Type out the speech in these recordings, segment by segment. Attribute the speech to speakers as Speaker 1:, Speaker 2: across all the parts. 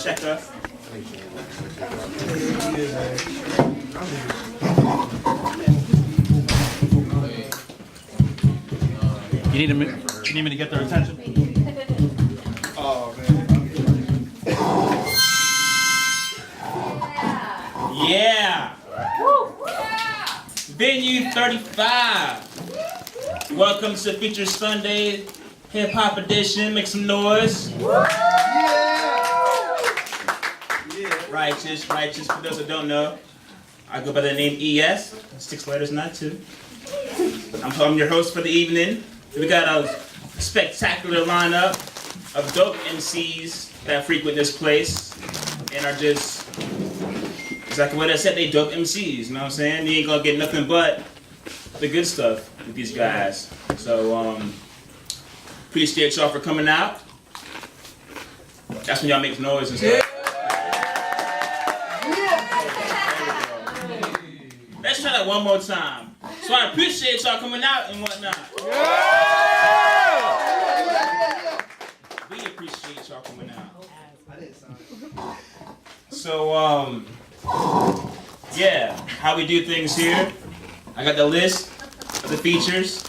Speaker 1: checker. You need me to get their attention?
Speaker 2: Oh, man.
Speaker 1: Yeah! Venue 35. Welcome to Feature Sunday Hip Hop Edition. Make some noise. Righteous. For those that don't know, I go by the name ES. 6 letters, not 2. I'm your host for the evening. We got a spectacular lineup of dope MCs that frequent this place and are just exactly what I said. They dope MCs. You know what I'm saying? You ain't gonna get nothing but the good stuff with these guys. So appreciate y'all for coming out. That's when y'all make noise and stuff. Let's try that one more time. So I appreciate y'all coming out and whatnot. We appreciate y'all coming out. So yeah, how we do things here. I got the list of the features.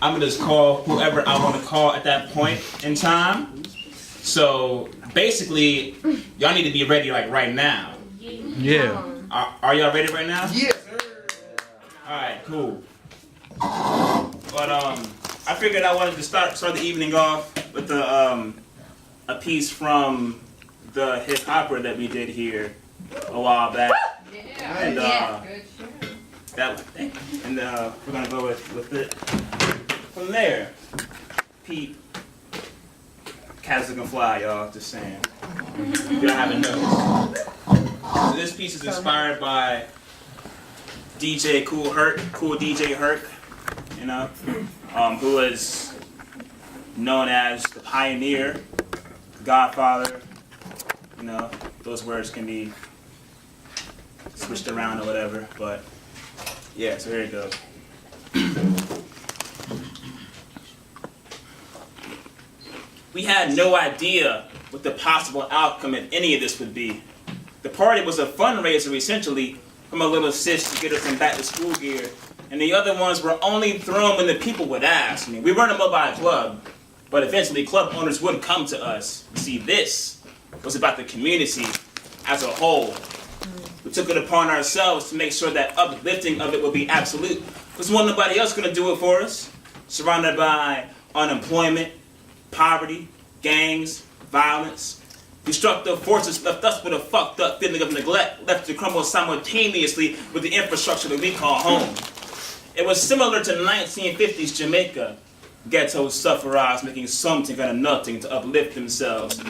Speaker 1: I'm gonna just call whoever I want to call at that point in time. So basically, y'all need to be ready like right now.
Speaker 3: Yeah.
Speaker 1: Are y'all ready right now?
Speaker 2: Yes, sir.
Speaker 1: Alright, cool. But I figured I wanted to start the evening off with a piece from the hip hopper that we did here a while back. And we're gonna go with it from there. Pete, cats can fly, y'all. Just saying. You don't have a notes. So this piece is inspired by DJ Cool DJ Herc, you know, who was known as the pioneer, godfather. You know, those words can be switched around or whatever, but yeah, so here it goes. We had no idea what the possible outcome of any of this would be. The party was a fundraiser essentially from a little sis to get her some back to school gear, and the other ones were only thrown when the people would ask. I mean, we weren't a mobile club, but eventually club owners would come to us. See, this was about the community as a whole. We took it upon ourselves to make sure that uplifting of it would be absolute, because wasn't nobody else going to do it for us. Surrounded by unemployment, poverty, gangs, violence, destructive forces left us with a fucked up feeling of neglect, left to crumble simultaneously with the infrastructure that we call home. It was similar to 1950s Jamaica. Ghetto sufferers making something out of nothing to uplift themselves.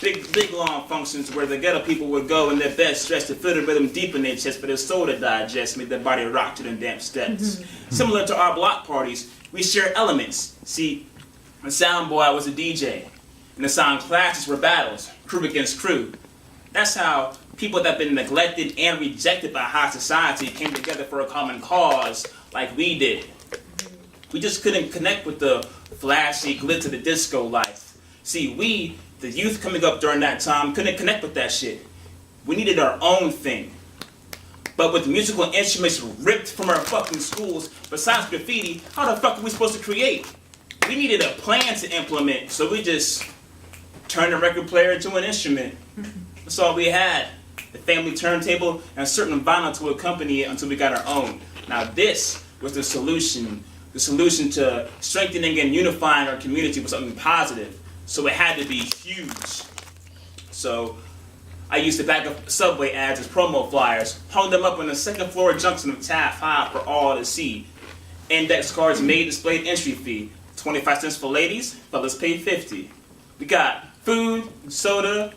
Speaker 1: Big long functions where the ghetto people would go in their best dress to feel the rhythm deep in their chest for their soul to digest, make their body rock to them damn steps. Similar to our block parties, we share elements. See, the sound boy was a DJ, and the sound classes were battles, crew against crew. That's how people that have been neglected and rejected by high society came together for a common cause like we did. We just couldn't connect with the flashy glitz of the disco life. See, we, the youth coming up during that time, couldn't connect with that shit. We needed our own thing. But with musical instruments ripped from our fucking schools, besides graffiti, how the fuck are we supposed to create? We needed a plan to implement, so we just turned the record player into an instrument. That's all we had. The family turntable and certain vinyl to accompany it until we got our own. Now this was the solution. The solution to strengthening and unifying our community was something positive. So it had to be huge. So I used the back of Subway ads as promo flyers, hung them up on the second floor junction of Taft High for all to see. Index cards made displayed entry fee. 25 cents for ladies, fellas paid 50. We got food, soda,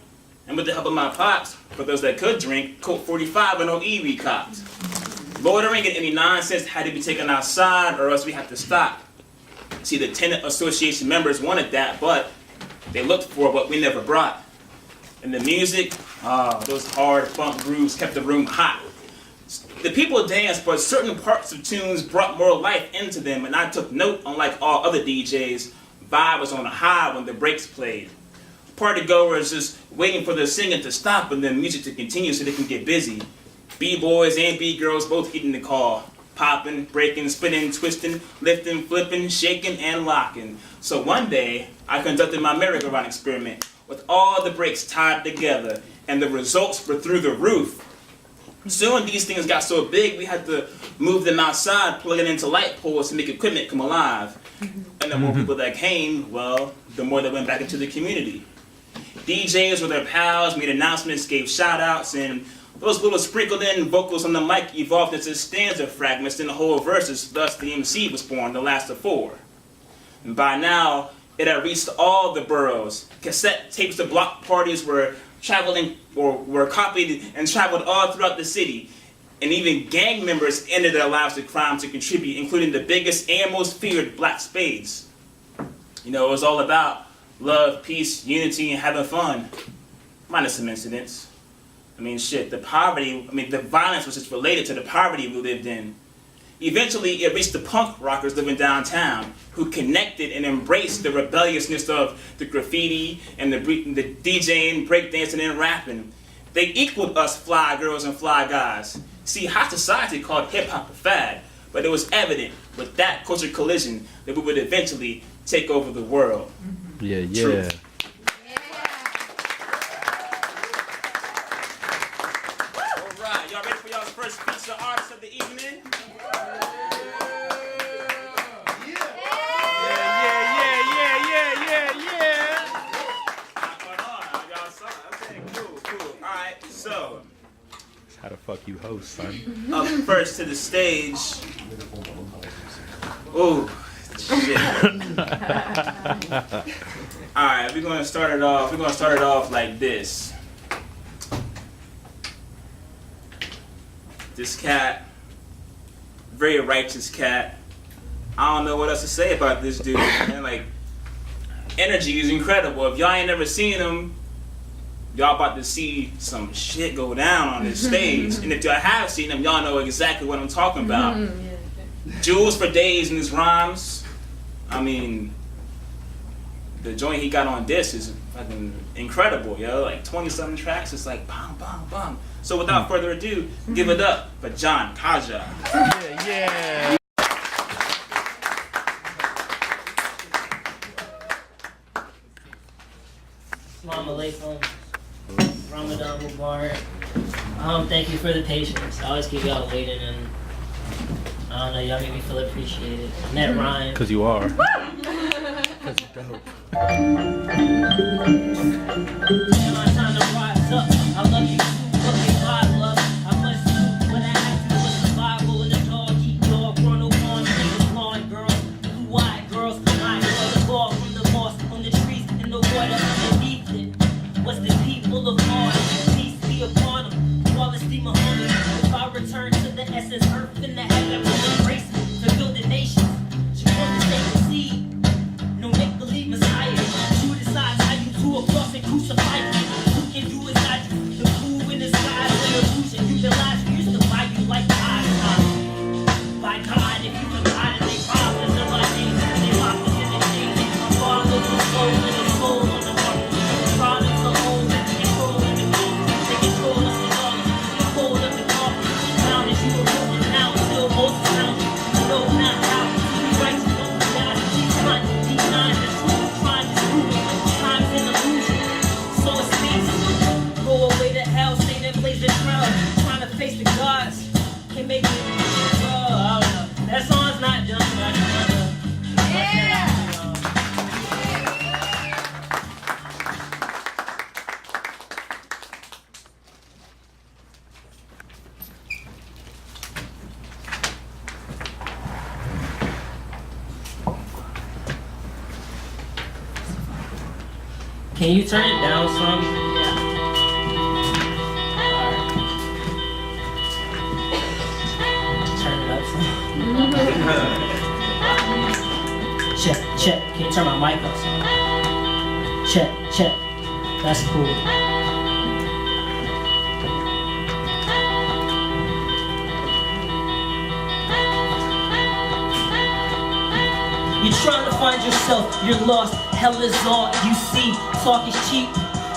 Speaker 1: and with the help of my pops, for those that could drink, Coke 45 and OE we copped. Loitering and any nonsense had to be taken outside or else we had to stop. See, the tenant association members wanted that, but they looked for what we never brought. And the music, those hard funk grooves kept the room hot. The people danced, but certain parts of tunes brought more life into them, and I took note, unlike all other DJs, vibe was on a high when the breaks played. Party goers just waiting for the singing to stop and the music to continue so they can get busy. B-boys and B-girls both getting the call. Popping, breaking, spinning, twisting, lifting, flipping, shaking, and locking. So one day, I conducted my merry-go-round experiment with all the brakes tied together, and the results were through the roof. Soon these things got so big, we had to move them outside, plug it into light poles to make equipment come alive. And the more people that came, well, the more that went back into the community. DJs with their pals made announcements, gave shout-outs, and those little sprinkled in vocals on the mic evolved into stanza fragments in the whole verses, thus the MC was born, the last of four. And by now, it had reached all the boroughs. Cassette tapes of block parties were traveling, or were copied and traveled all throughout the city. And even gang members ended their lives with crime to contribute, including the biggest and most feared black spades. You know, it was all about love, peace, unity, and having fun. Minus some incidents. I mean, shit, the violence was just related to the poverty we lived in. Eventually, it reached the punk rockers living downtown, who connected and embraced the rebelliousness of the graffiti and the DJing, breakdancing, and rapping. They equaled us fly girls and fly guys. See, high society called hip-hop a fad, but it was evident with that culture collision that we would eventually take over the world.
Speaker 3: Yeah, yeah.
Speaker 1: Truth. Y'all ready for y'all's first feature artist of the evening? Okay, cool. Alright, so
Speaker 3: How the fuck you host, son?
Speaker 1: up first to the stage. Oh, shit. Alright, we're gonna start it off like this. This cat, very righteous cat. I don't know what else to say about this dude, man. Like, energy is incredible. If y'all ain't never seen him, y'all about to see some shit go down on this stage. And if y'all have seen him, y'all know exactly what I'm talking about. Jewels for days in his rhymes. I mean, the joint he got on this is fucking incredible, yo. Like 20-something tracks, it's like bam, bam, bam. So without further ado, give it up for John Kaja.
Speaker 3: Yeah.
Speaker 4: Assalamu alaikum. Ramadan Mubarak. Thank you for the patience. I always keep y'all waiting, and I don't know, y'all make me feel appreciated. And that rhyme.
Speaker 3: Cause you are.
Speaker 4: You know, it's time to rise up. I love you. Fucking God love. I must do what I have to with survival in the dog. Keep dog, run over on niggas, blonde girls, blue-eyed girls. I know the ball from the moss on the trees in the water underneath it. What's the people of Mars? Peace be upon them. Quality Muhammad. If I return to the essence, earth in the heaven will embrace me to build a nation. She wants to take a seed. No make-believe Messiah. You decide how you do a cross and crucify me. Who can do as I do? The blue in the sky is an illusion. You can lie, we used to buy you like God. By God, if you can hide it, they robbed us of our names. They locked us in the chains. My father was soul and his soul on the market. Products are old and control in the gold. They control us with all this. The cold of the carpet. Now that you were born, now still most sound. No, not how. We righteous, don't die. He's not denying the truth. Trying to prove it. Time's an illusion. So it speaks. Go away to hell, stay there, blaze the trail. Trying to face the gods. Can make it. I don't know. That song's not done, but I just wanna. Can you turn it down some? Yeah. Alright. Turn it up some. Check. Can you turn my mic up some? Check. That's cool. You're trying to find yourself, you're lost. hell is all you see? Talk is cheap,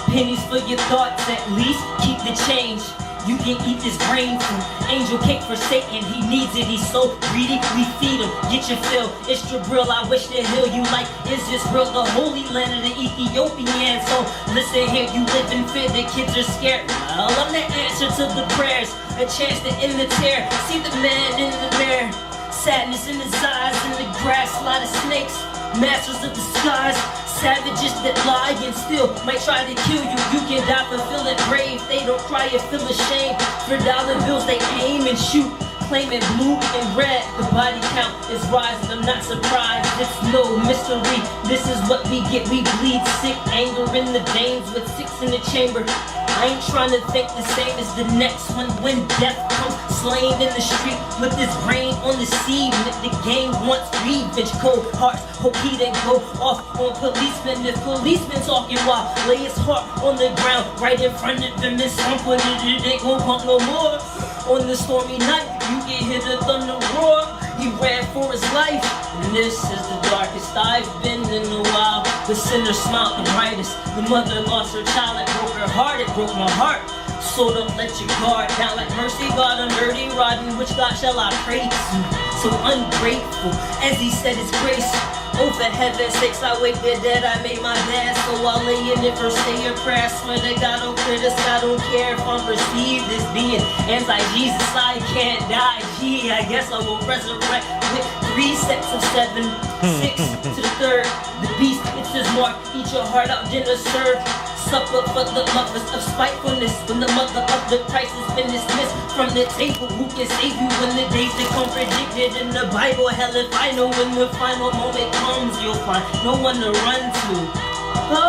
Speaker 4: pennies for your thoughts at least. Keep the change. You can eat this brain food, angel cake for Satan, he needs it, he's so greedy, we feed him, get your fill, it's Jabril, I wish to heal you like, is this real, the holy land of the Ethiopian, so listen here, you live in fear, the kids are scared, well, I'm the answer to the prayers, a chance to end the tear, see the man in the mirror, sadness in his eyes, in the grass, a lot of snakes, masters of the skies, savages that lie and still might try to kill you. You can die for feeling brave. They don't cry or feel ashamed. For dollar bills they aim and shoot, claiming blue and red. The body count is rising. I'm not surprised. It's no mystery. This is what we get. We bleed sick, anger in the veins with 6 in the chamber. I ain't trying to think the same as the next one. When death comes slain in the street with his brain on the scene. The game wants revenge, cold hearts. Hope he didn't go off on policemen. If policemen talking while lay his heart on the ground right in front of them and something it ain't gon' pump no more. On the stormy night, you can hear the thunder roar. He ran for his life, and this is the darkest I've been in a while. The sinner smiled the brightest. The mother lost her child, it broke her heart, it broke my heart. So don't let your guard down like mercy God, I'm dirty rotten. Which God shall I pray to? So ungrateful, as he said his grace. Oh, for heaven's sakes, I wake the dead, I made my bed. So I'll lay in it for say a prayer. Swear to God, don't criticize, I don't care if I'm perceived as being anti-Jesus. I can't die, gee, I guess I will resurrect with 3 sets of 7, 6 to the 3rd. The beast, it's his mark, eat your heart out, dinner served. Supper for the lovers of spitefulness. When the mother of the Christ has been dismissed from the table, who can save you when the days become predicted in the Bible? Hell, if I know when the final moment comes, you'll find no one to run to. Oh,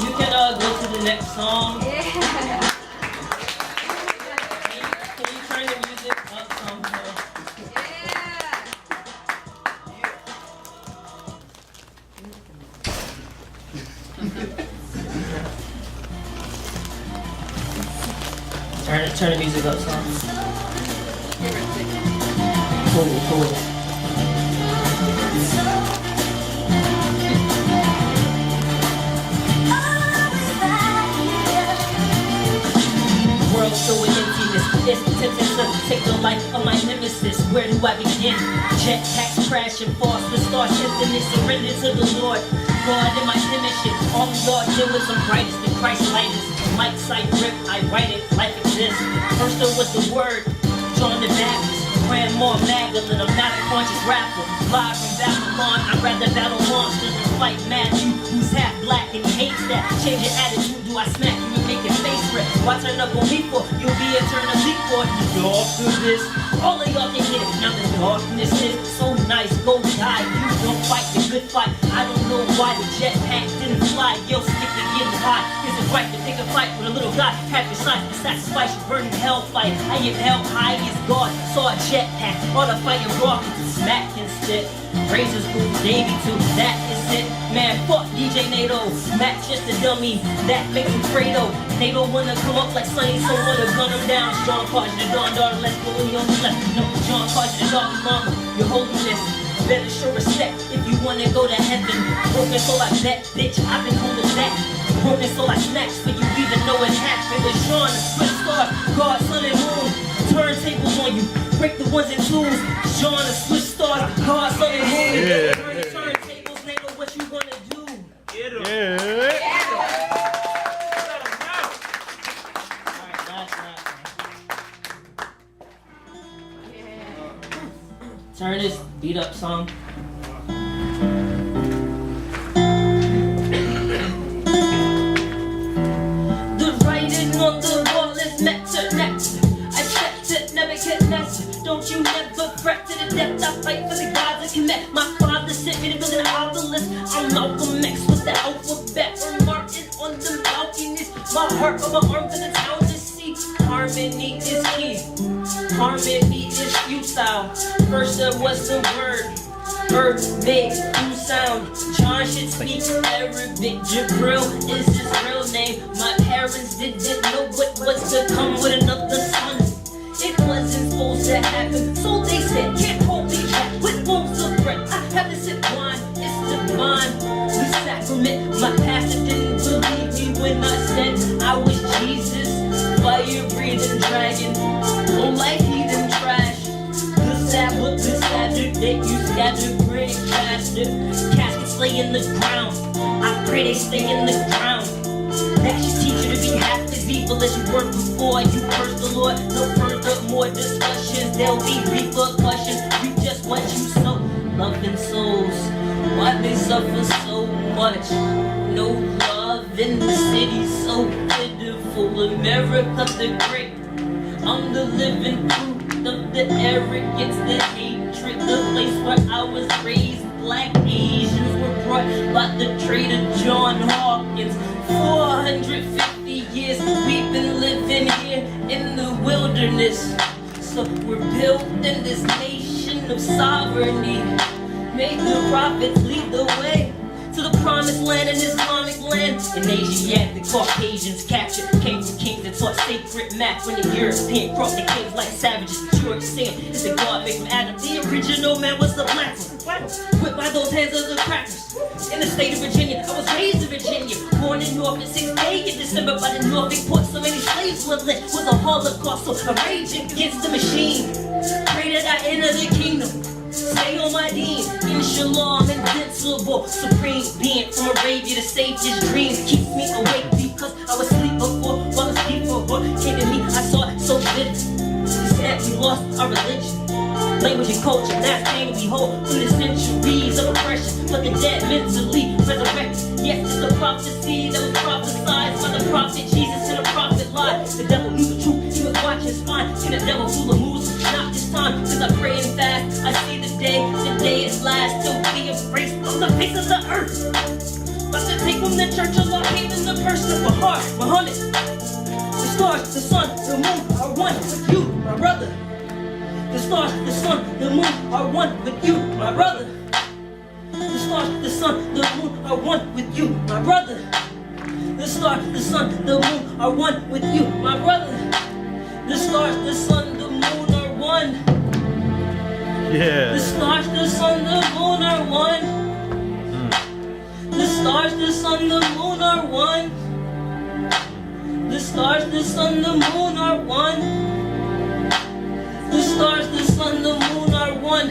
Speaker 4: you can go to the next song. Can you turn the music up some more? Turn the music up some. Cool. World so in emptiness, it's tempting to take the life of my nemesis. Where do I begin? Jetpacks crash and fall, the starship and they surrender to the Lord. God in my mission, all of y'all dealers, I'm brightest, the Christ lightest. Mic side grip, I write it, life exists. First there was the word, John the Baptist. Grandma Magdalene, I'm not a conscious rapper. Live from Babylon, I'd rather battle monsters than fight Matthew, who's half black and he hates that. Change your attitude, do I smack you and make your face red? Why turn up on me for? You'll be eternally for you dog through this. All of y'all can get it, now the darkness is so nice, go die. You don't fight the good fight. I don't know why the jetpack didn't fly. Yo, stick to getting high. Is it right to pick a fight with a little guy? Half your size, the sacrifice, you burning hell fight. I am held high as God, saw a jetpack, all the fire rockets, smack instead. Razors move Davey too, that is it. Man, fuck DJ NATO, Mac just a dummy, that makes him Fredo. NATO wanna come up like Sonny, so wanna gun him down. John Carter, the Dawn daughter, let's go on the left. No, John Carter, the dog mama, your holiness. Better show respect if you wanna go to heaven. Broken soul I bet, bitch, I've been holding back. Broken soul I snatched, but you even know it happened. It was Sean, the Swiss star, God, sun and moon. Turntables on you, break the ones and twos. Sean, the Swiss star, God, sun and moon.
Speaker 3: Yeah.
Speaker 4: Turntables, they know what you gonna do.
Speaker 1: Get 'em.
Speaker 3: Yeah.
Speaker 4: Turn this beat up song. The writing on the wall is next to next. I stepped it, never get next. Don't you never fret to the depth. I fight for the gods that commit. My father sent me to build an obelisk. I'm Malcolm X with the alphabet. I'm Martin on the balconies. My heart on my arm for the town to see. Harmony is key. Harmony is futile. First there was the word. Earth made new sound. John should speak Arabic. Jabril is his real name. My parents didn't know what was to come with another son. It wasn't supposed to happen, so they said, can't slay in the ground. I pray they stay in the ground. That should teach you to be half as evil as you were before you curse the Lord. No further more discussions, there'll be repercussions. You just what you sow, loving souls. Why they suffer so much? No love in the city, so pitiful. America the great, I'm the living proof of the arrogance, the hatred. The place where I was raised, black Asians were brought by the traitor John Hawkins. 450 years we've been living here in the wilderness. So we're built in this nation of sovereignty. May the prophets lead the way to the promised land and Islamic land. In Asiatic Caucasians captured, came from kings that taught sacred math. When the European crossed the kings like savages, George saying, it's the God made from Adam. The original man was the black one, whipped by those hands of the crackers. In the state of Virginia, I was raised in Virginia, born in Norfolk, 6th day in December by the Norfolk port. So many slaves were lit with a Holocaust, so I rage against the machine. Pray that I enter the kingdom. Stay on my deen, inshallah, I'm invincible. Supreme being from Arabia to save his dreams. Keeps me awake because I was asleep before. While asleep before came to me, I saw it so vivid. He said we lost our religion, language and culture. That's pain we hold from the centuries of oppression. But the dead mentally resurrected. Yes, it's the prophecy that was prophesied by the prophet Jesus and the prophet lied. The devil knew the truth, he was watching spine. Can the devil fool the moves? Not this time, cause I pray and fast. I see the day is last. Till we embrace on the face of the earth. About to take from the church of our faith in the person of Bahar, Muhammad. The stars, the sun, the moon are one with you, my brother. The stars, the sun, the moon are one with you, my brother. The stars, the sun, the moon are one with you, my brother. The stars, the sun, the moon are one with you, my brother. The stars, the sun, the moon are one.
Speaker 3: Yeah.
Speaker 4: The stars, the sun, the moon are one. The stars, the sun, the moon are one. The stars, the sun, the moon are one. The stars, the sun, the moon are one.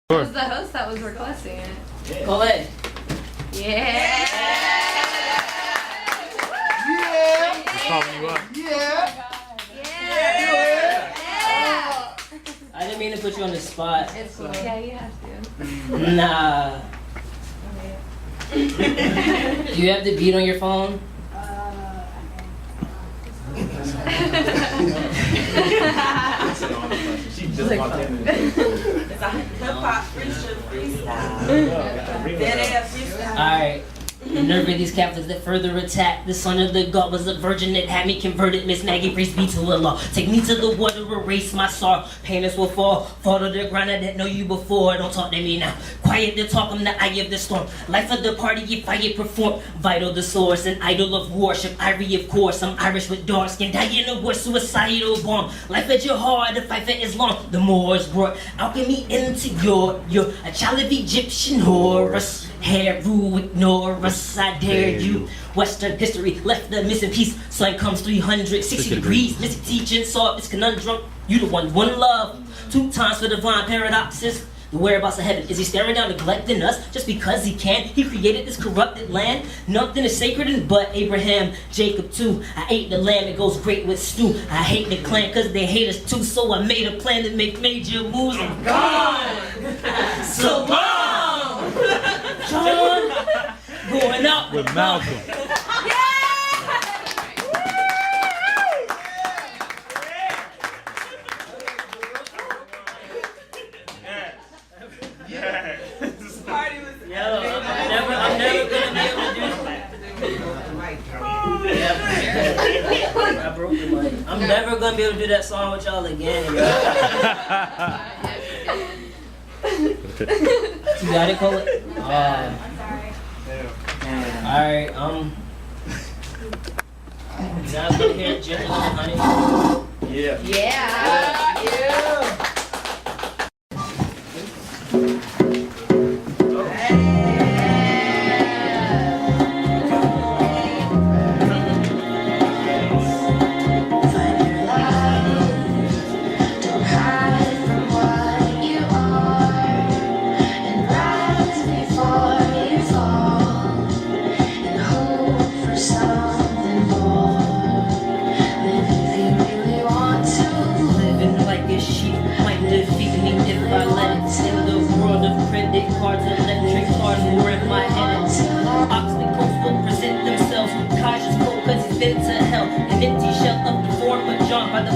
Speaker 5: It was the host that was requesting it.
Speaker 4: Colette.
Speaker 5: Yeah.
Speaker 3: Popping you up.
Speaker 5: Yeah.
Speaker 4: I didn't mean to put you on the spot.
Speaker 5: It's cool. Yeah, you have to.
Speaker 4: Nah. Do you have the beat on your phone?
Speaker 2: She just walked in.
Speaker 6: It's a hip-hop freestyle. Dead-ass freestyle.
Speaker 4: Alright. Nerve of these Catholics that further attack. The son of the God was a virgin that had me converted. Miss Maggie, praise be to Allah. Take me to the water, erase my sorrow. Painless will fall to the ground. I didn't know you before. Don't talk to me now. Quiet to talk, I'm the eye of the storm. Life of the party, if I get perform. Vital the source, an idol of worship. Irie, of course, I'm Irish with dark skin. Die in a war, suicidal bomb. Life at your heart, the fight for Islam. The Moors brought alchemy into your a child of Egyptian Horus. Heru, ignore us, I dare you. Western history left the missing piece. Sun comes 360 degrees. Missing teaching, solve this conundrum. You the one love. 2 times for divine paradoxes. The whereabouts of heaven. Is he staring down, neglecting us just because he can? He created this corrupted land. Nothing is sacred in but Abraham, Jacob too. I ate the lamb, it goes great with stew. I hate the clan cause they hate us too. So I made a plan to make major moves. I'm gone. So long. John, going out
Speaker 3: With Malcolm.
Speaker 4: I'm never gonna be able to do that. I broke the mic. I'm never gonna be able to do that song with y'all again. You got it, Cole? Alright, you guys gonna hear Jim, honey?
Speaker 2: Yeah.
Speaker 5: Yeah.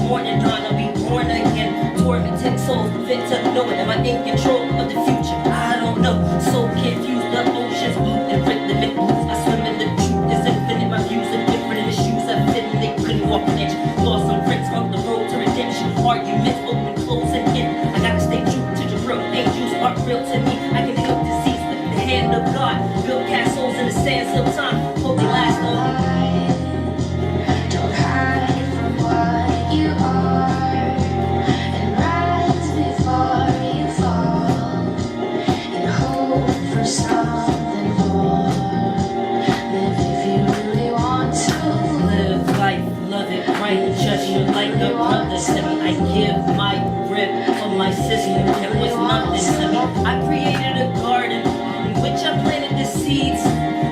Speaker 4: morning dawn, I'll be born again. Tormented soul, fit to know it. Am I in control of the future? I don't know. So confused, the ocean's blue and rhythmic moves. I swim in the truth is infinite. My views are different in the shoes I fit in. They couldn't walk an inch. Lost some friends on the road to redemption. Arguments open, close, and in. I gotta stay true to the real. Angels aren't real to me. I can heal disease with the hand of God. Build castles in the sands of time. Hope they last long.
Speaker 7: Don't hide from what you are, and rise before you fall, and hope for something more. Live if you really want to.
Speaker 4: Live life, love it right, judge you like a brother to me. I give my rip for my sister, it was nothing to me. I created a garden in which I planted the seeds.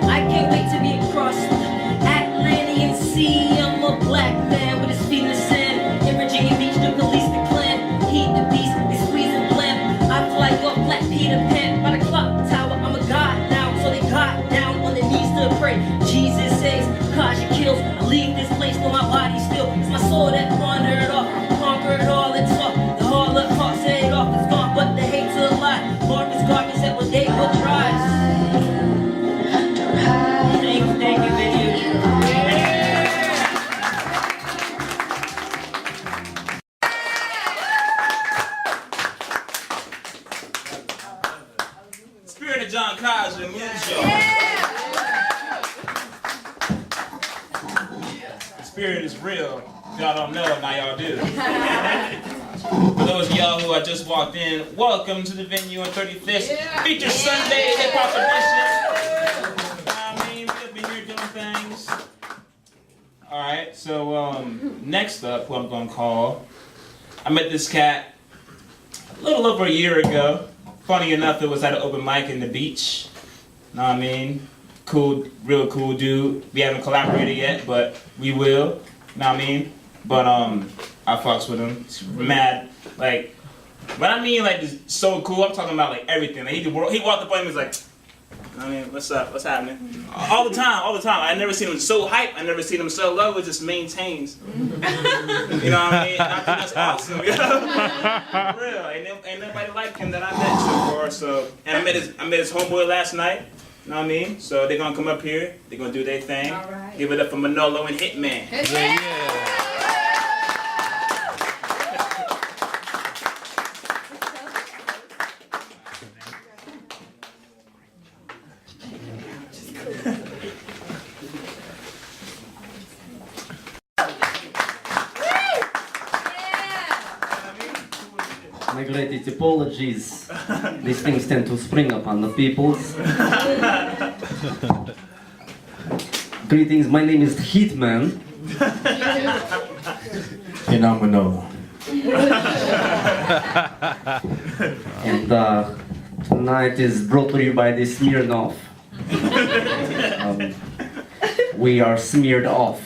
Speaker 4: I can't wait to be across the Atlantic Sea. I'm a black man with his feet in the sand. In Virginia Beach, the police, the clan, heat the beast, they squeeze and blam. I fly off Black Peter Pan by the clock tower. I'm a god now, so they got down on their knees to pray. Jesus saves, Kaja kills. I leave this place, though my body still. It's my soul that wandered off, conquered all its off. The whole of heart set off, it's gone, but the hate's a lie. Garbage, garbage, that one day will rise.
Speaker 7: Don't hide.
Speaker 4: Thank you, video.
Speaker 1: Spirit of John Kaja, Moonshot. The spirit is real. Y'all don't know it, now y'all do. For those of y'all who have just walked in, welcome to the venue on 35th. Feature Sunday Hip Hop Edition. I mean, we've been here doing things. Alright, so next up, who I'm gonna call, I met this cat a little over a year ago. Funny enough, it was at an open mic in the beach. Know what I mean? Cool, real cool dude. We haven't collaborated yet, but we will. Know what I mean? But I fucks with him. He's mad. Like, when I mean like this so cool, I'm talking about like everything. Like, he walked up on me, he's like, I mean, what's up? What's happening? All the time, all the time. I never seen him so hype. I never seen him so low. It just maintains. You know what I mean? I think that's awesome. You know? For real. Ain't nobody like him that I met so far. So, and I met his homeboy last night. You know what I mean? So they're gonna come up here. They're gonna do their thing.
Speaker 5: All right.
Speaker 1: Give it up for Manolo and Hitman.
Speaker 8: My greatest apologies. These things tend to spring upon the peoples. Greetings, my name is Hitman.
Speaker 2: And I'm Manolo.
Speaker 8: And tonight is brought to you by the Smirnoff. We are smeared off.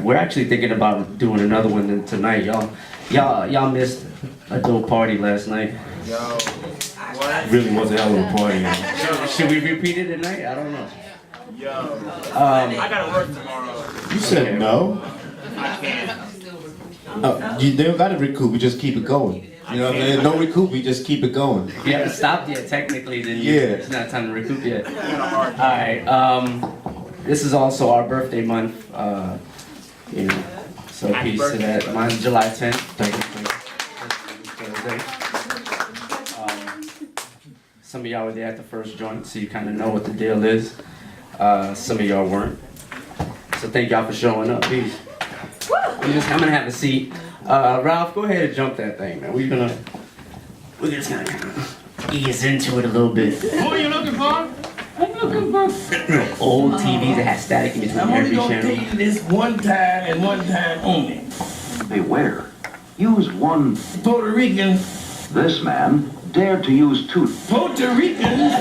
Speaker 8: We're actually thinking about doing another one tonight, y'all. Y'all missed a dope party last night.
Speaker 1: Yo, what?
Speaker 2: Really was a hell of a party. Man.
Speaker 8: Should we repeat it tonight? I don't know.
Speaker 1: Yo, I gotta work tomorrow.
Speaker 2: You said no?
Speaker 1: I can't.
Speaker 2: They don't gotta recoup, we just keep it going. You know what I mean? No recoup, we just keep it going.
Speaker 8: You haven't stopped yet, technically, then
Speaker 2: Yeah.
Speaker 8: it's not time to recoup yet. Alright, this is also our birthday month, you know, so
Speaker 1: Happy
Speaker 8: peace
Speaker 1: birthday.
Speaker 8: to that. Mine's July 10th. Thank you. Some of y'all were there at the first joint, so you kind of know what the deal is. Some of y'all weren't. So thank y'all for showing up. Peace. I'm gonna have a seat. Ralph, go ahead and jump that thing, man. We're just gonna kind of ease into it a little bit.
Speaker 9: Who are you looking for? I'm looking for.
Speaker 8: Old TVs that have static in between
Speaker 9: I'm only
Speaker 8: every
Speaker 9: gonna
Speaker 8: channel.
Speaker 9: tell you this one time and one time only.
Speaker 10: Beware. Use one.
Speaker 9: Puerto Rican.
Speaker 10: This man dared to use two.
Speaker 9: Puerto Ricans.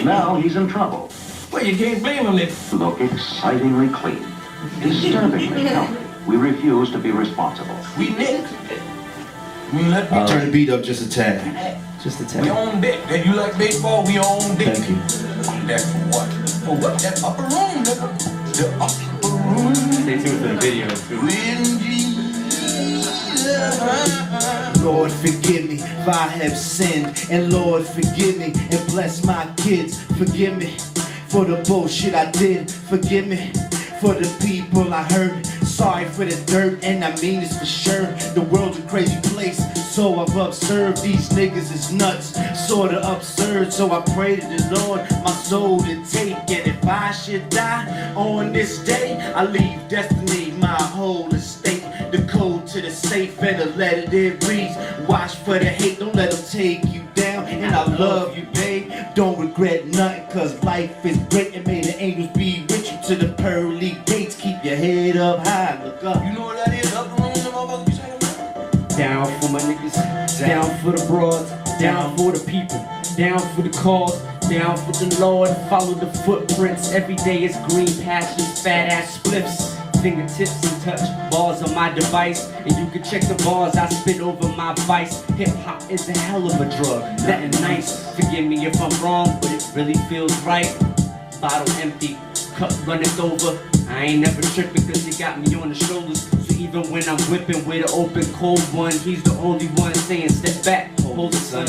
Speaker 10: Now he's in trouble.
Speaker 9: Well, you can't blame them. They
Speaker 10: Look excitingly clean. Disturbingly healthy. We refuse to be responsible.
Speaker 9: we nicked. We let me
Speaker 2: Turn the beat up just a tad.
Speaker 8: Just a
Speaker 9: We
Speaker 8: tell.
Speaker 9: on deck. If you like baseball, we on deck.
Speaker 2: Thank you.
Speaker 9: On deck for what? For what? That upper room, nigga. The upper room.
Speaker 8: stay tuned for the video too.
Speaker 2: Lord, forgive me if I have sinned, and Lord, forgive me and bless my kids. Forgive me for the bullshit I did. Forgive me for the people I hurt. Sorry for the dirt, and I mean this for sure. The world's a crazy place, so I've observed these niggas is nuts, sorta absurd. So I pray to the Lord my soul to take, and if I should die on this day, I leave destiny, my whole estate, the code to the safe, and the letter that reads: watch for the hate, don't let them take you down. And I love you, babe, don't regret nothing, cause life is great, and may the angels be with you to the pearly gates. Keep your head up high, look up. You know what that is? Up the room, the motherfucker be saying that.
Speaker 4: Down for my niggas, down for the broads, down for the people, down for the cause, down for the Lord. Follow the footprints, every day is green pastures, fat ass spliffs. Fingertips and touch bars on my device, and you can check the bars I spit over my vice. Hip hop is a hell of a drug, nothing nice. Forgive me if I'm wrong, but it really feels right. Bottle empty, cup running over. I ain't never tripping cause he got me on the shoulders. So even when I'm whipping with an open cold one, he's the only one saying step back, hold it son.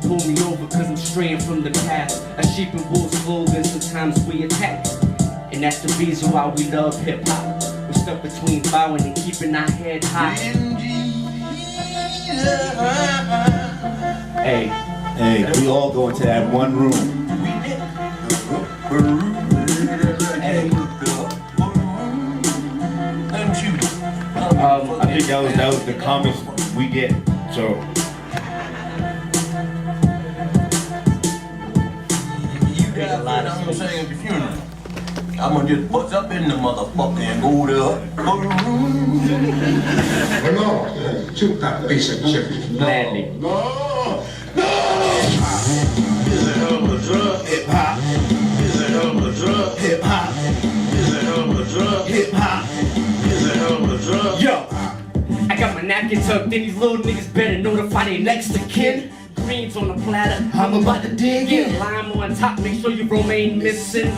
Speaker 4: Pull me over cause I'm straying from the path. A sheep in wolf's clothing, sometimes we attack. And that's the reason why we love hip hop. We're stuck between bowing and keeping our head high. Hey,
Speaker 2: Hey, we all go into that one room. I think that was the comments we get. So
Speaker 9: You got a lot of I'm saying at the funeral. I'm gonna just bust up in the motherfucker and go there.
Speaker 11: No, shoot that piece of shit.
Speaker 4: gladly.
Speaker 11: No.
Speaker 9: Is a hell of a drug.
Speaker 2: hip hop,
Speaker 9: Is a hell of a drug.
Speaker 2: hip hop,
Speaker 9: Is a hell of a drug.
Speaker 2: hip hop.
Speaker 9: Is a hell of a drug.
Speaker 4: Yo, I got my napkin tucked in. These little niggas better notify their next of kin. Greens on the platter,
Speaker 2: I'm about to dig
Speaker 4: get
Speaker 2: in.
Speaker 4: lime on top. Make sure your romaine missing.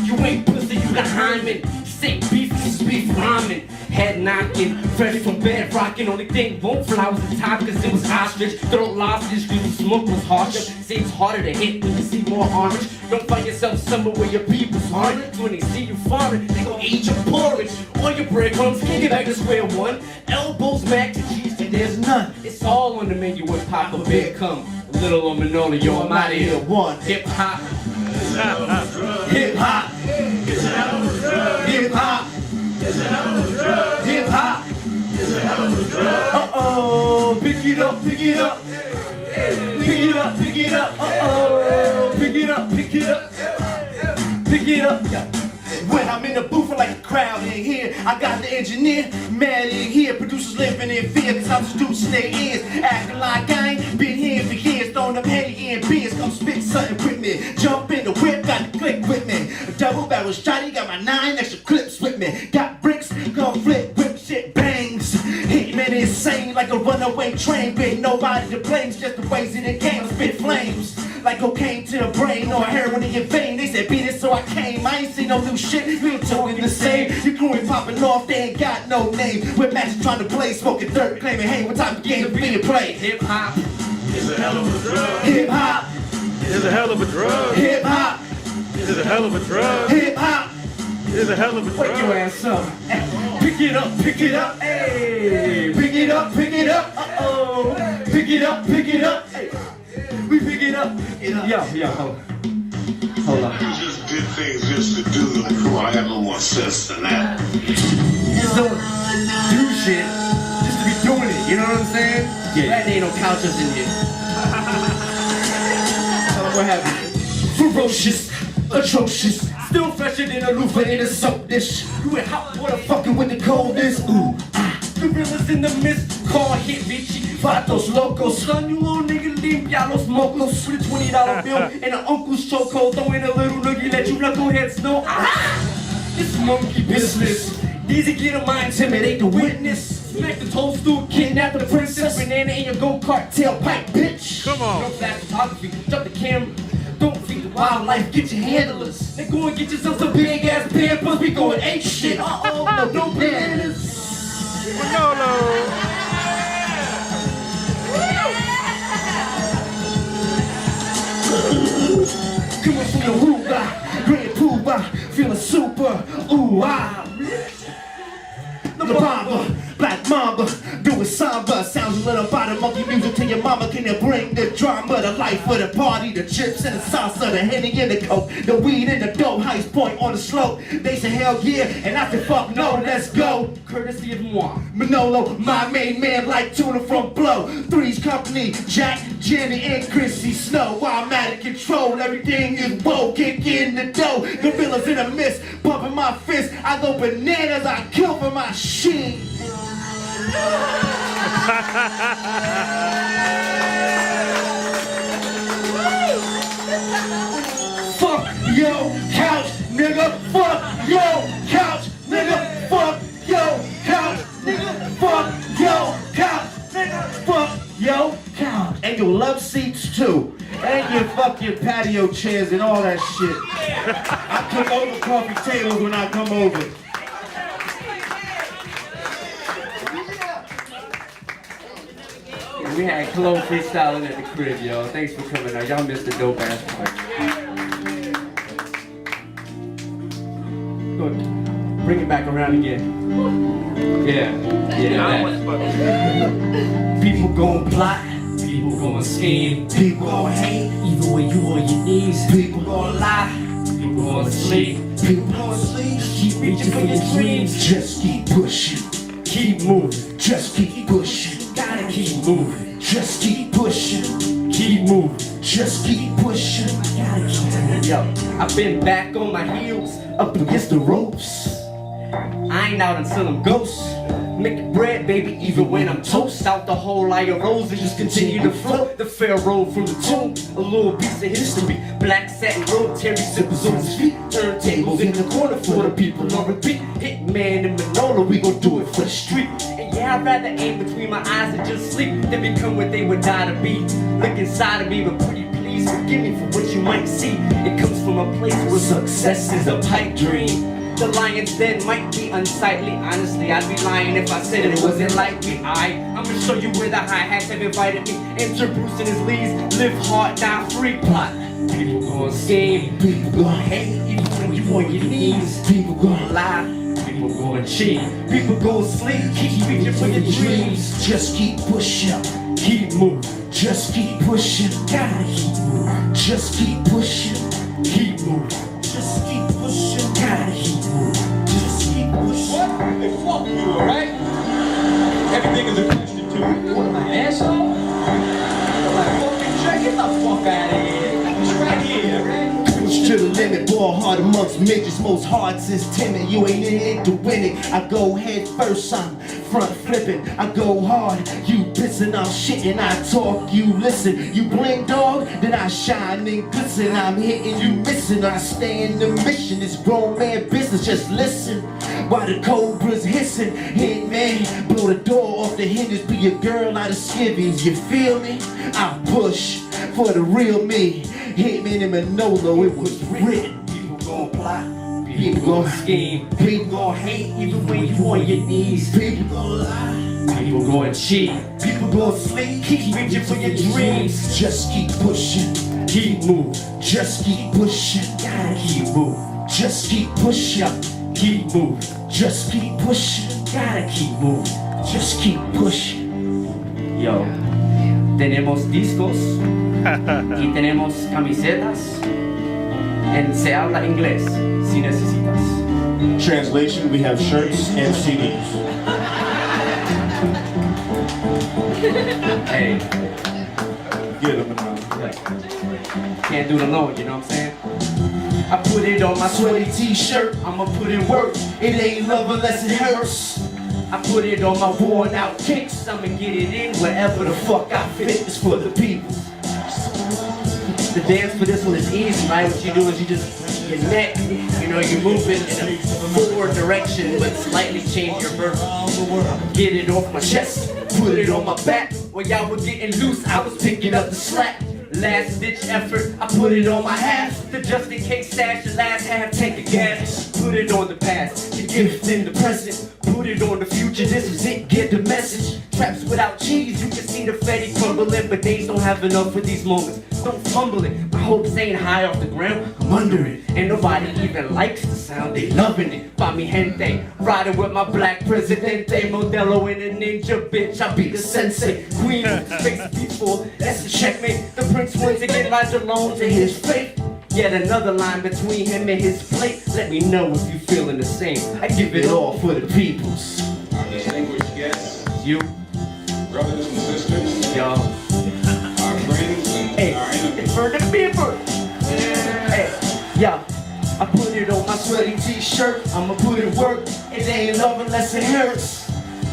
Speaker 4: You ain't pussy, you got hymen. Say beef, this is beef rhyming. Head knocking, fresh from bed rocking. Only thing won't fly was the top, cause it was ostrich. Throat lozenge, cause the smoke was harsher. Say it's harder to hit when you see more orange. Don't find yourself somewhere where your people's hungry. When they see you foreign, they gon' eat your porridge. All your breadcrumbs, get back to square one. Elbows back to cheese, and there's none. It's all on the menu when Papa Bear come. A little on Manolo, yo, I'm out of here.
Speaker 2: One
Speaker 4: Hip hop.
Speaker 2: hip hop, hip hop, hip hop. Uh-oh, pick it up, pick it up. Pick it up, pick it up. Uh-oh, pick it up, pick it up. Pick it up. When I'm in the booth, I like a crowd in here. I got the engineer mad in here. Producers living in fear, cause I'm seducing their ears. Acting like I ain't been here for years. Throwing them heady in beers. Come spit something with me. Jump in the whip, got the click with me. A double barrel shotty, got my 9 extra clips with me. Got bricks, come flip, whip shit bangs. Hitman insane like a runaway train. With nobody to blame, it's just the ways in the game. Spit flames like cocaine to the brain or heroin in your vein. They said beat it, so I came. I ain't seen no new shit. We ain't talking the same. Your crew ain't popping off, they ain't got no name. With matches trying to play, smoking dirt, claiming, hey, what type of game to be to play?
Speaker 4: Hip hop.
Speaker 9: Is a hell of a drug.
Speaker 2: Hip hop,
Speaker 3: Is a hell of a drug.
Speaker 2: hip hop,
Speaker 3: Is a hell of a drug.
Speaker 2: hip hop.
Speaker 3: Is a hell of a
Speaker 4: Wake your
Speaker 3: drug.
Speaker 4: ass up.
Speaker 2: Pick it up, pick it up, hey. Pick it up, uh-oh. Pick it up, hey. We pick it up,
Speaker 4: Yo, hold on.
Speaker 11: You just did things just to do them. Come on, I got no more sense than that.
Speaker 2: Just don't do shit just to be doing it, you know what I'm saying?
Speaker 4: Glad there ain't no couches in here.
Speaker 2: Tell them what happened. Ferocious, atrocious, still fresher than a loofah in a soap dish. You in hot water fucking with the coldest. Ooh, gorillas in the mist, car hit Richie. Vatos locos, son, you little nigga, limpia los mocos. With a $20 bill and an uncle's chokehold. Throw in a little noogie, let you knuckleheads know. This monkey business. Easy get on my intimidate the witness. Smack the toadstool, kidnap the princess. Banana in your go-kart, tailpipe, bitch.
Speaker 3: Come on.
Speaker 2: No flash photography, drop the camera. Don't feed the wildlife, get your handlers. Then go and get yourself some big ass Pampers, we going ape shit. No bananas.
Speaker 3: Manolo.
Speaker 2: Coming from the Ruba, Grand Poobah, feeling super, ooh ah. The Bomber, Black Mamba, doing samba. Sounds a little body monkey music to your mama. Can you bring the drama, the life of the party, the chips and the salsa, the Henny and the coke, the weed and the dope, highest point on the slope. They say hell yeah, and I said fuck no, let's go.
Speaker 8: Courtesy of moi.
Speaker 2: Manolo, my main man like tuna from Blow. Three's Company, Jack, Jenny, and Chrissy Snow. While I'm out of control, everything is woke. Kick in the dough, gorillas in a mist, bumping my fist. I go bananas, I kill for my shit. Fuck yo couch, nigga. Fuck yo couch, nigga. Fuck yo couch, nigga. Fuck yo couch, nigga. Fuck yo couch. And your love seats too. And your fucking patio chairs and all that shit. I took over coffee tables when I come over.
Speaker 8: We had Chloe freestyling at the crib, yo. Thanks for coming out. Y'all missed the dope ass part. Good. Bring it back around again. Yeah. That. People gon' plot. People gon' scheme.
Speaker 2: People gon' hate.
Speaker 8: Even when you on your knees.
Speaker 2: People gon' lie.
Speaker 8: People gon' sleep.
Speaker 2: People gon' sleep.
Speaker 8: Keep reaching for your dreams.
Speaker 2: Just keep pushing.
Speaker 8: Keep moving.
Speaker 2: Just keep pushing.
Speaker 8: Gotta keep moving.
Speaker 2: Just keep pushing.
Speaker 8: Keep moving.
Speaker 2: Just keep pushing.
Speaker 8: Gotta keep moving. Yo, I've been back on my heels.
Speaker 2: Up against the ropes.
Speaker 8: I ain't out until I'm ghosts. Make bread, baby, even when I'm toast. Out the whole I arose and just continue to float. The pharaoh from the tomb, a little piece of history. Black satin robe, Terry zippers on his feet. Turntables in the corner for the people on repeat. Hitman and Manolo, we gon' do it for the street. And yeah, I'd rather aim between my eyes and just sleep than become what they would die to be. Look inside of me, but pretty please forgive me for what you might see. It comes from a place where success is a pipe dream. The lion's den might be unsightly. Honestly, I'd be lying if I said it wasn't like me. I'ma show you where the hi-hats have invited me. Enter Bruce and his leads. Live hard, die free. Plot. People gon' scheme.
Speaker 2: People gon' hate.
Speaker 8: Even when you on your knees.
Speaker 2: People gon'
Speaker 8: Lie. People gon' cheat. People gon' sleep. Keep reaching for your dreams.
Speaker 2: Just keep pushing.
Speaker 8: Keep moving.
Speaker 2: Just keep pushing.
Speaker 8: Gotta keep moving.
Speaker 2: Just keep pushing.
Speaker 8: Keep moving.
Speaker 2: Just keep pushing.
Speaker 8: Gotta keep moving.
Speaker 2: Just keep pushing.
Speaker 9: Hey, fuck you, alright? Everything is a question too. What am I, an asshole? Like, fucking check, get the fuck out of here. It's right here, right?
Speaker 2: Push to the limit, ball hard amongst midgets. Most hearts is timid, you ain't in it to win it. I go head first, I'm front flipping. I go hard, you pissing, I'm shitting. I talk, you listen. You blink, dog, then I shine and glisten. I'm hitting, you missing. I stay in the mission, it's grown man business. Just listen while the cobras hissing. Hit man, blow the door off the hinges. Be a girl out of skivvies, you feel me? I push for the real me. Hitman and Manolo, it was written.
Speaker 8: People gon' plot.
Speaker 2: People gon'
Speaker 8: scheme. People gon' hate even when you on your knees.
Speaker 2: People gon' lie.
Speaker 8: People gon' cheat.
Speaker 2: People gon' sleep.
Speaker 8: Keep reaching for your dreams.
Speaker 2: Just keep pushing.
Speaker 8: Keep moving.
Speaker 2: Just keep pushing.
Speaker 8: Gotta keep moving.
Speaker 2: Just keep pushing.
Speaker 8: Keep moving.
Speaker 2: Just keep pushing.
Speaker 8: Gotta keep moving.
Speaker 2: Just keep pushing.
Speaker 8: Yo, tenemos discos y tenemos camisetas. And se habla inglés si necesitas.
Speaker 2: Translation, we have shirts and CDs.
Speaker 8: Hey,
Speaker 2: Get them around.
Speaker 8: can't do it alone, you know what I'm saying? I put it on my
Speaker 2: Sweaty t-shirt, I'ma put in work. It ain't love unless it hurts.
Speaker 8: I put it on my worn out kicks. I'ma get it in wherever the fuck I fit.
Speaker 2: It's for the people.
Speaker 8: The dance for this one is easy, right? What you do is you just, your neck, you know, you move it in a forward direction, but slightly change your verb. Get it off my chest, put it on my back. While y'all were getting loose, I was picking up the slack. Last ditch effort, I put it on my half. The just in case stash, the last half, take the gas. Put it on the past, the gift in the present. Put it on the future, this is it, get the message. Traps without cheese, you can see the Fetty crumbling, but days don't have enough for these moments. Don't fumble it, my hopes ain't high off the ground, I'm under it. And nobody even likes the sound, they loving it. By mi gente, riding with my black presidente. Modelo in a ninja, bitch, I be the sensei. Queen of the space before, that's the checkmate. The prince once again rides alone to his fate. Yet another line between him and his plate. Let me know if you feeling the same. I give it all for the peoples.
Speaker 9: Our distinguished guests,
Speaker 8: You,
Speaker 9: brothers and sisters,
Speaker 8: y'all.
Speaker 9: our friends and
Speaker 8: Hey,
Speaker 9: our enemies.
Speaker 8: it's for the people. Hey, yeah. I put it on my sweaty t-shirt. I'ma put it work. It ain't love unless it hurts.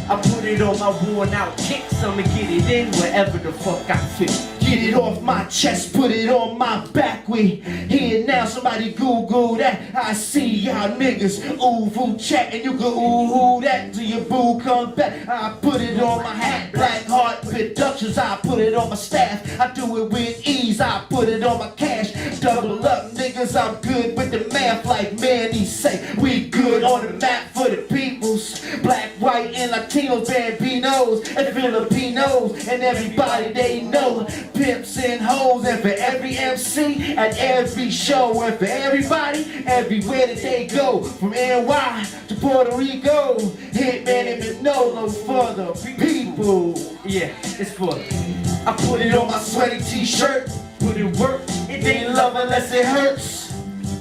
Speaker 8: I put it on my worn out kicks. I'ma get it in wherever the fuck I fit.
Speaker 2: Get it off my chest, put it on my back. We here now, somebody Google that. I see y'all niggas ooh chat, and you can ooh that till your boo comes back. I put it on my hat, Black Heart Productions. I put it on my staff, I do it with ease. I put it on my cash, double up niggas. I'm good with the math, like Manny say. We good on the map for the peoples. Black, white, and Latinos, Bambinos, and Filipinos, and everybody they know. Pimps and hoes, and for every MC at every show, and for everybody everywhere that they go, from NY to Puerto Rico. Hitman and Manolo for the people.
Speaker 8: Yeah, it's for.
Speaker 2: I put it on my sweaty t-shirt, put it work. It ain't love unless it hurts.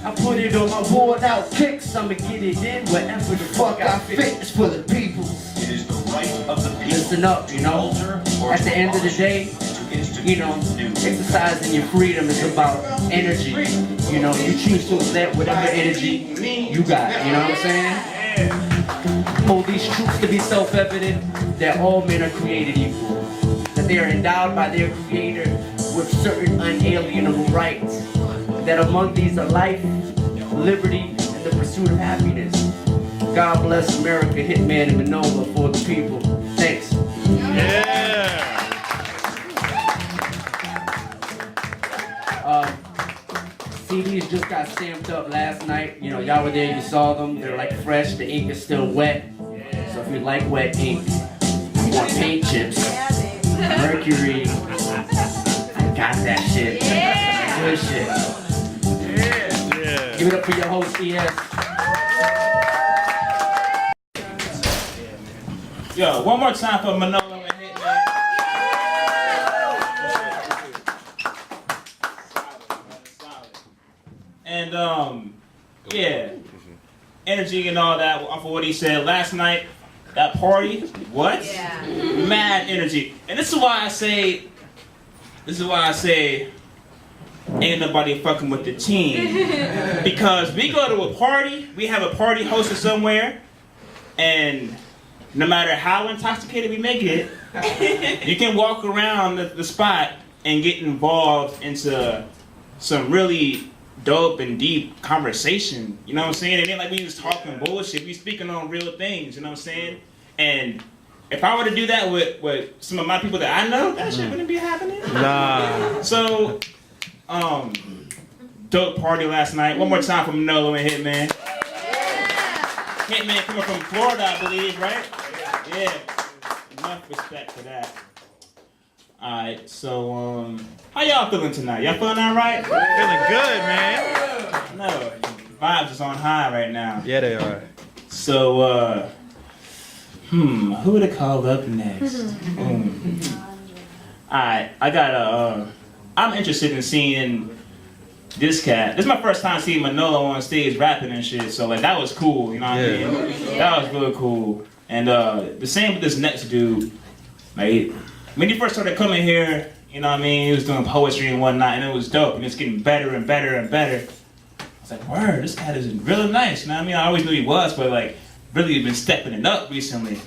Speaker 8: I put it on my worn out kicks. I'ma get it in wherever the
Speaker 2: Fuck I fit, it's for the people.
Speaker 10: It is the right of the people.
Speaker 8: Listen up, you know. At the end of the day, you know, exercising your freedom is about energy. You know, you choose to let whatever energy you got. You know what I'm saying? Hold these truths to be self-evident that all men are created equal. That they are endowed by their creator with certain unalienable rights. That among these are life, liberty, and the pursuit of happiness. God bless America, Hitman, and Manolo for the people. Thanks. CDs just got stamped up last night. You know, y'all were there, you saw them. They're like fresh, the ink is still wet. So if you like wet ink, you want paint chips, Mercury, I got that shit. Good shit. Give it up for your host, ES.
Speaker 1: Yo, one more time for Manolo and Hitman. And yeah, energy and all that. For what he said last night, that party, what?
Speaker 6: Yeah.
Speaker 1: Mad energy. And this is why I say, ain't nobody fucking with the team. Because we go to a party, we have a party hosted somewhere, and no matter how intoxicated we may get, you can walk around the spot and get involved into some really dope and deep conversation. You know what I'm saying? It ain't like we just talking bullshit. We speaking on real things. You know what I'm saying? And if I were to do that with some of my people that I know, that shit wouldn't be happening.
Speaker 3: Nah.
Speaker 1: So, dope party last night. One more time for Manolo and Hitman. Hitman coming from Florida, I believe, right? Yeah. Enough respect for that. Alright, so how y'all feeling tonight? Y'all feeling alright?
Speaker 3: Feeling good, man.
Speaker 1: No, vibes is on high right now.
Speaker 3: Yeah, they are.
Speaker 1: So who would have called up next? Alright, I got I'm interested in seeing this cat. This is my first time seeing Manolo on stage rapping and shit, so like that was cool, you know what I mean? That was really cool. And the same with this next dude. Like when he first started coming here, you know what I mean, he was doing poetry and whatnot, and it was dope, and it's getting better and better and better. I was like, word, this cat is really nice, you know what I mean? I always knew he was, but like really been stepping it up recently.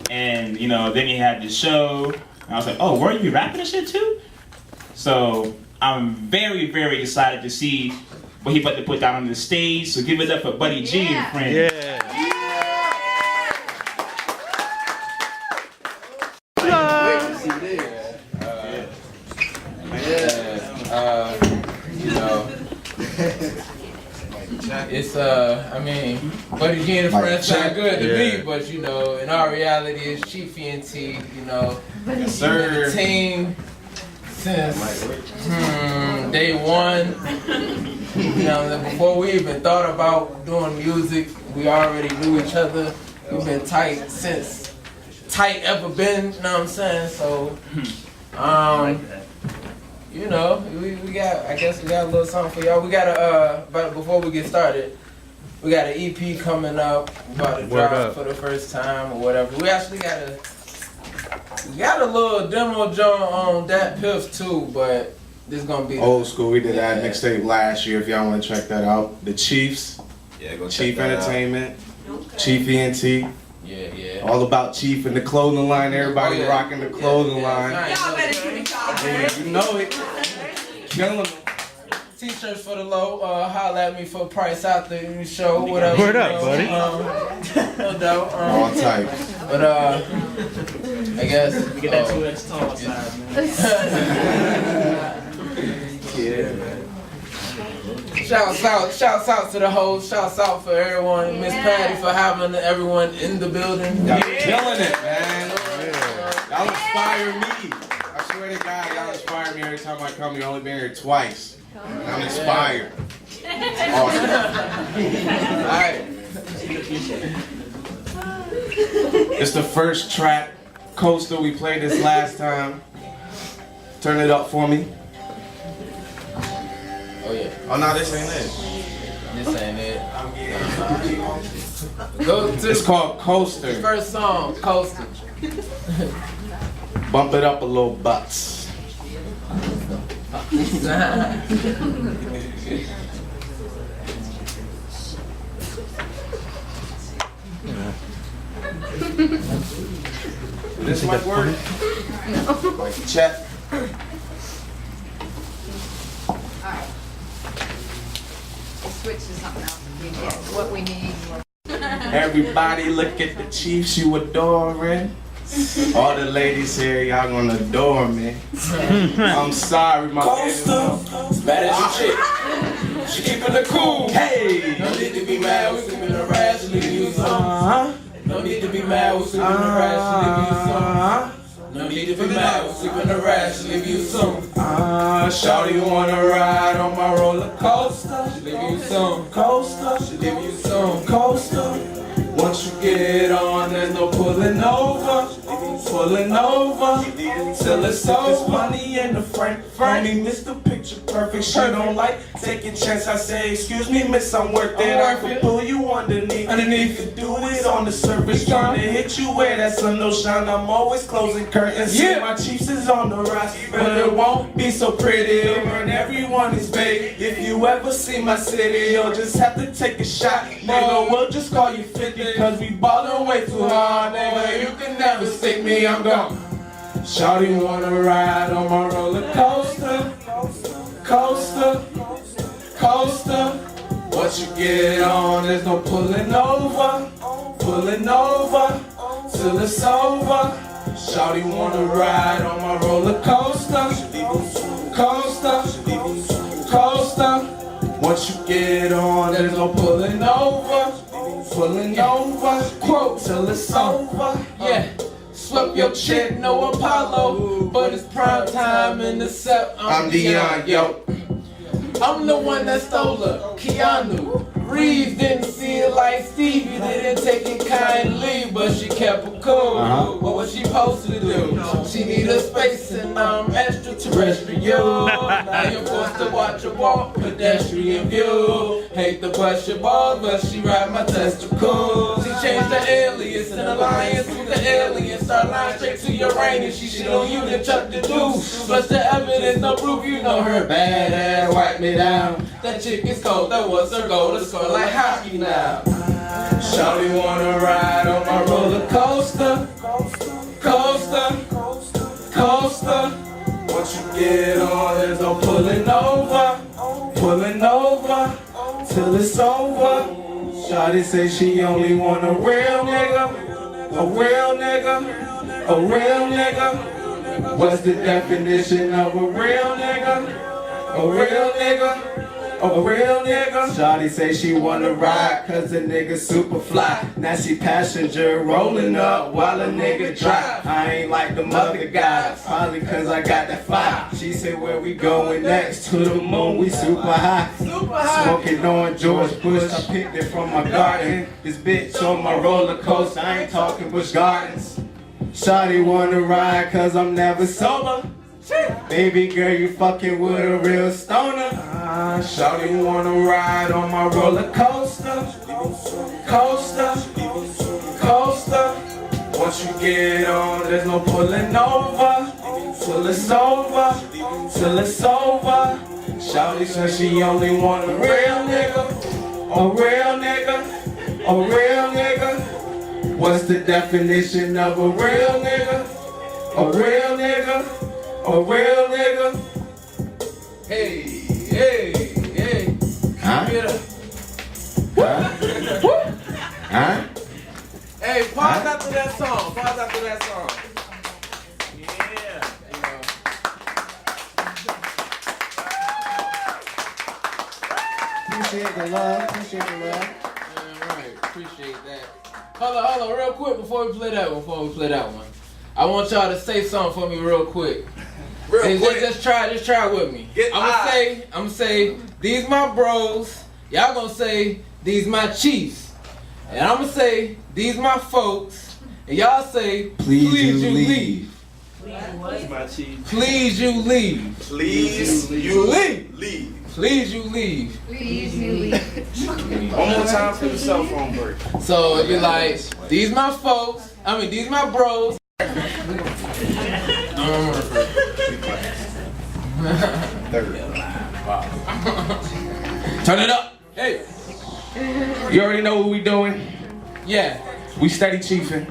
Speaker 1: And you know, then he had this show, and I was like, oh, were you rapping and shit too? So I'm very, very excited to see what he about to put down on the stage. So give it up for Buddy G and friends.
Speaker 3: Yeah.
Speaker 12: It's I mean, Buddy G and the
Speaker 2: Like
Speaker 12: friends sound
Speaker 2: check.
Speaker 12: good to
Speaker 3: Yeah.
Speaker 12: me, but you know, in our reality, it's Chiefy and T. You know,
Speaker 2: Yes,
Speaker 12: been
Speaker 2: sir.
Speaker 12: the team since day one. You know, before we even thought about doing music, we already knew each other. We've been tight since tight ever been. You know what I'm saying? So, you know, we got. I guess we got a little something for y'all. We got a but before we get started, we got an EP coming up. We about to
Speaker 3: Word
Speaker 12: drop
Speaker 3: up.
Speaker 12: for the first time or whatever. We actually got a little demo joint on that Piff too, but this gonna be
Speaker 2: Old school. We did that
Speaker 12: Yeah.
Speaker 2: mixtape last year. If y'all want to check that out, the Chiefs,
Speaker 13: Yeah, go check
Speaker 2: Chief
Speaker 13: that out.
Speaker 2: Entertainment, Chief ENT,
Speaker 12: yeah.
Speaker 2: all about Chief and the clothing line. Everybody
Speaker 12: Oh, yeah.
Speaker 2: rocking the clothing line.
Speaker 6: Y'all better give me y'all.
Speaker 2: Yeah, you know it. Killing them.
Speaker 12: T-shirts for the low. Holla at me for price out the show. Whatever.
Speaker 3: Word up,
Speaker 12: you know,
Speaker 3: buddy.
Speaker 12: No doubt.
Speaker 2: All types.
Speaker 12: But I guess.
Speaker 1: We get that 2X tall size, man.
Speaker 12: Shouts out to the host. Shouts out for everyone. Miss Patty for having everyone in the building.
Speaker 2: Y'all killing it, man. Y'all inspire me. I swear to God, y'all inspire me every time I come. You only been here twice. And I'm inspired. Awesome.
Speaker 12: Alright.
Speaker 2: It's the first track. Coastal, we played this last time. Turn it up for me.
Speaker 12: Oh yeah.
Speaker 2: Oh no, this ain't it.
Speaker 12: This ain't it. Go to
Speaker 2: It's
Speaker 12: the
Speaker 2: called Coaster.
Speaker 12: first song, Coastal.
Speaker 2: Bump it up a little butts. This might work. Like chat.
Speaker 5: Alright. We'll switch to something else if we get what we need.
Speaker 2: Everybody look at the Chiefs you adoring. All the ladies here, y'all gonna adore me. I'm sorry, my
Speaker 12: Coastal, mad at your chick. She keeping it cool.
Speaker 2: Hey!
Speaker 12: No need to be mad, we sleeping the rash, leave you some. No need to be mad, we sleeping the rash, leave you some. No need to be mad, we sleeping the rash, leave you some.
Speaker 2: Shawty wanna ride on my roller coaster.
Speaker 12: She leave you some.
Speaker 2: Coaster.
Speaker 12: She leave you some.
Speaker 2: Coaster. Once you get on, there's no pulling over. Pulling over till it's over. Money in the front. Franny, Mr. Picture Perfect. She don't like taking chance. I say, excuse me, miss, I'm worth it. I can pull you underneath. Underneath, you do it on the surface. Trying to hit you where that sun don't shine. I'm always closing curtains. Yeah, my Chiefs is on the rise, but it won't be so pretty. And everyone is fake. If you ever see my city, you'll just have to take a shot. Nigga, we'll just call you 50, cause we ballin' way too hard. Nigga, you can never stick me, I'm gone. Shawty wanna ride on my roller coaster. Coaster. Coaster. Once you get on, there's no pulling over. Pulling over till it's over. Shawty wanna ride on my roller coaster. Coaster. Coaster. Once you get on, there's no pulling over. Pulling over. Quote till it's over.
Speaker 12: Yeah. Swept your chick, no Apollo, but it's prime time in the set.
Speaker 2: I'm Dion, yo.
Speaker 12: I'm the one that stole her, Keanu. Reeves didn't see it like Stevie, didn't take it kindly, but she kept it cool. What was she supposed to do? She need a space and I'm extraterrestrial. Now you're forced to watch her walk, pedestrian view. Hate to bust your balls, but she ride my testicles. She changed the alias in alliance with the aliens. Start lying straight to Uranus. She shit on you to chuck the deuce. Plus the evidence, no proof, you know her bad ass. Wipe me down. That chick is cold, that was her goal to score like hockey now.
Speaker 2: Shawty wanna ride on my roller coaster. Coaster. Coaster. Once you get on, there's no pulling over. Pulling over till it's over. Shawty say she only want a real nigga. A real nigga. A real nigga. What's the definition of a real nigga? A real nigga.
Speaker 12: a real nigga. Shawty say she wanna ride cause the nigga super fly. Now she passenger rolling up while a nigga drive. I ain't like them other guys, probably cause I got that fire. She said where we going next? To the moon, we super high. Smoking on George Bush, I picked it from my garden. This bitch on my roller coaster, I ain't talking Busch Gardens. Shawty wanna ride cause I'm never sober. Baby girl, you fucking with a real stoner. Shawty wanna ride on my roller coaster. Coaster, coaster. Once you get on, there's no pulling over. Till it's over, till it's over. Shawty says she only want a real nigga. A real nigga, a real nigga. What's the definition of a real nigga? A real nigga. A real nigga. Hey, hey, hey. Huh? Get up. Huh? Huh? Hey, pause after that song. Pause after that song.
Speaker 1: Yeah.
Speaker 12: Appreciate the love. Appreciate the love.
Speaker 2: All right, appreciate that. Hold on, real quick before we play that one. I want y'all to say something for me real quick. Just try it with me. I'ma say, these my bros. Y'all gonna say, these my chiefs. And I'ma say, these my folks. And y'all say, please you leave. Please you leave.
Speaker 12: Please you leave.
Speaker 2: Please you leave.
Speaker 5: Please, you leave.
Speaker 12: One more time for the cell phone break.
Speaker 2: So it'd be like, these my folks. These my bros.
Speaker 12: Turn it up.
Speaker 2: Hey.
Speaker 12: You already know what we doing.
Speaker 2: Yeah.
Speaker 12: We steady chiefing.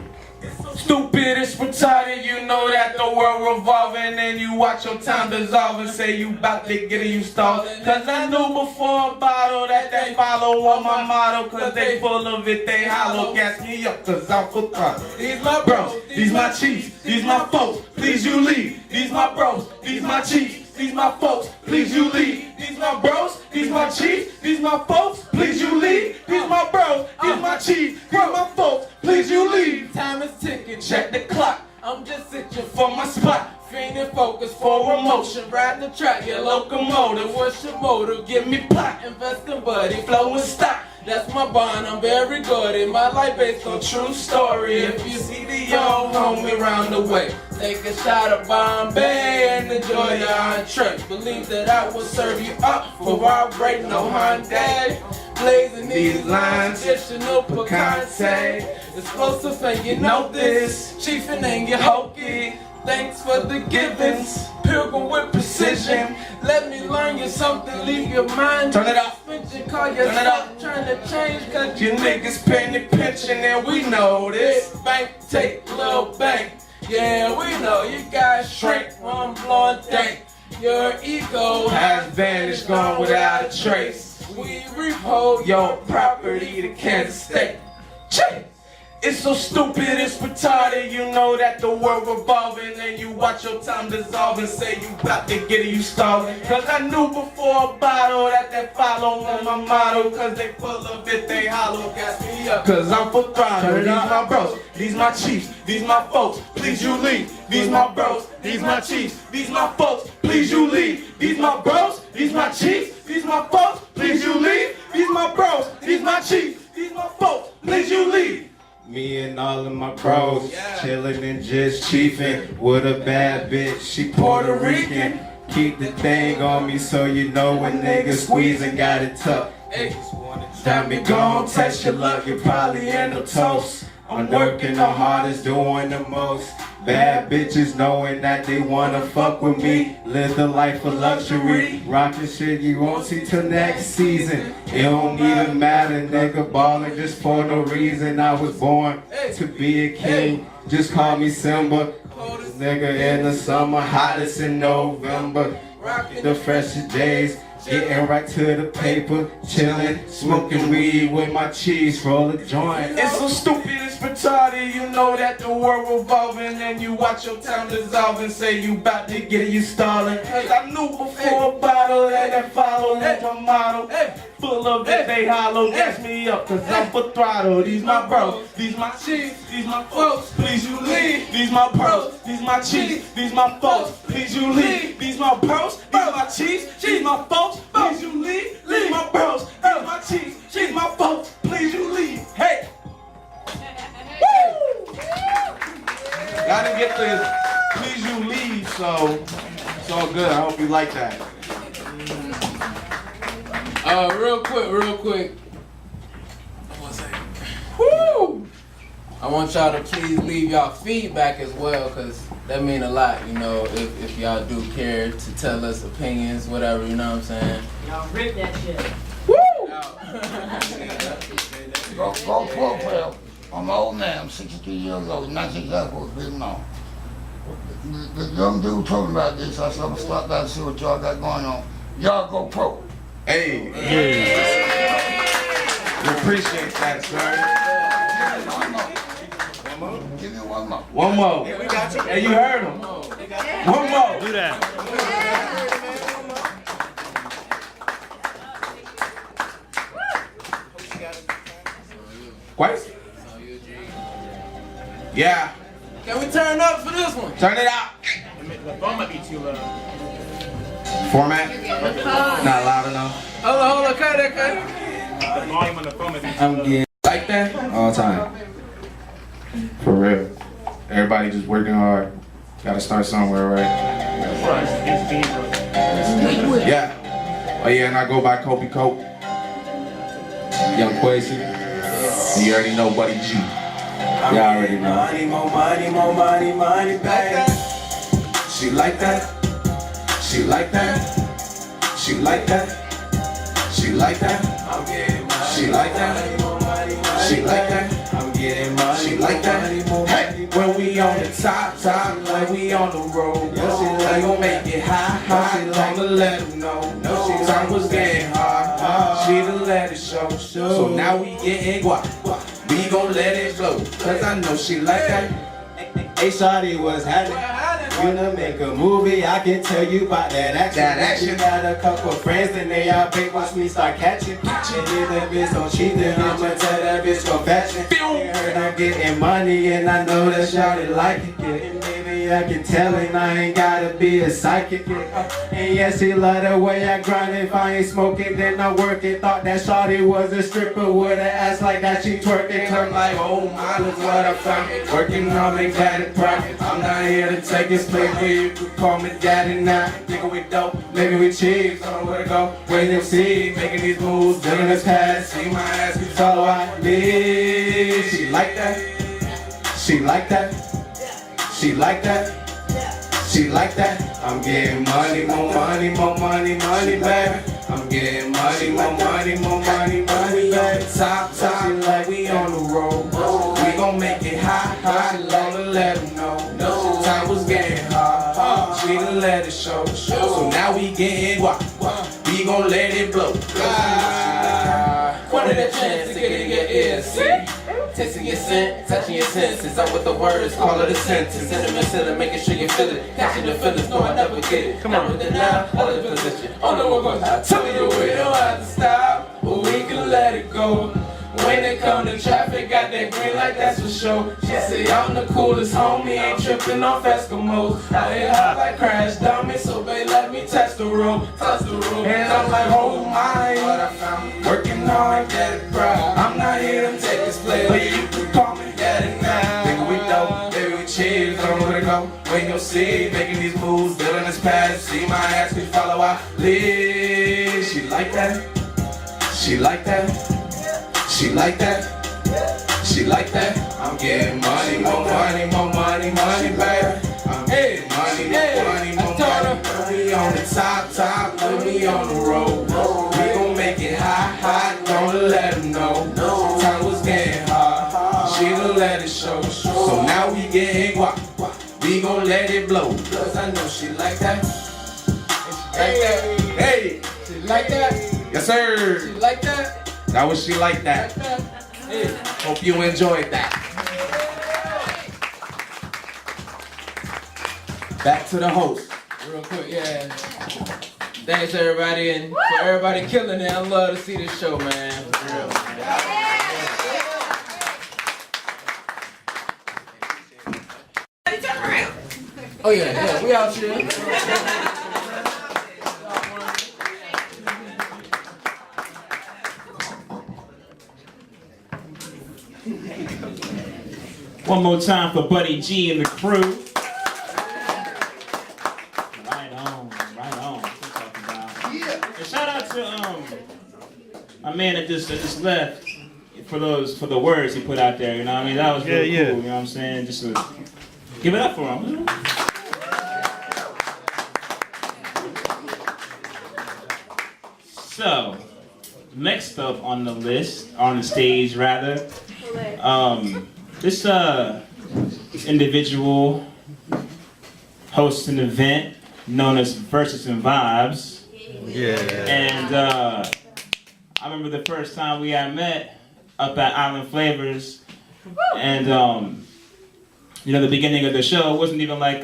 Speaker 12: Stupid is retarded, you know that the world revolving and you watch your time dissolve and say you bout to get it, you stalled. Cause I knew before a bottle that they follow on my motto. Cause they full of it, they hollow. Gas me up cause I'm full throttle. These my bros, these my chiefs, these my folks, please you leave. These my bros, these my chiefs, these my folks, please you leave. These my bros, these my chiefs, these my folks, please you leave. These my bros, these my chiefs, these my folks, please you leave.
Speaker 2: Time is ticking.
Speaker 12: Check the clock,
Speaker 2: I'm just itching
Speaker 12: for my spot.
Speaker 2: Fiending focus for emotion. Ride the track, your locomotive. What's your motive? Give me plot. Investing buddy, flowing stock. That's my bond, I'm very good. In my life based on true story. If you see the young homie round the way, take a shot of Bombay and enjoy your entree. Believe that I will serve you up for vibrate no Hyundai. Blazing these lines, additional picante. Explosive and you know this. Chiefin' and you hokey. Thanks for the givens. Pilgrim with precision. Let me learn you something, leave your mind.
Speaker 12: Turn it up.
Speaker 2: Call yourself trying to change, cause
Speaker 12: You niggas paying the pension and we know this.
Speaker 2: bank take little bank. Yeah, we know you guys shrink from blowing dank. Your ego
Speaker 12: Has vanished, gone without a trace.
Speaker 2: we repo
Speaker 12: Your property to Kansas State. Check. It's so stupid, it's retarded. You know that the world revolving and you watch your time dissolve and say you about to get it, you stalling. Cause I knew before a bottle that they follow on my motto. Cause they full of it, they hollow. Gas me up, cause I'm full throttle. These my bros, these my chiefs, these my folks, please you leave. These my bros, these my chiefs, these my folks, please you leave. These my bros, these my chiefs, these my folks, please you leave. These my bros, these my chiefs, these my folks, please you leave. Me and all of my bros, chillin' and just chiefin' with a bad bitch, she Puerto Rican. Keep the thing on me so you know when niggas squeezing, got it tough. Time me gon' test your luck, you probably end up toast. I'm working the hardest, doing the most. Bad bitches knowing that they wanna fuck with me. Live the life of luxury. Rockin' shit you won't see till next season. It don't even matter, nigga, ballin' just for no reason. I was born to be a king. Just call me Simba. Nigga in the summer, hottest in November. The freshest days.
Speaker 2: Getting right to the paper, chillin', smoking weed with my cheese, roll a joint.
Speaker 12: It's so stupid, it's retarded. You know that the world revolving, and you watch your town dissolve and say you bout to get it, you stalling. Cause I knew before a bottle that follow that's my model. Full of it, they hollow. Gas me up, cause I'm for throttle. These my bros, these my cheese, these my folks. Please you leave. These my bros, these my cheese, these my folks. Please you leave. These my bros, these my cheese, these my folks. Please you leave. These my bros, these my cheese, these my folks. Please you leave. Hey. Woo! Gotta get this. Please you leave. So it's all good. I hope you like that. Real quick. Woo! I want y'all to please leave y'all feedback as well, cause that mean a lot, you know, if y'all do care to tell us opinions, whatever, you know what I'm saying?
Speaker 4: Y'all rip that shit.
Speaker 12: Woo!
Speaker 13: Go profile. I'm old man, I'm 63 years old, not exactly what's big now. The young dude told me about this, I said I'm gonna stop by and see what y'all got going on. Y'all go pro.
Speaker 12: Hey! We appreciate that, sir.
Speaker 13: Give me one more.
Speaker 12: One more. Hey, you heard him. One more.
Speaker 3: Do that.
Speaker 12: Quite? Yeah. Can we turn up for this one? Turn it out.
Speaker 1: The phone might be too loud.
Speaker 12: Format? Not loud enough. Hold on, cut it.
Speaker 1: The volume on the phone might be too
Speaker 12: I'm
Speaker 1: low.
Speaker 12: getting like that all the time. For real. Everybody just working hard. Gotta start somewhere, right? Yeah. Oh yeah, and I go by Kobe Cope. Young Quasi. And you already know Buddy G. Y'all already know.
Speaker 2: Money, more money, more money, money, baby.
Speaker 12: She like that. She like that. She like that. She like that.
Speaker 2: I'm getting money.
Speaker 12: She like that. She like that.
Speaker 2: I'm getting money.
Speaker 12: She like that. Hey, when we on the top, like we on the road. She gon' make it high. I'ma let them know. Time was getting hard. She done let it show. So now we getting guap. We gon' let it flow. Cause I know she like that.
Speaker 2: Hey, shawty, what's happening? You to make a movie, I can tell you about that action.
Speaker 12: That action.
Speaker 2: You got a couple friends and they all big, watch me start catching. And if that bitch don't cheat, then I'ma tell that bitch go fashion. And heard I'm getting money and I know that shawty like it. And maybe I can tell and I ain't gotta be a psychic. And yes, she love the way I grind. If I ain't smoking, then I work it. Thought that shawty was a stripper with an ass like that, she twerking.
Speaker 12: I'm like, oh my, look what I found. Working on me, got it profit. I'm not here to take his place, but you could call me daddy now. Thinking we dope, maybe we cheap. Don't know where to go, wait and see. Making these moves, building this past. See my ass, we follow I lead. She like that. She like that. She like that. She like that.
Speaker 2: I'm getting money, more money, more money, money, baby. I'm getting money, more money, more money, money, baby.
Speaker 12: Top, like we on the road. We gon' make it high, I'ma let them know. Time was getting hard, she done let it show. So now we getting guap, we gon' let it blow. One of the chance to get in your ears, see? Tasting your scent, touching your senses. I'm with the words, call it a sentence. Intimate, making sure you feel it. Catching the feelings, no, I never get it. Come on, with now, all the position. Oh no, we're going to tell you we don't have to stop, but we can let it go. When it come to traffic, got that green light, that's for sure. She say I'm the coolest homie, ain't tripping off Eskimos. I hit hot like Crash Dummy, so babe, let me test the room. And I'm like, oh my, what I found. Working hard, get it proud. I'm not here to take this play, but you can call me daddy now. Think we dope, baby, we chill, don't know where to go. Wait, you'll see, making these moves, building this past. See my ass, we follow our lead. She like that. She like that. She like that, she like that. I'm getting money, more money, more money, money, baby. I'm getting money, more money, more money. We on the top, when we on the road. We gon' make it high, don't let them know. Time was getting hard, she done let it show. So now we getting guap, we gon' let it blow. Cause I know she like that. Hey, She like that?
Speaker 8: Yes, sir.
Speaker 12: She like that?
Speaker 8: That was she like that.
Speaker 12: Hey.
Speaker 8: Hope you enjoyed that. Back to the host.
Speaker 12: Real quick, yeah. Thanks everybody, and for everybody killing it, I love to see this show, man. For real. Oh yeah, we out here.
Speaker 1: One more time for Buddy G and the crew. Right on. That's what I'm talking about. And shout out to my man that just left for the words he put out there. You know what I mean? That was really cool. You know what I'm saying? Just to give it up for him. You know? So, next up on the list, on the stage rather, this individual hosts an event known as Verses and Vibes.
Speaker 3: Yeah.
Speaker 1: And I remember the first time we had met up at Island Flavors, and you know, the beginning of the show wasn't even like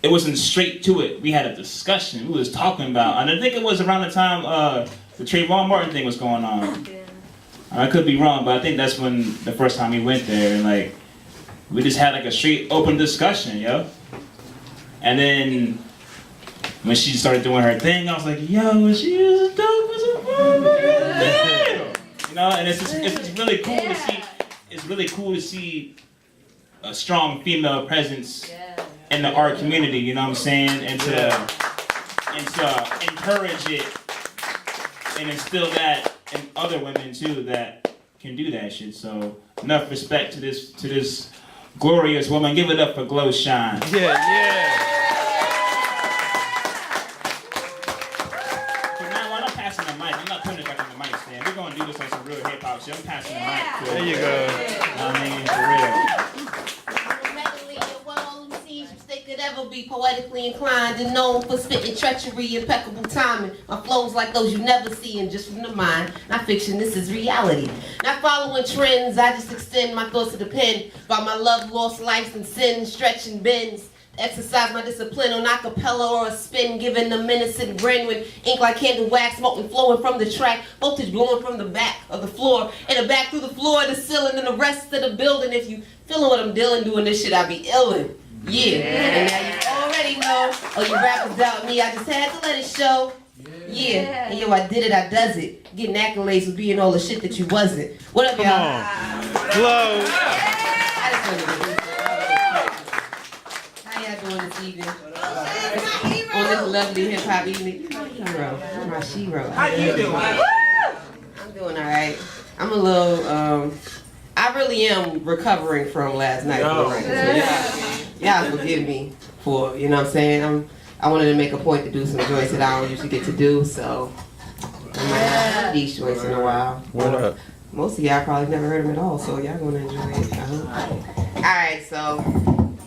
Speaker 1: it wasn't straight to it. We had a discussion. We was talking about, and I think it was around the time the Trayvon Martin thing was going on. I could be wrong, but I think that's when the first time we went there, and like we just had like a straight open discussion, yo. And then when she started doing her thing, I was like, yo, she is dope as a motherfucker. You know, and it's just really cool to see. It's really cool to see a strong female presence in the art community. You know what I'm saying? And to encourage it and instill that in other women too that can do that shit. So enough respect to this glorious woman. Give it up for Glow Shine.
Speaker 3: Yeah.
Speaker 1: So now when I'm passing the mic, I'm not putting it back on the mic stand. We're gonna do this on some real hip hop shit. I'm passing the mic.
Speaker 3: There you go.
Speaker 1: I mean, for real.
Speaker 14: Could ever be poetically inclined and known for spitting treachery, impeccable timing. My flows like those you never see and just from the mind. Not fiction, this is reality. Not following trends, I just extend my thoughts to the pen about my love, lost lives and sin, stretching bends. Exercise my discipline on acapella or a spin, giving a menacing grin with ink like candle wax, smoking flowing from the track, voltage blowing from the back of the floor, and the back through the floor, the ceiling, and the rest of the building. If you feeling what I'm dealing, doing this shit, I be illin'. Yeah, and now you already know. Oh, you rappers doubt me, I just had to let it show. Yeah, and yo, I did it, I does it. Getting accolades for being all the shit that you wasn't. What up, y'all?
Speaker 3: Glow.
Speaker 14: I just wanted to do this. How y'all doing this evening? On this lovely hip hop evening. Hero, my shero.
Speaker 1: How you doing?
Speaker 14: I'm doing all right. I'm a little, I really am recovering from last night. Y'all forgive me for, you know what I'm saying? I wanted to make a point to do some joints that I don't usually get to do, so I might have these joints in a while.
Speaker 3: What up?
Speaker 14: Most of y'all probably never heard them at all, so y'all gonna enjoy it. Alright, so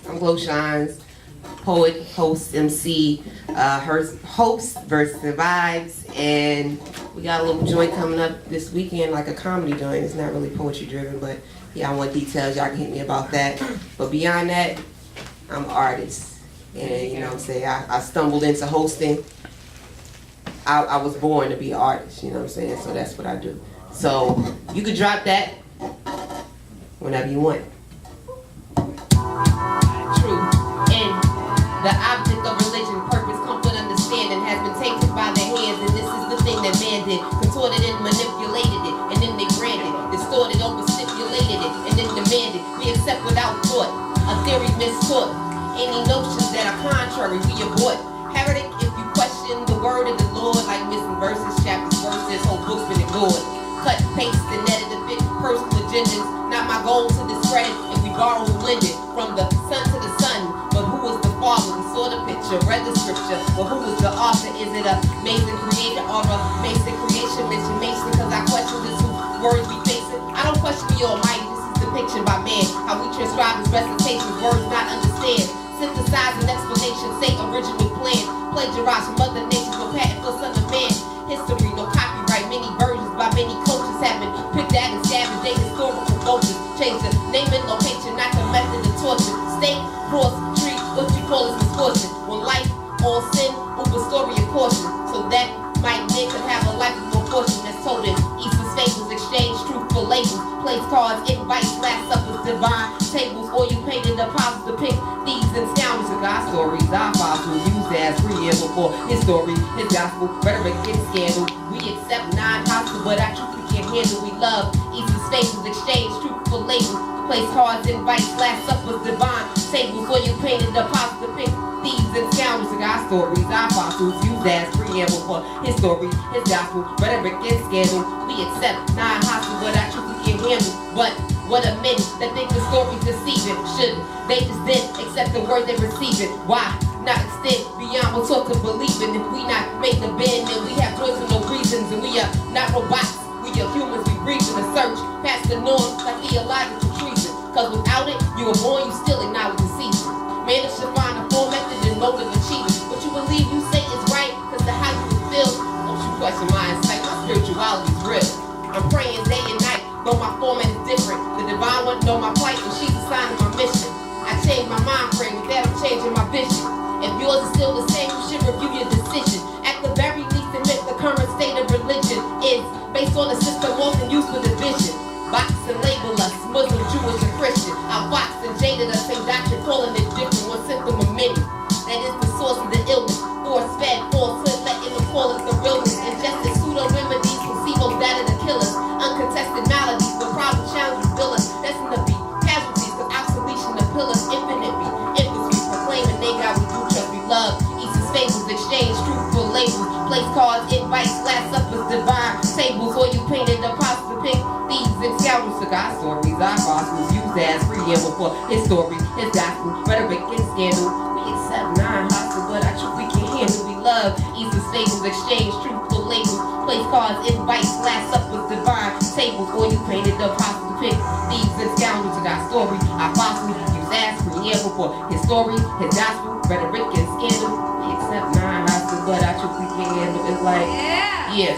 Speaker 14: I'm Glow Shines, poet, host, MC, host Verses and Vibes, and we got a little joint coming up this weekend, like a comedy joint. It's not really poetry driven, but y'all want details, y'all can hit me about that. But beyond that, I'm an artist, and you know what I'm saying, I stumbled into hosting. I was born to be an artist, you know what I'm saying, so that's what I do. So you could drop that whenever you want. True, and the object of religion, purpose, comfort, understanding has been tainted by their hands, and this is the thing that man did, contorted and manipulated it, and then they branded, distorted, overstipulated it, and then demanded we accept without thought. A theory mistaught. Any notions that are contrary, we abort. Heretic if you question the word of the Lord, like missing verses, chapters, verses, whole books been ignored. Cut, paste, and edit a bit personal agendas. Not my goal to discredit if we borrow and lend it. From the sun to the sun, but who was the father? We saw the picture, read the scripture, but who was the author? Is it a amazing creator or a basic creation? Mention Mason, cause I question this words we facing. I don't question the Almighty. Depiction by man, how we transcribe his recitations, words not understand. Synthesis Synthesize an explanation, say original plan. Plagiarize from other nations, no patent for son of man. History, no copyright, many versions by many cultures have been picked at and savage. They historical vultures. Change the name and location, not the method of torture. State, cross, tree, what you call is misfortune. When life, all sin, over story and caution. So that might make them have a life of more fortune that's told in Eastern fables, exchange truthful labels, place cards, invites, last suppers, divine tables, or you painted deposits to pick thieves and scoundrels of God stories. Our fossils used as preamble for his story, his gospel, rhetoric, and scandal. We accept non-hostile, but our truth we can't handle. We love Eastern fables, exchange truthful labels, place cards, invites, last suppers, divine tables, or you painted deposits to pick thieves and scoundrels of our stories. Our fossils used as preamble for his story, his gospel, rhetoric, and scandal. We accept non-hostile, but our truth we can't handle. But what a minute that think the story's deceiving. Should they just then accept the word they're receiving? Why not extend beyond what talk of believing? If we not make the bend, then we have choice and no reasons, and we are not robots. We are humans, we breathe in the search past the norm like theological treason. Cause without it, you were born, you still acknowledge the season. Man, it should find a full method and mode of achieving what you believe you say is right, cause the how you feel. Don't you question my insight, my spirituality's real. I'm praying day and night, though my format is different. The divine wouldn't know my plight, and she's assigned my mission. I changed my mind frame, with that I'm changing my vision. If yours is still the same, you should review your decision. At the very least, admit the current state of religion is based on a system often used for division. Box and label us, Muslim, Jewish, and Christian. I boxed and jaded us, same doctrine, calling it different, one symptom of many. That is the source of the illness. Force-fed, falsehood, letting them call it the realness. Ingested pseudo-remedies, placebos, data to kill us. Uncontested maladies, but problem challenges bill us. Destined to be casualties, cause obsolescence the pillars, infinite be. Infantry proclaiming they got we do trust, we love. Eastern fables, exchange truthful labels. Place cards, invites, last suppers, divine tables, or you painted deposits to pick thieves and scoundrels to God stories. Our fossils used as preamble for his story, his gospel, rhetoric, and scandal. We accept non-hostile, but our truth we can handle. We love Eastern fables, exchange truthful labels. Place cards, invites, last suppers, divine tables, or you painted deposits to pick thieves and scoundrels to God story. Our fossils used as preamble for his story, his gospel, rhetoric, and scandal. We accept non-hostile, but our truth we can handle. It's like, yeah.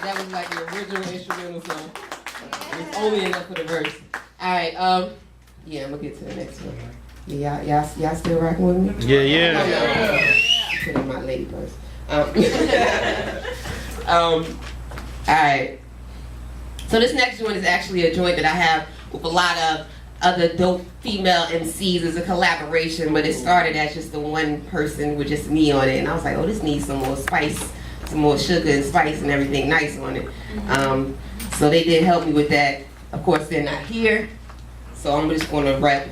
Speaker 14: That was like the original instrumental song. It's only enough for the verse. Alright, yeah, I'm gonna get to the next one. Yeah, y'all still rocking with me?
Speaker 3: Yeah.
Speaker 14: Put in my lady purse. Alright. So this next joint is actually a joint that I have with a lot of other dope female MCs as a collaboration, but it started as just the one person with just me on it, and I was like, oh, this needs some more spice. Some more sugar and spice and everything nice on it. So they did help me with that. Of course, they're not here, so I'm just going to rap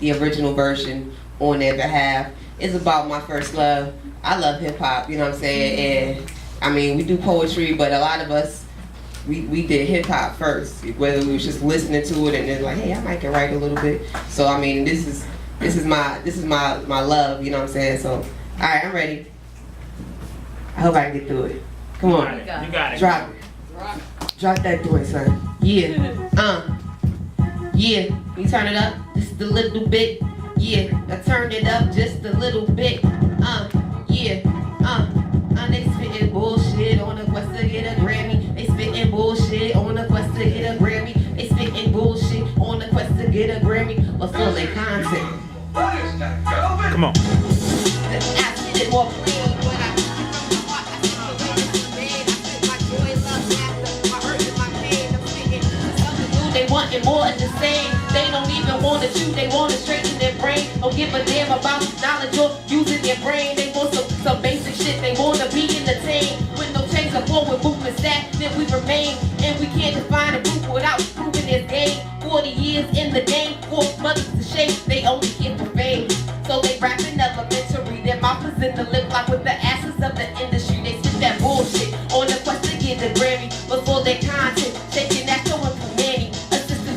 Speaker 14: the original version on their behalf. It's about my first love. I love hip hop, you know what I'm saying? And I mean, we do poetry, but a lot of us, we did hip hop first. Whether we was just listening to it and then like, hey, I might can write a little bit. So I mean, this is my love, you know what I'm saying? So, all right, I'm ready. I hope I can get through it. Come on.
Speaker 1: You got it.
Speaker 14: Drop it. Drop that joint, son. Yeah. Yeah. You turn it up just a little bit. Yeah. I turn it up just a little bit. Yeah. They spitting bullshit on the quest to get a Grammy. They spitting bullshit on the quest to get a Grammy. They spitting bullshit on the quest to get a Grammy. But for their content.
Speaker 3: Come on.
Speaker 14: I spit it more plain when I they wanting more of the same. They don't even want to chew, they want to straighten their brain. Don't give a damn about knowledge or using their brain. They want some basic shit, they want to be entertained. With no change of forward movement stack, then we remain. And we can't define a proof without proving this game. 40 years in the game, 4 mothers to shame. They only here for fame. So they rapping elementary, their mouth is in the lip lock with the asses of the industry. They spit that bullshit on the quest to get the Grammy. But for their content, shaking that show and commanding.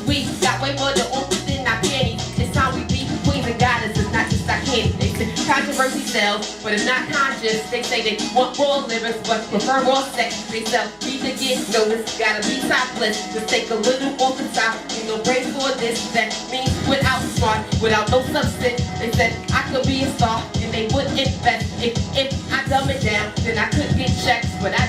Speaker 14: We got way more than on within our panties. It's time we be queens and goddesses, not just our candy. They say controversy sell. themselves, but if not conscious, they say they want raw lyrics, but prefer raw sex. They sell beat to get noticed, gotta be topless, just take a little off the top. You know, brains for this, that means without smart, without no substance. They said I could be a star, and they would invest. If I dumb it down, then I could get checks, but I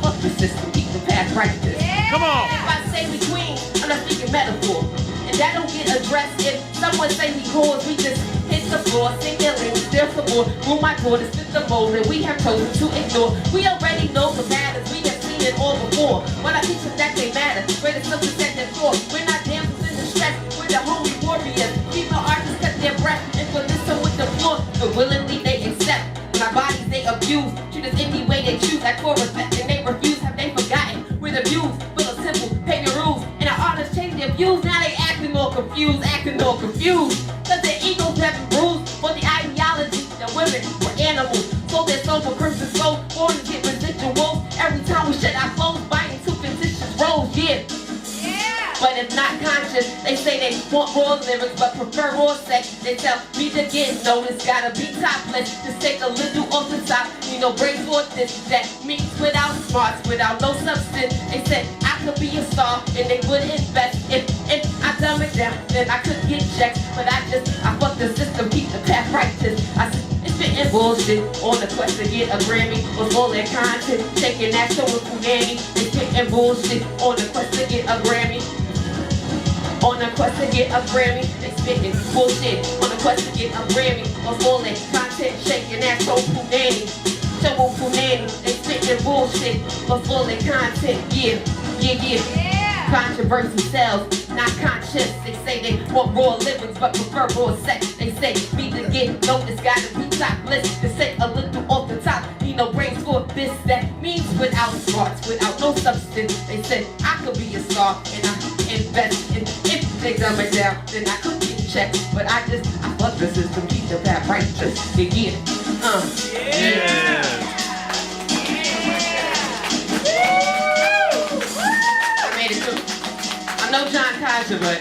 Speaker 14: fuck the system, keep the path right to this.
Speaker 3: Come on.
Speaker 14: If I say we queen, I'm not speaking metaphor. And that don't get addressed if someone say we cause, we just hit the floor, sing their lyrics, their support, room my door to fit the mold that we have chosen to ignore. We already know the matters, we have seen it all before. When I teach them that they matter, where the subject set their floor. We're not damsels in distress, we're the holy warriors. Female artists cut their breath, and for this one with the floor, but willingly they accept. My bodies they abuse, treat us any way they choose, like for respect, and they refuse, have they forgotten? We're the views, full of simple, pay the rules, and our artists change their views, now they acting all confused, cause their egos have been bruised, for the ideology that women were animals, so their souls were cursed and soul, born to get residuals, every time we shut our clothes, buying two fictitious roles, yeah. But if not conscious, they say they want raw lyrics but prefer raw sex. They tell me to get noticed, gotta be topless, just take a little off the top. You know, brains for this, that means without smarts, without no substance. They said I could be a star and they would invest. If I dumb it down, then I could get checks. But I fuck the system, keep the path righteous. It's spitting bullshit on the quest to get a Grammy. Was all their content, taking that show with Punani. They spitting bullshit on the quest to get a Grammy. On the quest to get a Grammy, they spitting bullshit. On the quest to get a Grammy, was all their content, shaking that show Punani. Show Punani, they spitting bullshit. Was all their content, yeah. Controversy sells, not conscious. They say they want raw lyrics but prefer raw sex. They say me to get noticed, gotta be topless. They say a little off the top, need no brains for this. That means without smarts, without no substance. They said I could be a star and I invest in. If they dumb it down, then I could get checked. But I fuck the system, keep the path righteous. Yeah. I'm no John Kasha, but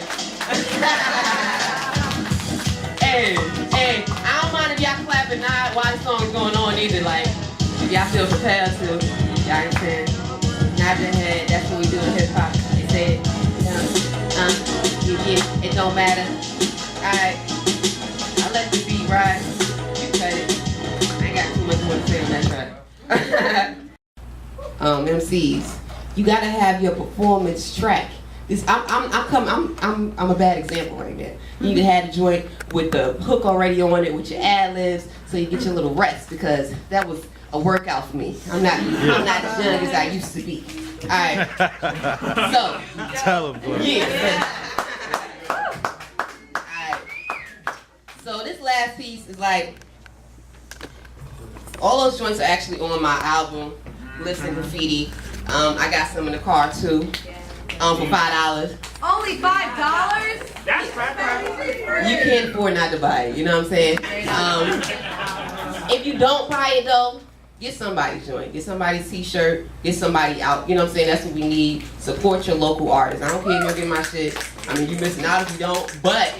Speaker 14: hey, I don't mind if y'all clapping now while the song's going on either. Like, if y'all feel prepared to, y'all can nod your head. That's what we do in hip hop. They say it don't matter. Alright, I let the beat ride. You cut it. I ain't got too much more to say on that track. MCs, you gotta have your performance track. I'm a bad example right now. You need to have the joint with the hook already on it with your ad-libs so you get your little rest, because that was a workout for me. I'm not as young as I used to be. Alright. So
Speaker 3: tell him, bro.
Speaker 14: Yeah. Alright. So this last piece is like, all those joints are actually on my album, Listen Graffiti. I got some in the car too. For $5.
Speaker 5: Only $5?
Speaker 1: That's right.
Speaker 14: You can't afford not to buy it, you know what I'm saying? If you don't buy it though, get somebody's joint, get somebody's t-shirt, get somebody out, you know what I'm saying? That's what we need. Support your local artists. I don't care if you don't get my shit. I mean, you missing out if you don't, but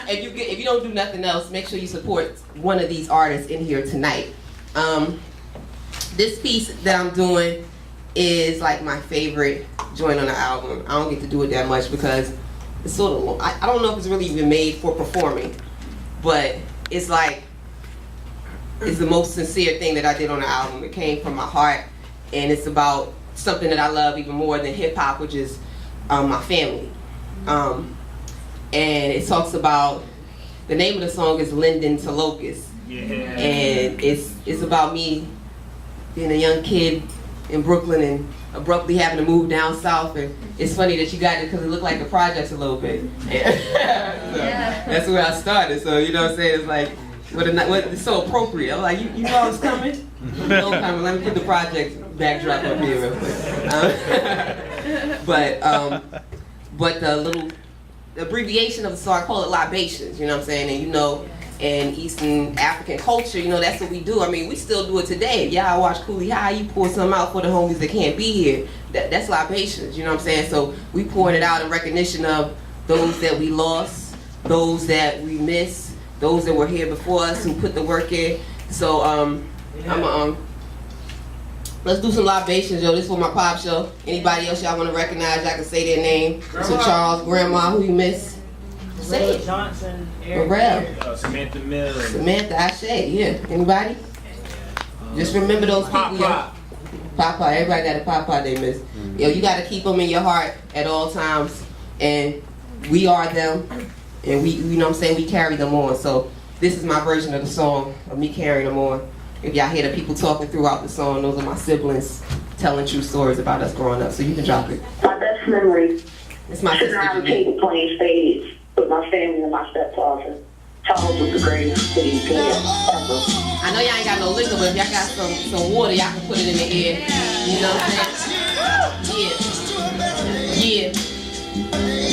Speaker 14: if you don't do nothing else, make sure you support one of these artists in here tonight. This piece that I'm doing is like my favorite joint on the album. I don't get to do it that much because it's sort of, I don't know if it's really even made for performing, but it's like, it's the most sincere thing that I did on the album. It came from my heart, and it's about something that I love even more than hip hop, which is my family. And it talks about, the name of the song is Linden to Locust. Yeah. And it's about me being a young kid in Brooklyn and abruptly having to move down south. And it's funny that you got it because it looked like the projects a little bit. That's where I started. So you know what I'm saying? It's like, it's so appropriate. I'm like, you know I was coming? No coming. Let me put the project backdrop up here real quick. But the little abbreviation of the song, I call it libations. You know what I'm saying? And you know, in Eastern African culture, you know, that's what we do. I mean, we still do it today. If y'all watch Cooley High, you pour something out for the homies that can't be here. That's libations, you know what I'm saying? So we pouring it out in recognition of those that we lost, those that we miss, those that were here before us who put the work in. So let's do some libations, yo. This is for my pop show. Anybody else y'all want to recognize? Y'all can say their name. So Charles, Grandma, who you miss? Say it.
Speaker 4: Johnson,
Speaker 14: Morel.
Speaker 1: Samantha Miller.
Speaker 14: Samantha Ashe, yeah. Anybody? Just remember those people, yo. Papa, everybody got a Papa they miss. Yo, you gotta keep them in your heart at all times. And we are them. And we, you know what I'm saying, we carry them on. So this is my version of the song of me carrying them on. If y'all hear the people talking throughout the song, those are my siblings telling true stories about us growing up. So you can drop it.
Speaker 15: My best memory.
Speaker 14: It's my
Speaker 15: sitting around the table playing spades with my family and my stepfather. Charles was the greatest spade player ever.
Speaker 14: I know y'all ain't got no liquor, but if y'all got some water, y'all can put it in the air. You know what I'm saying? Yeah.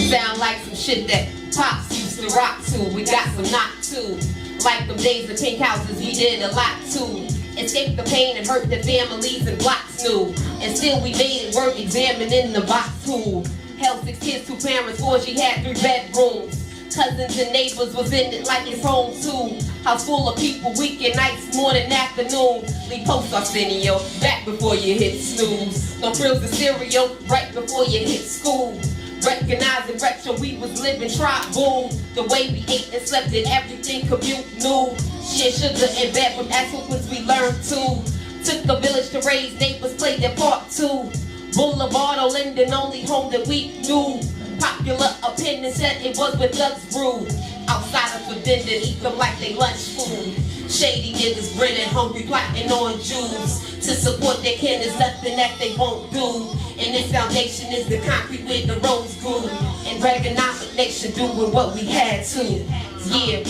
Speaker 14: Sound like some shit that Pops used to rock to. We got some knock too. Like them days of pink houses, we did a lot too. Escape the pain and hurt the families and blocks knew. And still we made it work examining the box too. Held 6 kids, 2 parents, 4, she had 3 bedrooms. Cousins and neighbors was in it like it's home too. House full of people, weekend nights, morning, afternoon. Leave post Arsenio, back before you hit snooze. No frills of cereal, right before you hit school. Recognizing retro, we was living tribal. The way we ate and slept and everything commute new. Shit, sugar and bed, but that's what we learned too. Took the village to raise neighbors, played their part too. Boulevard or Linden, only home that we knew. Popular opinion said it was with Doug's brew. Outsiders for dinner, eat them like they lunch food. Shady niggas grinning, hungry, plotting on Jews. To support their kin is nothing that they won't do. And this foundation is the concrete where the roads grew. And Reaganomic nation doing what we had to. Yeah.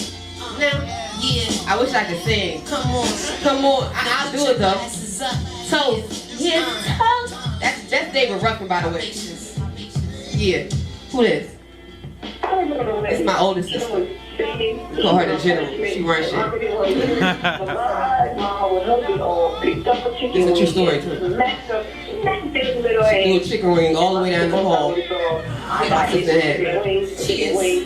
Speaker 14: Now, yeah. I wish I could sing. Come on. I'll do it though. So, here's that's David Ruffin, by the way. Yeah. Who this? It's my oldest sister. Call her the general. She runs shit. It's a true story too. She threw a chicken wing all the way down the hall. Hit my sister head.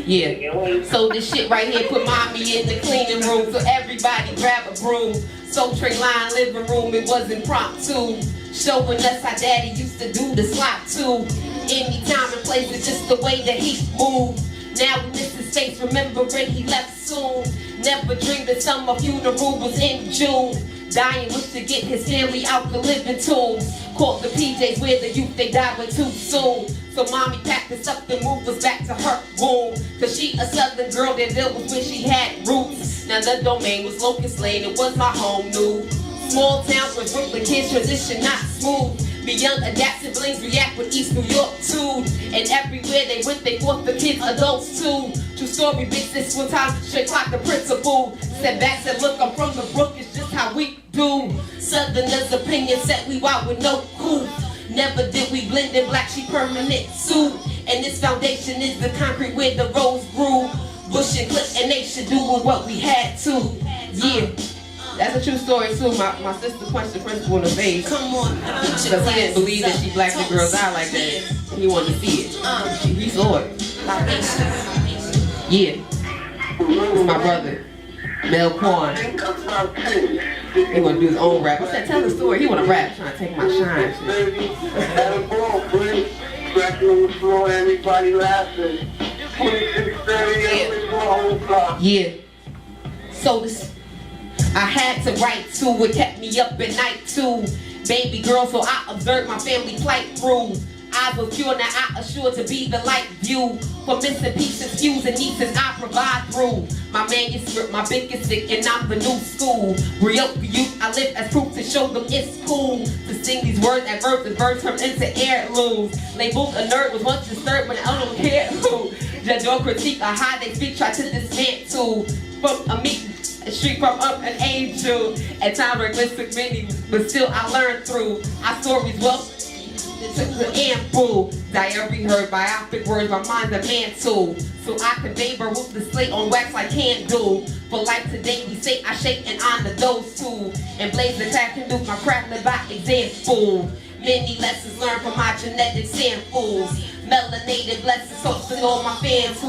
Speaker 14: Yeah. So this shit right here put mommy in the cleaning room. So everybody grab a broom. So tray line living room, it was impromptu. Showing us how daddy used to do the slot too. Any time and place, it's just the way that he moved. Now we miss his face, remembering he left soon. Never dreamed the summer funeral was in June. Dying, wish to get his family out the living tombs. Caught the PJs where the youth, they died way too soon. So mommy packed us up and moved us back to her womb. Cause she a southern girl, that there was where she had roots. Now the domain was Locust Lane, it was my home new. Small towns where Brooklyn kids transition not smooth. Be young, adapt, siblings react with East New York too. And everywhere they went, they fought the kids, adults too. True story, big sis one time, straight clock the principal. Said back, said look, I'm from the Brook, it's just how we do. Southerners' opinion set we out with no cool. Never did we blend in black, she permanent suit. And this foundation is the concrete where the rose grew. Bush and Clip and Nation doing what we had to. Yeah. That's a true story too. My sister punched the principal in the face. Come on, because he didn't believe that she blacked the girls out like that. He wanted to see it. He saw it. Yeah. It's my brother, Mel Quan. He want to do his own rap. I said, tell the story. He want to rap, trying to take my shine.
Speaker 15: Scratching on the floor, everybody laughing. 26:30,
Speaker 14: yeah. So this. I had to write too, it kept me up at night too. Baby girl, so I observed my family plight through. I was pure, now I assure to be the light view. For missing pieces, fuse and nieces, I provide through. My manuscript, my biggest stick, and I'm the new school. Ryoka youth, I live as proof to show them it's cool. To sing these words and verbs and verbs turn into heirlooms. Labeled a nerd was once disturbed, but I don't care who. Judge or critique or how they speak, try to dismantle. From a meet. A street from up an angel. At times reckless took many, but still I learned through. Our stories well took the ample. Diary heard biopic words, my mind's a mantle. So I could labor with the slate on wax like candle. For life today we say I shake and honor those two. And blaze the craft and do my craft live by example. Many lessons learned from my genetic samples. Melanated blessings, hoping all my fans who.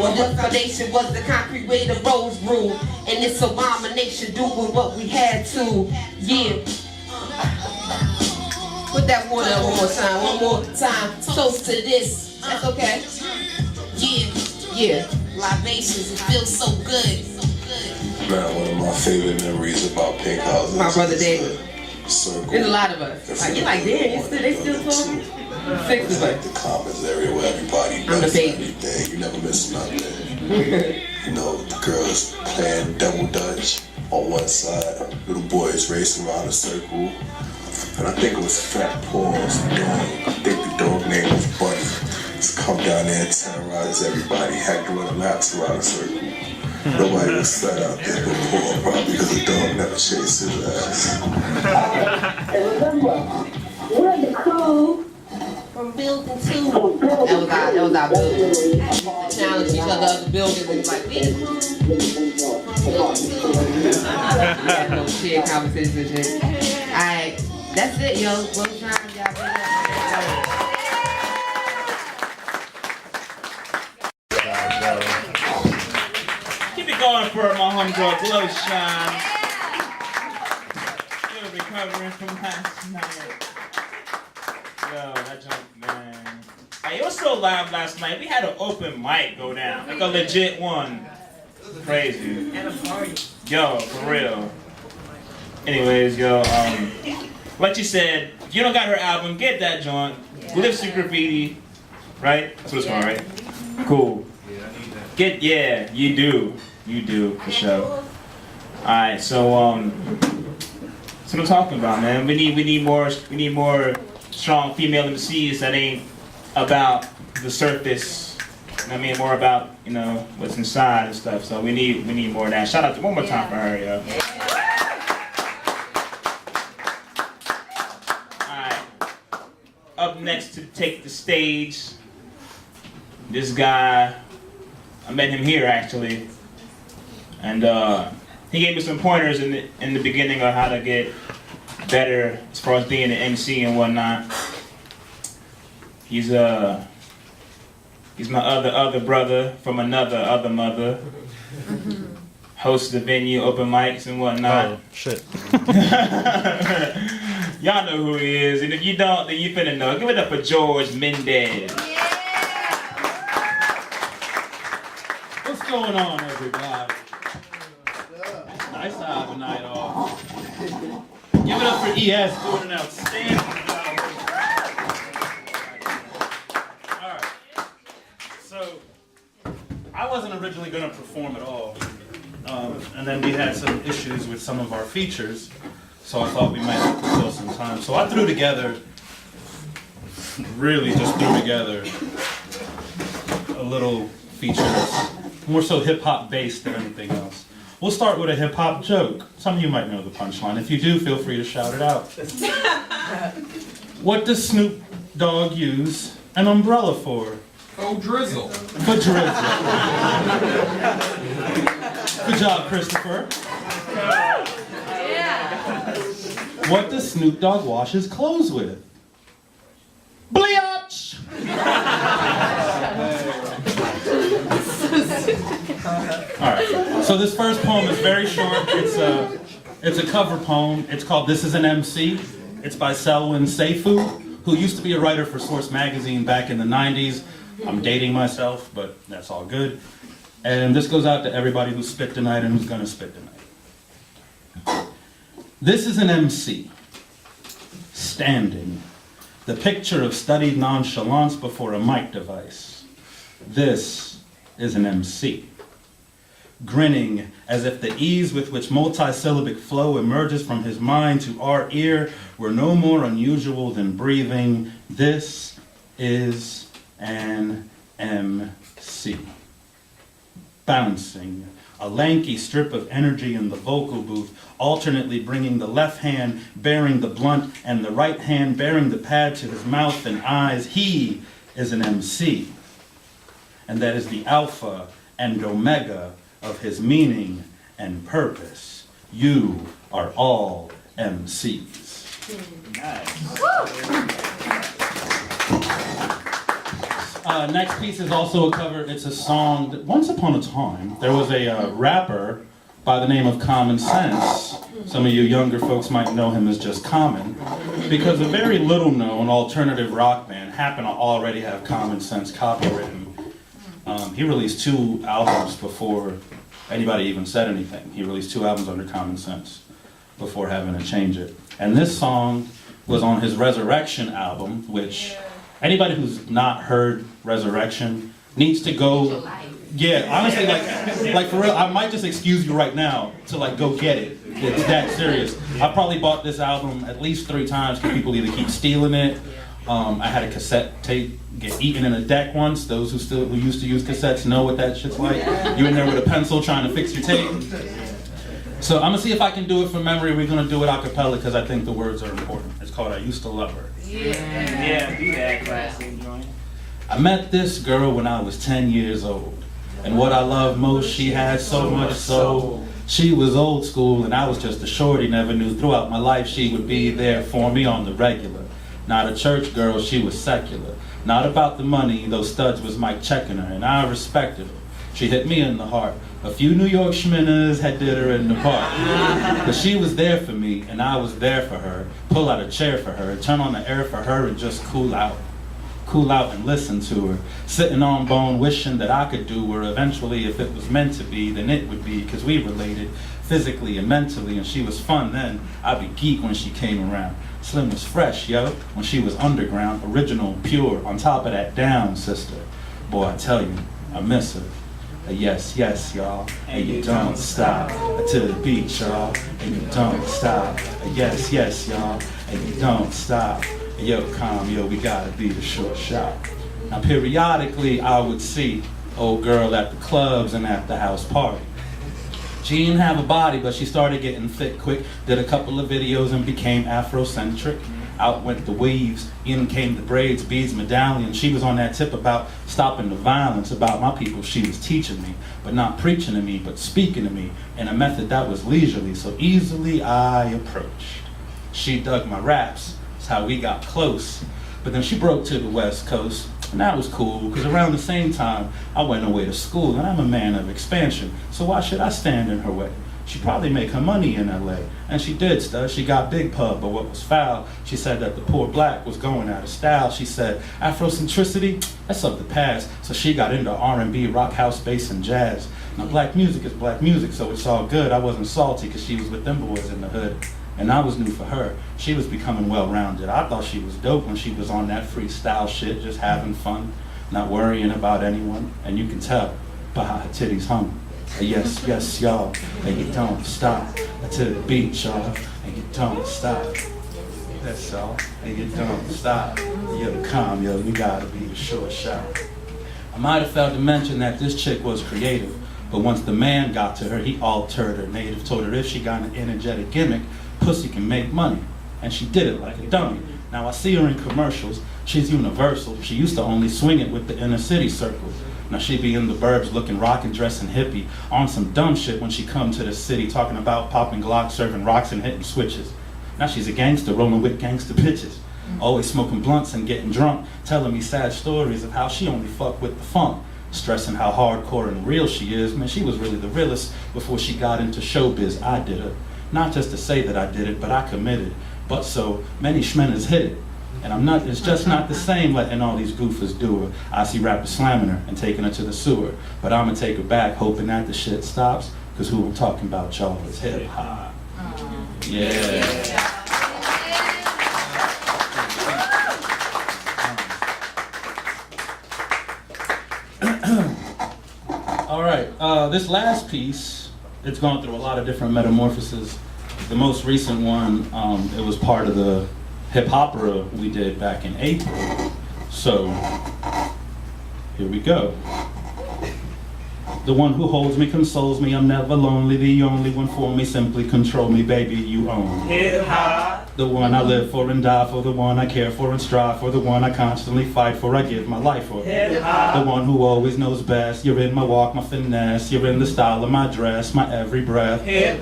Speaker 14: Well, the foundation was the concrete way the roads grew. And this abomination doing what we had to. Yeah. Put that one up one more time. Toast to this. That's okay. Yeah. Libations, it feels so good.
Speaker 16: Man, one of my favorite memories about Pink House.
Speaker 14: My brother David.
Speaker 16: Circle.
Speaker 14: There's a lot of us. Like, you're like, damn, they still talking? 6 of
Speaker 16: Like
Speaker 14: us.
Speaker 16: the comments everywhere, everybody
Speaker 14: I'm the
Speaker 16: does
Speaker 14: baby.
Speaker 16: everything. You never miss nothing. You know, the girls playing double dutch on one side, little boys racing around a circle. And I think it was Fat Paul's dog. I think the dog name was Bunny. Just come down there and terrorize everybody, had to run laps around a circle. Nobody was set out there but Paul, probably because the dog never chased his ass.
Speaker 15: And remember, we're the crew
Speaker 14: from building 2. That was our building. We challenged each other other buildings and like, we the crew from building 2. We had no shared conversations and shit. Alright, that's it, yo. Blow shine, y'all.
Speaker 1: Keep it going for my homegirl Glow Shine. Still recovering from last night. Yo, that junk, man. Hey, it was so live last night. We had an open mic go down. Like a legit one. Crazy.
Speaker 6: And a party.
Speaker 1: Yo, for real. Anyways, yo, like you said, if you don't got her album, get that joint. Glypsy Graffiti, right? That's what it's called, right? Cool. Yeah, you do, for sure. Alright, so that's what I'm talking about, man. We need more strong female MCs that ain't about the surface. I mean, more about, you know, what's inside and stuff. So we need more of that. Shout out to one more time for her, yo. Alright. Up next to take the stage, this guy, I met him here actually, and he gave me some pointers in the beginning of how to get better as far as being an MC and whatnot. He's my other brother from other mother. Hosts the venue, open mics and whatnot.
Speaker 3: Oh, shit.
Speaker 1: Y'all know who he is, and if you don't, then you finna know. Give it up for George Mendez.
Speaker 17: What's going on, everybody? Nice to have a night off. Give it up for ES doing an outstanding job. Alright. So, I wasn't originally going to perform at all. And then we had some issues with some of our features. So I thought we might have to fill some time. So I threw together, really just threw together a little feature that's more so hip-hop based than anything else. We'll start with a hip-hop joke. Some of you might know the punchline. If you do, feel free to shout it out. What does Snoop Dogg use an umbrella for?
Speaker 12: Oh, drizzle.
Speaker 17: For drizzle. Good job, Christopher. What does Snoop Dogg wash his clothes with? Bleach! Alright, so this first poem is very short. It's a cover poem. It's called This Is an MC. It's by Selwyn Seyfu, who used to be a writer for Source Magazine back in the 90s. I'm dating myself, but that's all good. And this goes out to everybody who spit tonight and who's gonna spit tonight. This is an MC, standing, the picture of studied nonchalance before a mic device. This is an MC, grinning as if the ease with which multisyllabic flow emerges from his mind to our ear were no more unusual than breathing. This is an MC. Bouncing, a lanky strip of energy in the vocal booth, alternately bringing the left hand bearing the blunt and the right hand bearing the pad to his mouth and eyes. He is an MC. And that is the alpha and omega of his meaning and purpose. You are all MCs. Next piece is also a cover. It's a song that once upon a time, there was a rapper by the name of Common Sense. Some of you younger folks might know him as just Common, because a very little known alternative rock band happened to already have Common Sense copywritten. He released 2 albums before anybody even said anything. He released 2 albums under Common Sense before having to change it. And this song was on his Resurrection album, which anybody who's not heard Resurrection needs to go. Yeah, honestly, like for real, I might just excuse you right now to like go get it. It's that serious. I probably bought this album at least 3 times because people either keep stealing it. I had a cassette tape get eaten in a deck once. Those who used to use cassettes know what that shit's like. You're in there with a pencil trying to fix your tape. So I'm gonna see if I can do it from memory. We're gonna do it a cappella because I think the words are important. It's called "I Used to Love Her."
Speaker 1: Yeah, do that classic joint.
Speaker 17: I met this girl when I was 10 years old. And what I love most, she had so much soul. She was old school and I was just a shorty. Never knew throughout my life she would be there for me on the regular. Not a church girl, she was secular. Not about the money, those studs was Mike checking her, and I respected her. She hit me in the heart. A few New York schminners had did her in the park. But she was there for me, and I was there for her. Pull out a chair for her, turn on the air for her, and just cool out. Cool out and listen to her. Sitting on bone, wishing that I could do her. Eventually, if it was meant to be, then it would be, because we related physically and mentally, and she was fun then. I'd be geek when she came around. Slim was fresh, yo, when she was underground, original, pure, on top of that down, sister. Boy, I tell you, I miss her. Yes, yes, y'all, and you don't stop. To the beach, y'all, and you don't stop. Yes, yes, y'all, and you don't stop. Yo, calm, yo, we gotta be the short shot. Now, periodically, I would see old girl at the clubs and at the house party. She didn't have a body, but she started getting thick quick. Did a couple of videos and became Afrocentric. Out went the weaves, in came the braids, beads, medallion. She was on that tip about stopping the violence, about my people. She was teaching me, but not preaching to me, but speaking to me in a method that was leisurely, so easily I approached. She dug my raps, that's how we got close. But then she broke to the West Coast, and that was cool, because around the same time, I went away to school, and I'm a man of expansion, so why should I stand in her way? She'd probably make her money in LA, and she did stuff. She got big pub, but what was foul, she said that the poor black was going out of style. She said, Afrocentricity, that's of the past, so she got into R&B, rock, house, bass, and jazz. Now black music is black music, so it's all good. I wasn't salty, because she was with them boys in the hood. And I was new for her. She was becoming well-rounded. I thought she was dope when she was on that freestyle shit, just having fun, not worrying about anyone. And you can tell by how her titties hung. Yes, yes, y'all, and you don't stop. To the beach, y'all, and you don't stop. That's all, and you don't stop. Yo, calm, yo, you gotta be the short shot. I might have failed to mention that this chick was creative, but once the man got to her, he altered her native. Told her if she got an energetic gimmick, pussy can make money, and she did it like a dummy. Now I see her in commercials, she's universal. She used to only swing it with the inner city circle. Now she be in the burbs looking rockin', dressing hippie, on some dumb shit when she come to the city, talking about popping Glocks, serving rocks and hitting switches. Now she's a gangster, rolling with gangster bitches. Always smoking blunts and getting drunk, telling me sad stories of how she only fucked with the funk. Stressing how hardcore and real she is. Man, she was really the realest before she got into showbiz. I did her. Not just to say that I did it, but I committed. But so many schmenners hit it. And it's just not the same letting all these goofers do her. I see rappers slamming her and taking her to the sewer. But I'ma take her back, hoping that the shit stops. Cause who I'm talking about, y'all, is hip hop. Yeah. All right, this last piece, it's gone through a lot of different metamorphoses. The most recent one, it was part of the hip-opera we did back in April. So, here we go. The one who holds me, consoles me, I'm never lonely. The only one for me, simply control me, baby, you own me.
Speaker 1: Hip-hop.
Speaker 17: The one I live for and die for, the one I care for and strive for, the one I constantly fight for, I give my life for. The one who always knows best. You're in my walk, my finesse. You're in the style of my dress, my every breath. The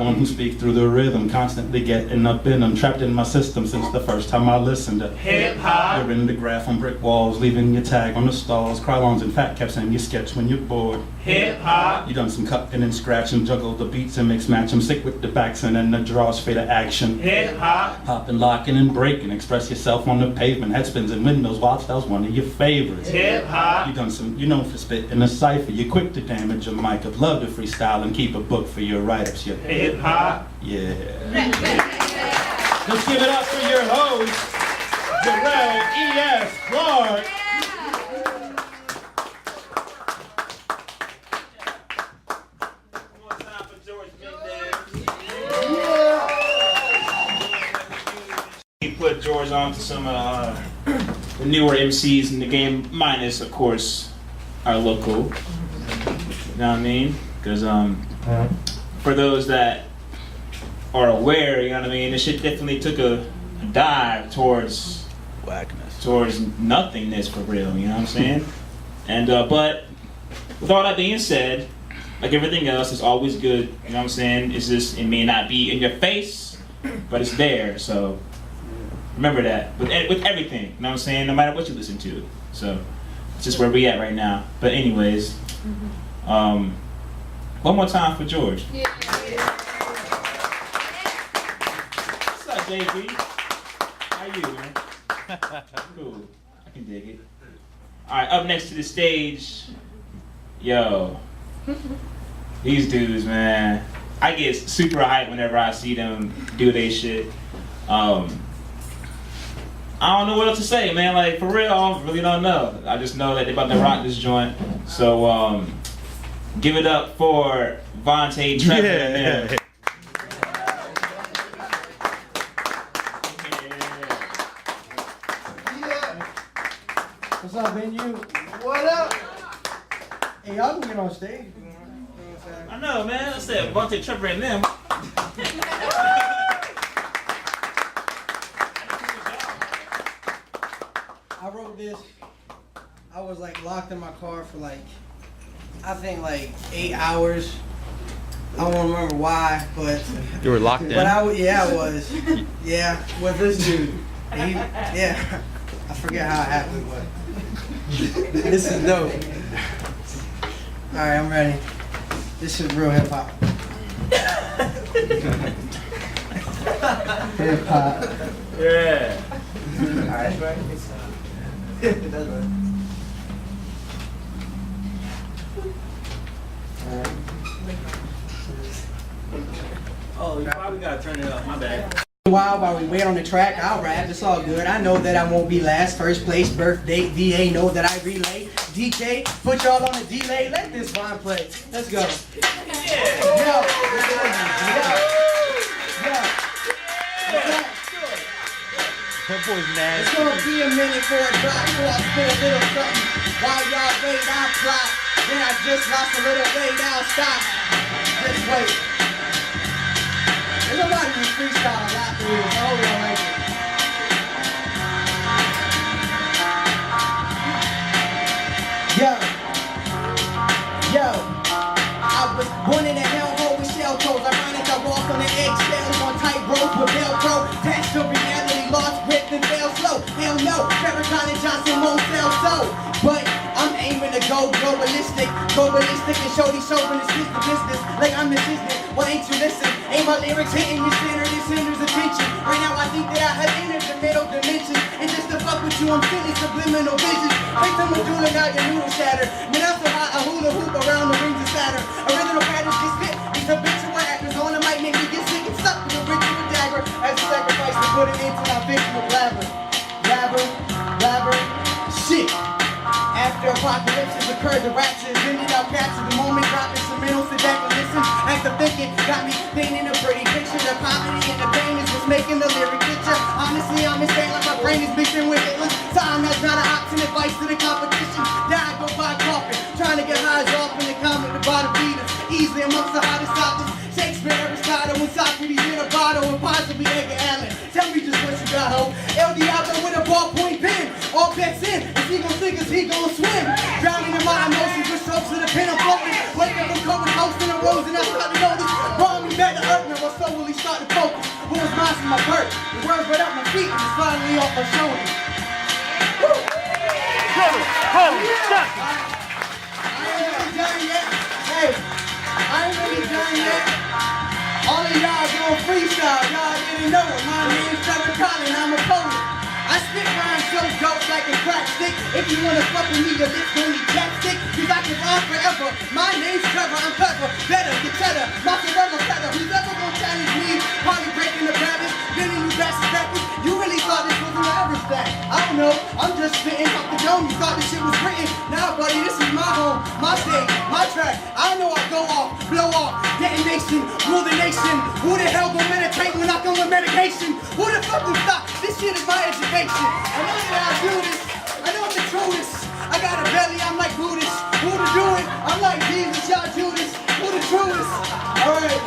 Speaker 17: one who speaks through the rhythm, constantly getting up in them, trapped in my system since the first time I listened to hip-hop. You're in the graph on brick walls, leaving your tag on the stalls, Krylons and fat caps and you sketch when you're bored. Hip-hop. You done some cutting and scratching, juggle the beats and mix match. I'm sick with the backs and the draws, fade of action. Hip-hop. Popping, locking, and breaking. Express yourself on the pavement. Headspins and windows. Wild style's one of your favorites. Hip hop. You done some. You known for spitting a cipher. You're quick to damage a mic. I'd love to freestyle and keep a book for your write-ups. Your hip hop. Yeah. Let's give it up for your host, Jarrell E.S. Clark.
Speaker 1: Put George on to some the newer MCs in the game, minus of course our local. You know what I mean? Because for those that are aware, you know what I mean, this shit definitely took a dive towards whackness, towards nothingness for real. You know what I'm saying? And but with all that being said, like everything else, it's always good. You know what I'm saying? It's just it may not be in your face, but it's there. So. Remember that with everything, you know what I'm saying? No matter what you listen to. So it's just where we at right now. But anyways, one more time for George. Yeah. What's up, JB? How you, man? Cool. I can dig it. All right, up next to the stage, yo, these dudes, man. I get super hyped whenever I see them do their shit. I don't know what else to say, man. Like, for real, I really don't know. I just know that they're about to rock this joint. So, give it up for Vontae, Trevor, and them.
Speaker 18: What's up, Venue? What up? Hey, y'all can get on stage.
Speaker 1: I know, man. I said Vontae, Trevor, and them.
Speaker 18: I wrote this. I was like locked in my car for like, I think like 8 hours. I don't remember why, but
Speaker 3: You were locked in?
Speaker 18: But I was. Yeah, with this dude. Yeah, I forget how it happened, but this is dope. All right, I'm ready. This is real hip hop. Hip hop.
Speaker 1: Yeah.
Speaker 18: All right.
Speaker 1: Oh, you probably gotta turn it up. My bad.
Speaker 18: While we wait on the track, I'll rap. It's all good. I know that I won't be last. First place, birthday, VA, know that I relay. DJ, put y'all on a delay. Let this vine play. Let's go. Yo.
Speaker 3: That boy's nasty.
Speaker 18: It's gonna be a minute for a drop, so I spit a little something. While y'all wait, I plot. Then I just lost a little weight, I'll stop. Just wait. There's nobody who freestyle a lot through this. Hold on right here. Yo. I was born in a hellhole with shell toes. Ironic, I walk on the eggshells on tight ropes with Velcro. That's the reality, lost grip and fell slow. Hell no, Trevor Connor Johnson won't sell so. But I'm aiming to go globalistic and show these chauvinist the business like I'm assistant. Why ain't you listen? Ain't my lyrics hitting your center, this hinders attention. Right now I think that I have entered the middle dimension. And just to fuck with you, I'm feeling subliminal vision. Like some Medulla got your noodle shattered. Man, I'm so hot, I hula hoop around the rings of Saturn. Original patterns just fit. These habitual actors on the mic make me get sick and stuck with a ritual dagger. As a sacrifice to put it into my fictional blabber. Blabber, shit. After apocalypse has occurred, the rapture is ended. I'll capture the moment, drop instrumentals to back and listen. Act of thinking, got me painting a pretty picture. The comedy and the pain is what's making the lyric picture. Honestly, I'm insane like my brain is mixing with Hitler. Time that's not an option, advice to the competition. Die, go by coughing, trying to get highs off in the comment the bottom beaters. Easily amongst the hottest topics. Shakespeare, Aristotle, and Socrates in a bottle, and possibly Edgar Allan. Tell me we gon' swim. Drowning in my emotions with strokes of the pen I'm floating. Wake up from cold coast in the rose and I start to notice. Brought me back to earth, now I slowly start to focus. Who was mine from my birth? The words right up my feet and it's finally off my shoulders. Woo!
Speaker 2: Holy shit!
Speaker 18: I ain't really done yet. Hey, I ain't really done yet. All of y'all doing freestyle, y'all didn't know it. My name's Trevor Collin, I'm a poet. I spit rhymes so dope like a crack stick. If you wanna fuck with me, your lips gon' need chapstick. Cause I can rhyme forever. My name's Trevor, I'm clever. Better, get cheddar, mozzarella cheddar. Who's ever gon' challenge me? Probably breaking the balance. Then you bastard rappers. You really thought this was an average stack. I don't know, I'm just spitting off the dome. You thought this shit was written. Nah, buddy, this is my home, my stage, my track. I know I go off, blow off, detonation, rule the nation. Who the hell gon' meditate when I come with medication? Who the fuck will stop? This shit is my education. I know that I do this. I know I'm the truest. I got a belly, I'm like Buddhist. Who to do it? I'm like Jesus, y'all Judas. Who the truest? Alright.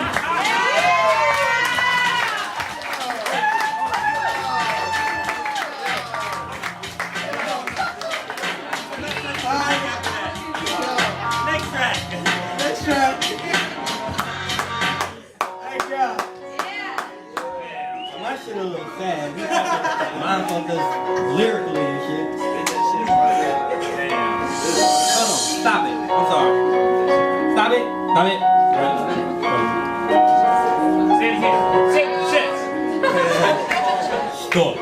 Speaker 18: Next track. Hey, girl.
Speaker 3: My shit a little sad. Mine focused lyrically and shit. Hold on, stop it. I'm sorry. Stop it. Stop it.
Speaker 1: Say it again. Say it.
Speaker 3: Stop.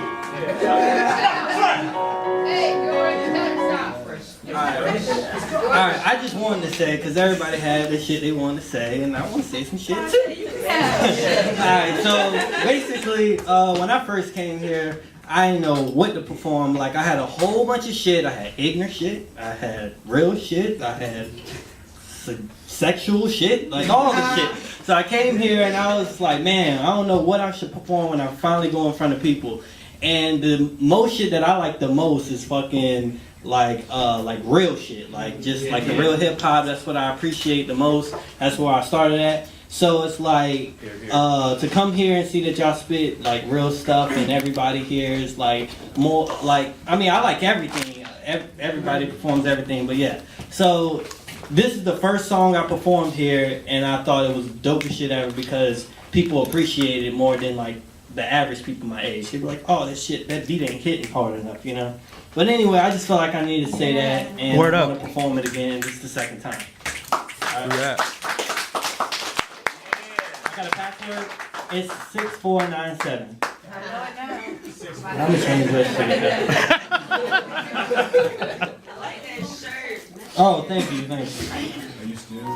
Speaker 3: Alright, I just wanted to say, because everybody had the shit they wanted to say, and I want to say some shit too. Alright, so basically, when I first came here, I didn't know what to perform. Like, I had a whole bunch of shit. I had ignorant shit, I had real shit, I had sexual shit, like all the shit. So I came here and I was like, man, I don't know what I should perform when I finally go in front of people. And the most shit that I like the most is fucking like real shit, like just like the real hip hop. That's what I appreciate the most. That's where I started at. So it's like to come here and see that y'all spit like real stuff, and everybody here is like more like, I mean, I like everything. Everybody performs everything, but yeah. So this is the first song I performed here, and I thought it was the dopest shit ever because people appreciate it more than like the average people my age. They were like, oh, that shit, that beat ain't hitting hard enough, you know? But anyway, I just felt like I needed to say that, and Word
Speaker 18: I
Speaker 3: up.
Speaker 18: want to perform it again. This is the second time.
Speaker 3: Yeah.
Speaker 18: I got a password. It's 6497.
Speaker 6: I know it now.
Speaker 18: I'm gonna change this shit.
Speaker 6: I like that shirt.
Speaker 18: Oh, thank you, thank you. Are you still?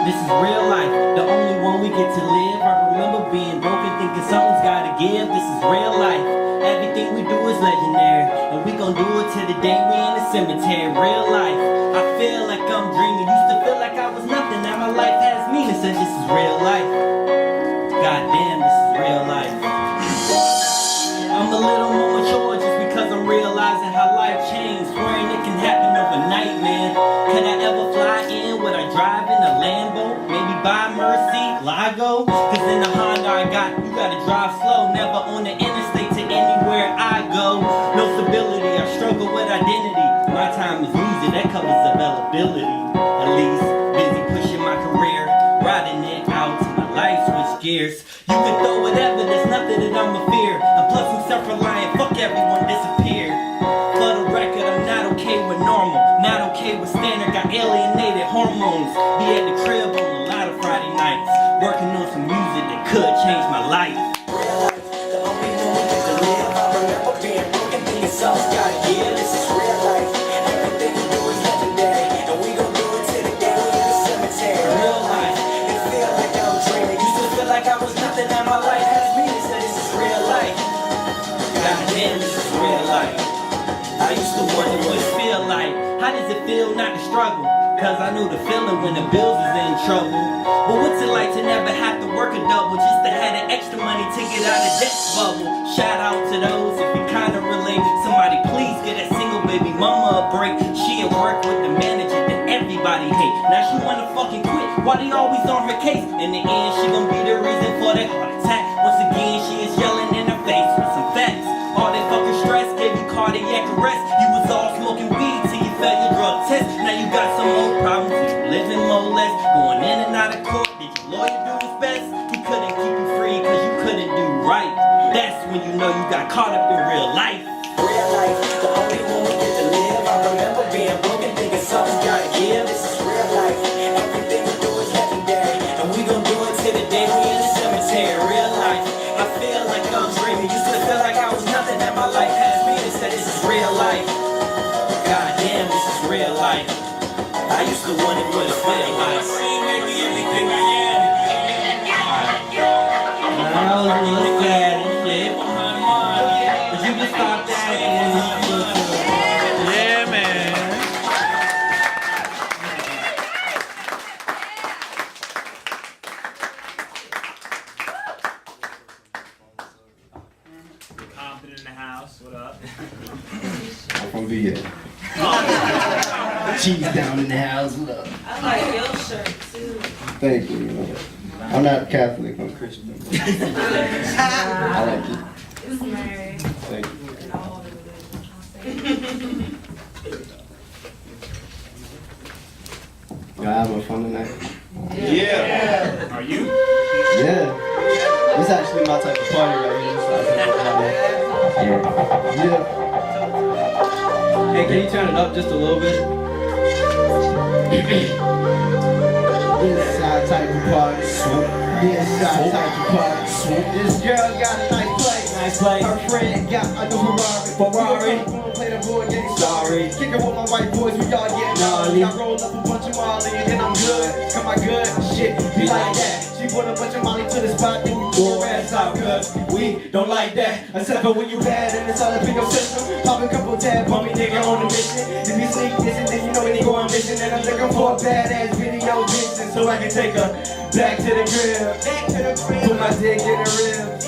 Speaker 18: This is real life, the only one we get to live. I remember being broken, thinking something's gotta give. This is real life, everything we do is legendary, and we gon' do it till the day we in the cemetery. Real life, I feel like I'm dreaming. Used to feel like I was nothing, now my life has meaning. Said this is real life, goddamn, this is real life. I'm a little more mature just because I'm realizing how life changed. Swearing it can happen overnight, man. Could I ever fly in? Would I drive in a Lambo? Maybe buy Mercy, Lago? Cause in the Honda I got, you gotta drive slow. Never on the interstate to anywhere I go. No stability, I struggle with identity. My time is music, that covers availability. At least, busy pushing my career, riding it out till my life switch gears. You can throw whatever, there's nothing that I'ma fear. And plus I'm self-reliant, fuck everyone disappeared. For the record, I'm not okay with normal, not okay with standard, got alienated hormones. Be at the crib on a lot of Friday nights, working on some music that could change my life. The only one we get to live, I remember being broken, thinking something's gotta give. This is real life, everything we do is legendary, and we gon' do it till the day we in the cemetery. Real life, it feel like I'm dreaming. Used to feel like I was nothing, now my life has meaning. So this is real life, goddamn, this is real life. I used to wonder what it feel like. How does it feel not to struggle? Cause I knew the feeling when the bills is in trouble. But what's it like to never have to work a double just to have the extra money to get out of debt bubble? Shout out to those if you kinda relate. Somebody please get that single baby mama a break. She at work with the manager, then everybody
Speaker 3: everybody hate. Now she wanna fucking quit, why they always on her case? In the end, she gon' be the reason for that heart attack. Once again, she is yelling in her face with some facts. All that fucking stress gave you cardiac arrest. You was all smoking weed till you failed your drug test. Now you got some more problems, you living more or less, going in and out of court. Did your lawyer do his best? He couldn't keep you free cause you couldn't do right. That's when you know you got caught up in real life.
Speaker 18: Real life, the only one we get to live. I remember being broken, thinking something's gotta give. This is real life, everything we do is legendary, and we gon' do it till the day we in the cemetery. Real life, I feel like I'm dreaming. Used to feel like I was nothing, that my life has meaning. Said this is real life. God damn, this is real life. I used to wonder what it felt like. I was a little sad and shit, but you can stop that and
Speaker 2: Yeah, man.
Speaker 1: Compton in the house. What up?
Speaker 8: I'm from VA.
Speaker 18: cheese down in the house. What up?
Speaker 6: I like your shirt too.
Speaker 8: Thank you. I'm not Catholic, I'm Christian. I like it.
Speaker 6: It's married.
Speaker 8: Thank you.
Speaker 6: And all the religions.
Speaker 8: Y'all having fun tonight?
Speaker 1: Yeah. Are you?
Speaker 8: Yeah. This is actually my type of party right here. So I think yeah.
Speaker 3: Hey, can you turn it up just a little bit?
Speaker 18: Inside type of party. Inside type of party. This girl got a nice play.
Speaker 3: Nice play.
Speaker 18: Her friend got a new Ferrari. Play the board, getting sorry. Kicking with my white boys, we all getting gnarly. I roll up a bunch of Molly and then I'm good. Got my good shit, be like that. She put a bunch of Molly to the spot, then we throw her ass out, cause we don't like that. Except for when you bad and it's all up in your system. Pop a couple tabs, bummy nigga on a mission. If you sneak this and then you know when you go on mission. And I'm looking for a badass video bitch, so I can take her back to the crib. Put my dick in her rib.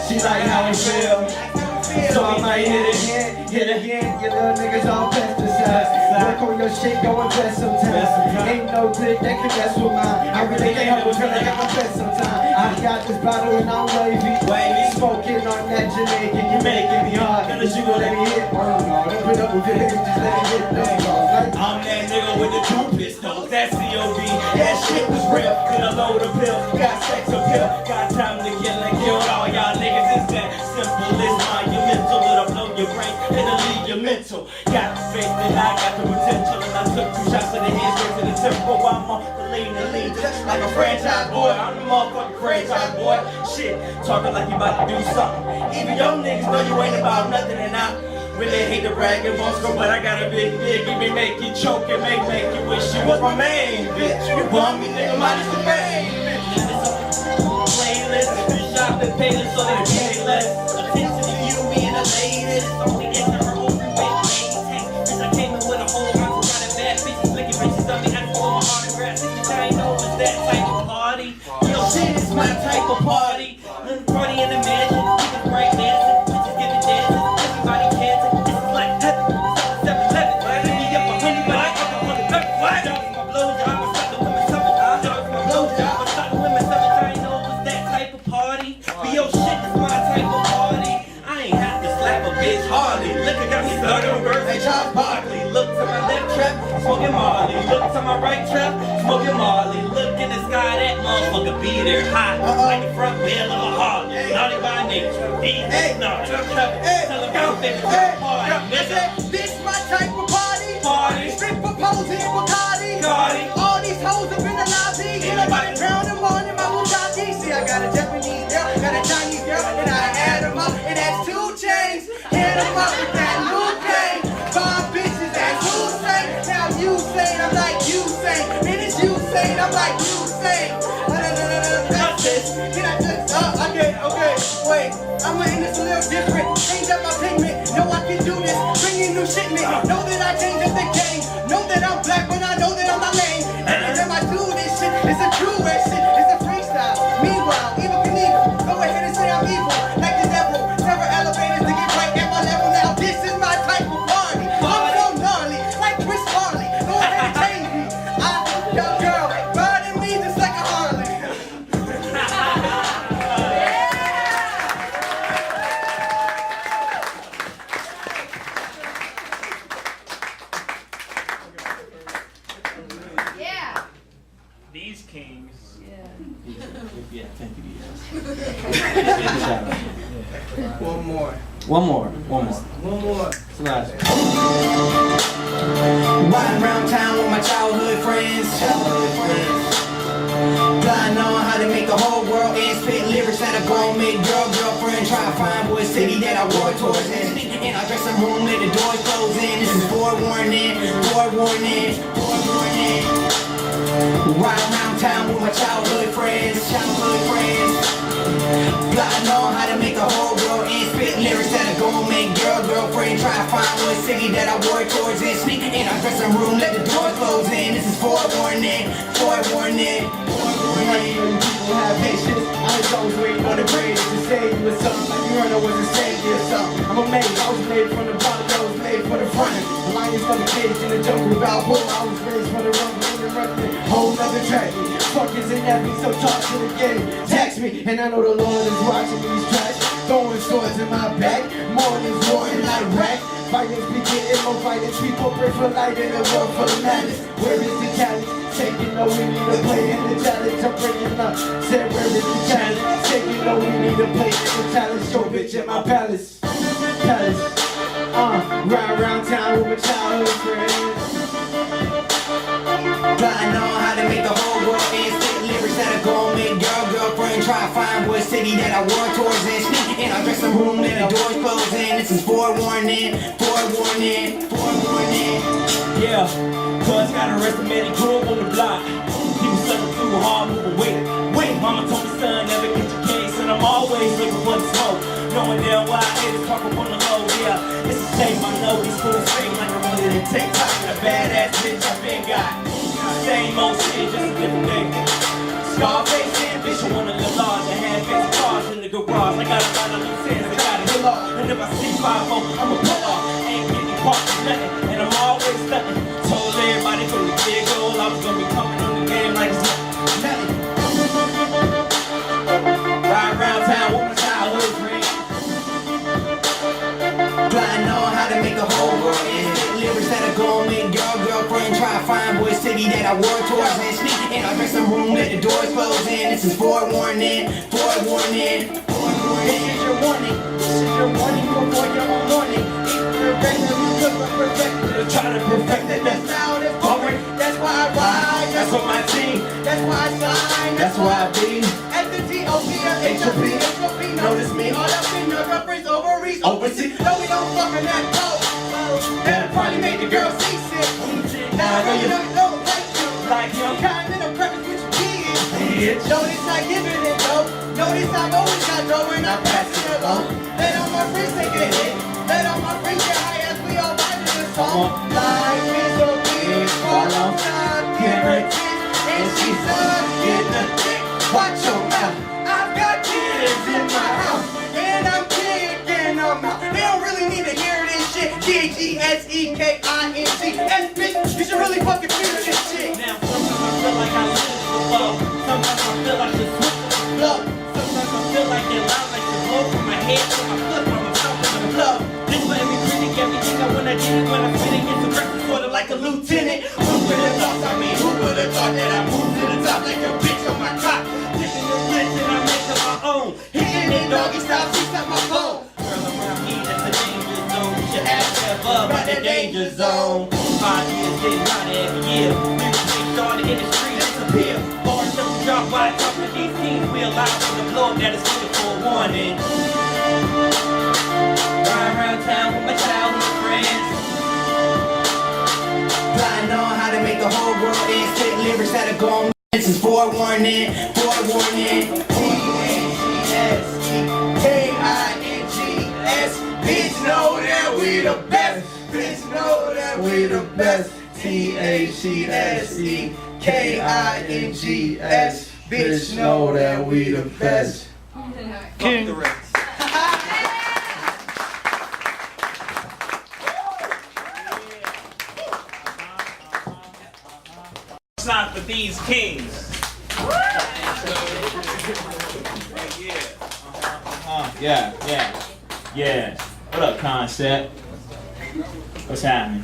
Speaker 18: She like how it feel. So I might hit again. Your little niggas all pesticides. Work on your shit, go invest sometimes. Ain't no good that can mess with mine. I really can't help but feel like I'm a best sometimes. I got this bottle and I'm wavy. Smoking on that Jamaican, you making me hard. Cause you gon' let me hit. Don't put up with it, just let it hit.
Speaker 3: I'm that nigga with the two pistols, that's COD. That shit was real, could I load a pill? Got sex appeal, got time to kill and kill. All y'all niggas is that simple. It's monumental, it'll blow your brain, it'll leave your mental. Got the faith that I got the potential, and I took 2 shots to the head, straight to the temple. I'm on the lean, just like a franchise boy. I'm the motherfucking franchise boy. Shit, talking like you about to do something. Even your niggas know you ain't about nothing, and I really hate to brag and boast, but I got a big dick. It may make you choke and make you wish you was my main bitch. You bum me, nigga, minus the main bitch. Playlist, you shop and pay this so they pay less attention to you being a lady. It's only into her open weight. Bitch, I came in with a whole bunch of kind of bad bitches, licking bitches on me, asking for my autograph. I ain't know it's that type of party. Yo, shit, it's my type of party. Party in the mansion, people break dancing, bitches get the dancing, everybody cares. This is like heaven, it's 7-Eleven. Give me up 100, but I ain't up 100. What? My blowjob, I start the women summertime. My blowjob, I start the women summertime. I ain't know it was that type of party. But yo, shit, it's my type of party. I ain't have to slap a bitch hardly. Look, I got me stuck on birds, hey, Charles Barkley. Look to my left trap, smoking Marley. Look to my right trap, smoking Marley. Look in the sky, that motherfucker be there hot, like the front wheel of a Harley. Naughty by nature, hey, no, tell them go baby, party, nigga.
Speaker 18: This my type of party.
Speaker 3: Party.
Speaker 18: Strip proposing Bacardi. All these hoes up in the lobby. Anybody pound them on in my Bugatti. See, I got a Japanese girl, got a Chinese girl, and I add them up, and that's 2 chains. Hit them up with that new game. 5 bitches, that's Hussein. Now you say, I'm like you say. Man, it's you say, I'm like you say. That's this. Can I just, okay, wait. I'ma end this a little different. Change up my pigment. Know I can do this. Bring in new shipment. Know that I changed up the game. Know that I'm black, but I know that I'm not lame. Every time I do this shit, it's a true way shit. It's a freestyle. Meanwhile, Evil Knievel, go ahead and say I'm evil. Like the devil. Never elevators to get right at my level now. This is my type of party. I'm so gnarly, like Chris Farley. Go ahead and change me.
Speaker 3: Yeah, thank you, yes.
Speaker 18: One more.
Speaker 3: One more.
Speaker 18: It's the last one.
Speaker 3: Riding around town with my childhood friends. Plotting on how to make the whole world end. Spit lyrics that I go make girlfriend. Try to find what city that I wore towards in. In our dressing room, let the doors close in. This is forewarning. Riding around town with my childhood friends. Plotting on how to make the whole world end. Spit lyrics that I go make girlfriend. Try to find what city that I wore towards in. Sneak in our dressing room, let the doors close in. This is forewarning.
Speaker 18: People have patience. I was always waiting on the greatest to say you was something like you heard I was a savior or something. I'm amazed. I was made from the bottom, I was made for the front. The lions from the cage in the jungle about bull. I was raised for the rumble and the running. Whole nother track. Fuckers and that me, so talk to the game. Tax me, and I know the Lord is watching these tracks. Throwing swords in my back. More than war in Iraq. Fighters be getting more fighters. People pray for light in a world full of madness. Where is the challenge? Taking no, we need to play in the challenge. I'm bringing up. Said where is the challenge? Taking no, we need to play in the challenge. Show bitch at my palace. Ride around town with my childhood friends. Plotting on how to make the whole world end. Spit lyrics that I go make girlfriend. Try to find what city that I wore towards in. Sneak in our dressing room, let the doors close in. This is forewarning.
Speaker 4: Yeah, cuz got arrested, man, he grew up on the block. He was sucking through hard, moving wait. Mama told me, son, never get your case, and I'm always looking for the smoke. Knowing damn why I hate to talk up on the low, yeah. It's a shame I know these fools fake like I really didn't take time. And a badass bitch I been got. Same old shit, just a different day. Scarface ambition, wanna live large. I had fancy cars in the garage. I got a lot of loose ends, I gotta hit off. And if I see 5-0, I'ma pull off. Ain't getting caught for nothing, and I'm always stunting. Told everybody from the get-go I was gonna be coming on the game like it's nothing. Ride around town with my childhood friends.
Speaker 3: Plotting on how to make the whole world end. Lyrics that I go make girlfriend. Try to find what city that I wore towards in. Sneak in our dressing room, let the doors close in. This is forewarning. This is your warning before your own morning.
Speaker 4: Try to perfect it, that's
Speaker 18: Now it's boring. That's why I ride.
Speaker 4: That's what my team.
Speaker 18: That's why I shine.
Speaker 4: That's why I be.
Speaker 18: At the T.O.P. Notice me all up in your girlfriend's ovaries.
Speaker 4: Overseas.
Speaker 18: No, we don't fucking that close. That'll probably make the girl seasick. Now I know you don't like you. Kind of preference with your kids. Notice I giving it though. Notice I've always got dough when I pass it along. Let all my friends take a hit. Let all my friends get high as we all vibe to the song. Life is a bitch for a long time. Guaranteed. And she's getting a dick. Watch your mouth. I've got kids in my house. And I'm kicking them out. They don't really need to hear this shit. G-H-E-S-E-K-I-N-G. Bitch, you should really fucking feel this shit.
Speaker 4: Now, sometimes I feel like I live for love. Sometimes I feel like the switch from the blow. Sometimes I feel like they're loud like the blow from my head to my foot from my mouth to the blow. This for every critic, everything I when I did it, when I fit it, it's a record sort of like a lieutenant. Who would have thought, who would have thought that I moved to the top like a bitch on my cock? Taking the blitz and I make it my own. Hitting it doggy style, she's at my phone. Girl around me, that's the danger zone. You should have step up at the danger zone. 5 years getting out every year. Music started in the street, disappear. Bars don't drop by top of these teams. We allow for the blow that is good for a warning. Ride around town with my childhood friends.
Speaker 3: Plotting on how to make the whole world end. Spit lyrics that are gone. This is forewarning.
Speaker 18: T-H-E-S-E-K-I-N-G-S. Bitch know that we the best. Bitch know that we the best. T-H-E-S-E-K-I-N-G-S. Bitch know that we the best.
Speaker 1: King. The rest. It's not for these kings. Yeah. What up, Concept? What's happening?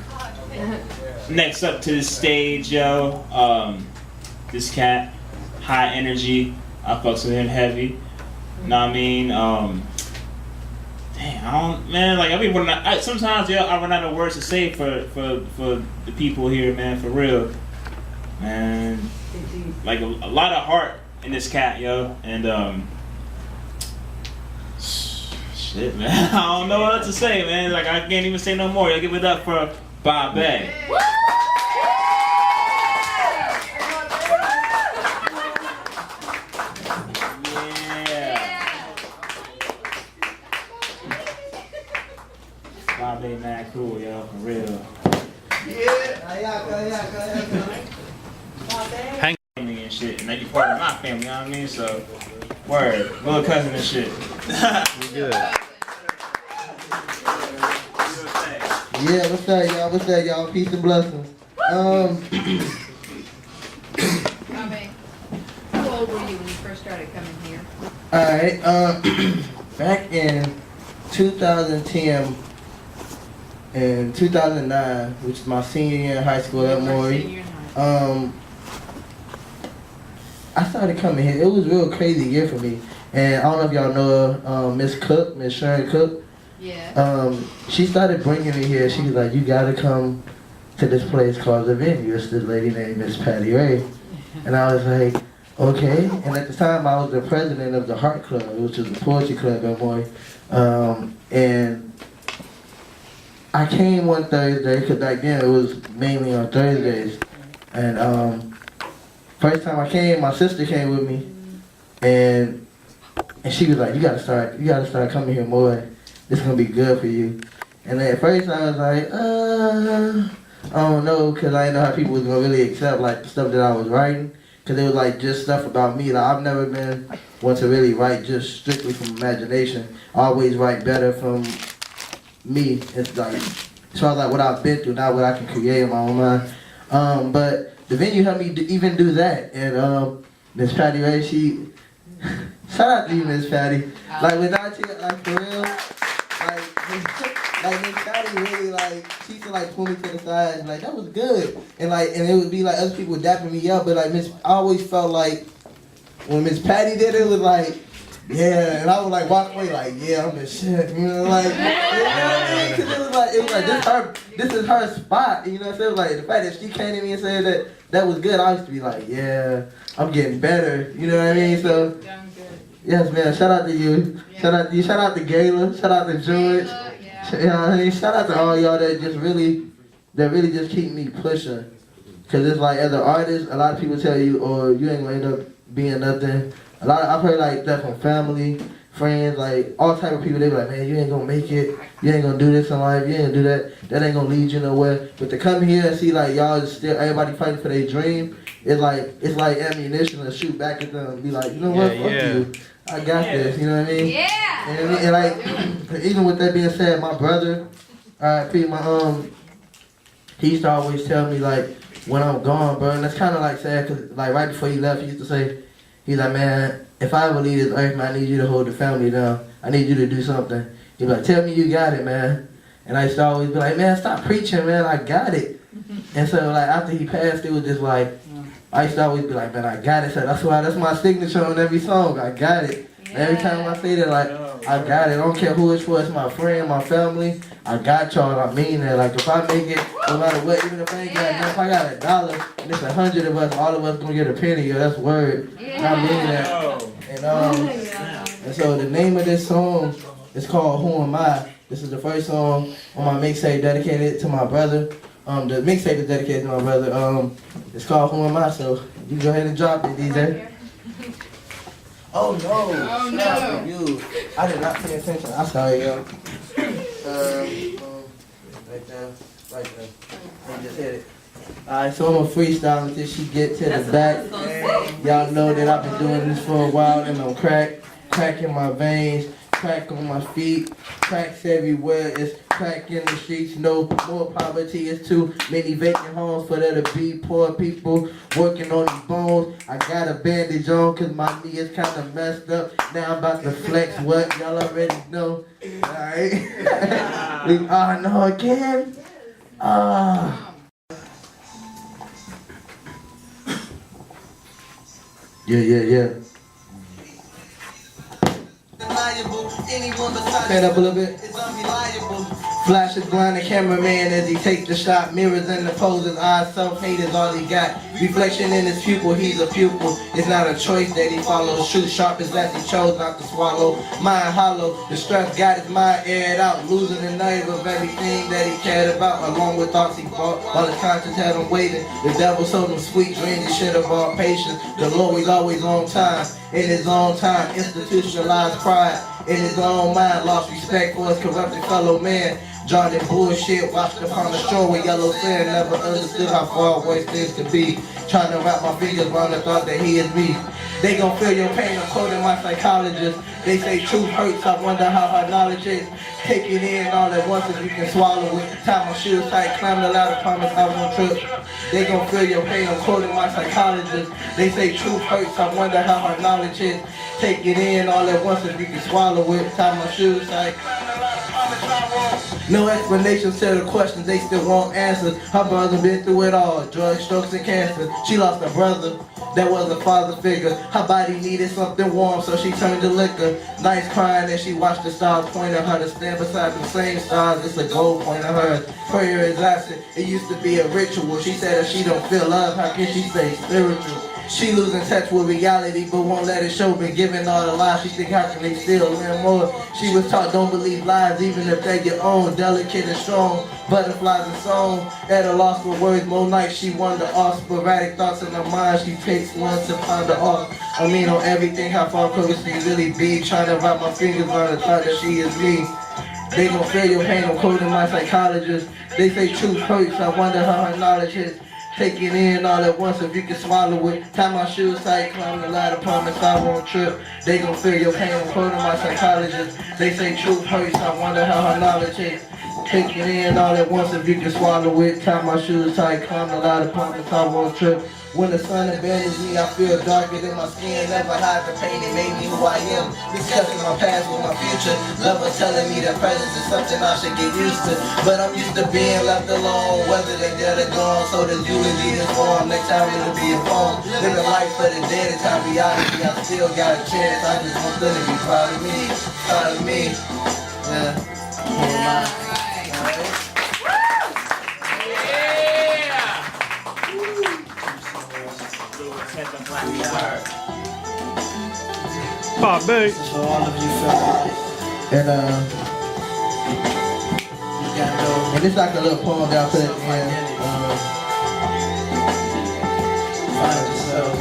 Speaker 1: Next up to the stage, yo. This cat, high energy. I fucks with him heavy. You know what I mean? Damn, I don't, man. Like sometimes I run out of words to say for the people here, man. For real, man. Like a lot of heart in this cat, yo, and shit, man. I don't know what to say, man. Like I can't even say no more. Y'all give it up for Bob Bay. Bob Bay, mad cool, yo, for real. Hang me and shit, and they be part of my family, you know what I mean? So, word, little cousin and shit. We good.
Speaker 18: Yeah, what's up, y'all? What's up, y'all? Peace and blessings.
Speaker 5: How old were you when you first started coming here?
Speaker 18: Alright, back in 2010 and 2009, which is my senior year in high school at Maury, I started coming here. It was a real crazy year for me. And I don't know if y'all know Miss Cook, Miss Sharon Cook.
Speaker 5: Yeah.
Speaker 18: She started bringing me here. She was like, you gotta come to this place called The Venue. It's this lady named Miss Patty Ray. And I was like, okay. And at the time, I was the president of the Heart Club, which is a poetry club at Maury. And I came one Thursday, because back then it was mainly on Thursdays. And first time I came, my sister came with me. And she was like, you gotta start coming here more. It's gonna be good for you. And then at first I was like, I don't know, because I didn't know how people was gonna really accept like the stuff that I was writing. Because it was like just stuff about me. Like I've never been one to really write just strictly from imagination. I always write better from me. It's like, as far as like what I've been through, not what I can create in my own mind. But The Venue helped me even do that. And Miss Patty Ray, she, shout out to you, Miss Patty. Like without you, like for real, like Miss Patty really like, she used to like pull me to the side and like, that was good. And it would be like other people dapping me up, but like I always felt like when Miss Patty did it, it was like, yeah, and I would like walk away like, yeah, I'm the shit, you know, like, you know what I mean? Cause it was like this is her spot, you know what I'm saying? Like the fact that she came to me and said that was good, I used to be like, yeah, I'm getting better, you know what I mean? So, yes, man, shout out to you, shout out to you, shout out to Gayla, shout out to George, you know what I mean? Shout out to all y'all that really just keep me pushing. Cause it's like as an artist, a lot of people tell you, or you ain't gonna end up being nothing. I've heard like that from family, friends, like all type of people. They be like, man, you ain't gonna make it. You ain't gonna do this in life. You ain't gonna do that. That ain't gonna lead you nowhere. But to come here and see like y'all still everybody fighting for their dream, it's like ammunition to shoot back at them and be like, you know what, fuck you. I got this. You know what I mean? Yeah. And like even with that being said, my brother, he used to always tell me like when I'm gone, bro, and that's kind of like sad because like right before he left, he used to say. He's like, man, if I ever leave this earth, man, I need you to hold the family down. I need you to do something. He'd be like, tell me you got it, man. And I used to always be like, man, stop preaching, man. I got it. And so, like, after he passed, it was just like, I used to always be like, man, I got it. So that's my signature on every song. I got it. Yeah. Every time I say that, like, I got it. I don't care who it's for. It's my friend, my family. I got y'all. I mean that. Like, if I make it, no matter what, even if I ain't got nothing, if I got $1 and it's 100 of us, all of us gonna get a penny. Yo, that's word. Yeah. I mean that. And so the name of this song is called Who Am I? This is the first song on my mixtape dedicated to my brother. The mixtape is dedicated to my brother. It's called Who Am I? So you go ahead and drop it, DJ. Oh no! Oh no! You. I did not pay attention. I'm sorry, yo. Right there. I just hit it. Alright, so I'm gonna freestyle until she get to the back. Y'all know that I've been doing this for a while and I'm crack in my veins, crack on my feet, cracks everywhere. It's crack in the streets. No more poverty. It's too many vacant homes for there to be poor people working on these bones. I got a bandage on cause my knee is kind of messed up. Now I'm about to flex what y'all already know. Alright. No again. Yeah. Stand up a little bit. Flash is blind, the cameraman as he takes the shot. Mirrors in the poses, eyes, self-hate is all he got. Reflection in his pupil, he's a pupil. It's not a choice that he follows. Shoot sharp as that he chose not to swallow. Mind hollow, the stress got his mind aired out. Losing the nerve of everything that he cared about. Along with thoughts he fought, while his conscience had him waiting. The devil sold him sweet dreams, he should have bought patience. The Lord was always on time. In his own time, institutionalized pride. In his own mind, lost respect for his corrupted fellow man. John and bullshit, washed upon the shore with yellow sand. Never understood how far away things could be. Trying to wrap my fingers around the thought that he is me. They gon' feel your pain, I'm quoting my psychologist. They say truth hurts, I wonder how her knowledge is. Take it in all at once if you can swallow it. Tie my shoes tight, climb the ladder, promise I won't trip. They gon' feel your pain, I'm quoting my psychologist. They say truth hurts, I wonder how her knowledge is. Take it in all at once if you can swallow it. Tie my shoes tight. No explanations to the questions, they still want answers. Her brother been through it all, drugs, strokes, and cancer. She lost a brother that was a father figure. Her body needed something warm, so she turned to liquor. Nights crying as she watched the stars point at her to stand beside the same stars. It's a goal point of hers. Prayer is absent. It used to be a ritual. She said if she don't feel love, how can she stay spiritual? She losing touch with reality, but won't let it show. Been given all the lies, she think how can they still learn more? She was taught don't believe lies, even if they're your own. Delicate and strong, butterflies and song. At a loss for words, more nights she wonder off. Sporadic thoughts in her mind, she takes one to ponder off. I mean on everything, how far could she really be? Trying to wrap my fingers on the thought that she is me. They gon' feel your pain, I'm quoting my psychologist. They say truth hurts, I wonder how her knowledge is. Take it in all at once if you can swallow it. Tie my shoes tight, climb the ladder, promise I won't trip. They gon' feel your pain, I'm quoting my psychologist. They say truth hurts, I wonder how her knowledge is. Take it in all at once if you can swallow it. Tie my shoes tight, climb the ladder, promise I won't trip. When the sun abandons me, I feel darker than my skin. Never hide the pain, it made me who I am. Discussing my past with my future. Lover telling me that presence is something I should get used to. But I'm used to being left alone, whether they dead or gone. So this eulogy is form, next time it'll be a poem. Living life for the dead, it's time reality. I still got a chance, I just want them to be proud of me. Proud of me. Yeah.
Speaker 2: Pop babe.
Speaker 18: So all of you felt like, and it's like a little poem that I put at the end. Find yourself.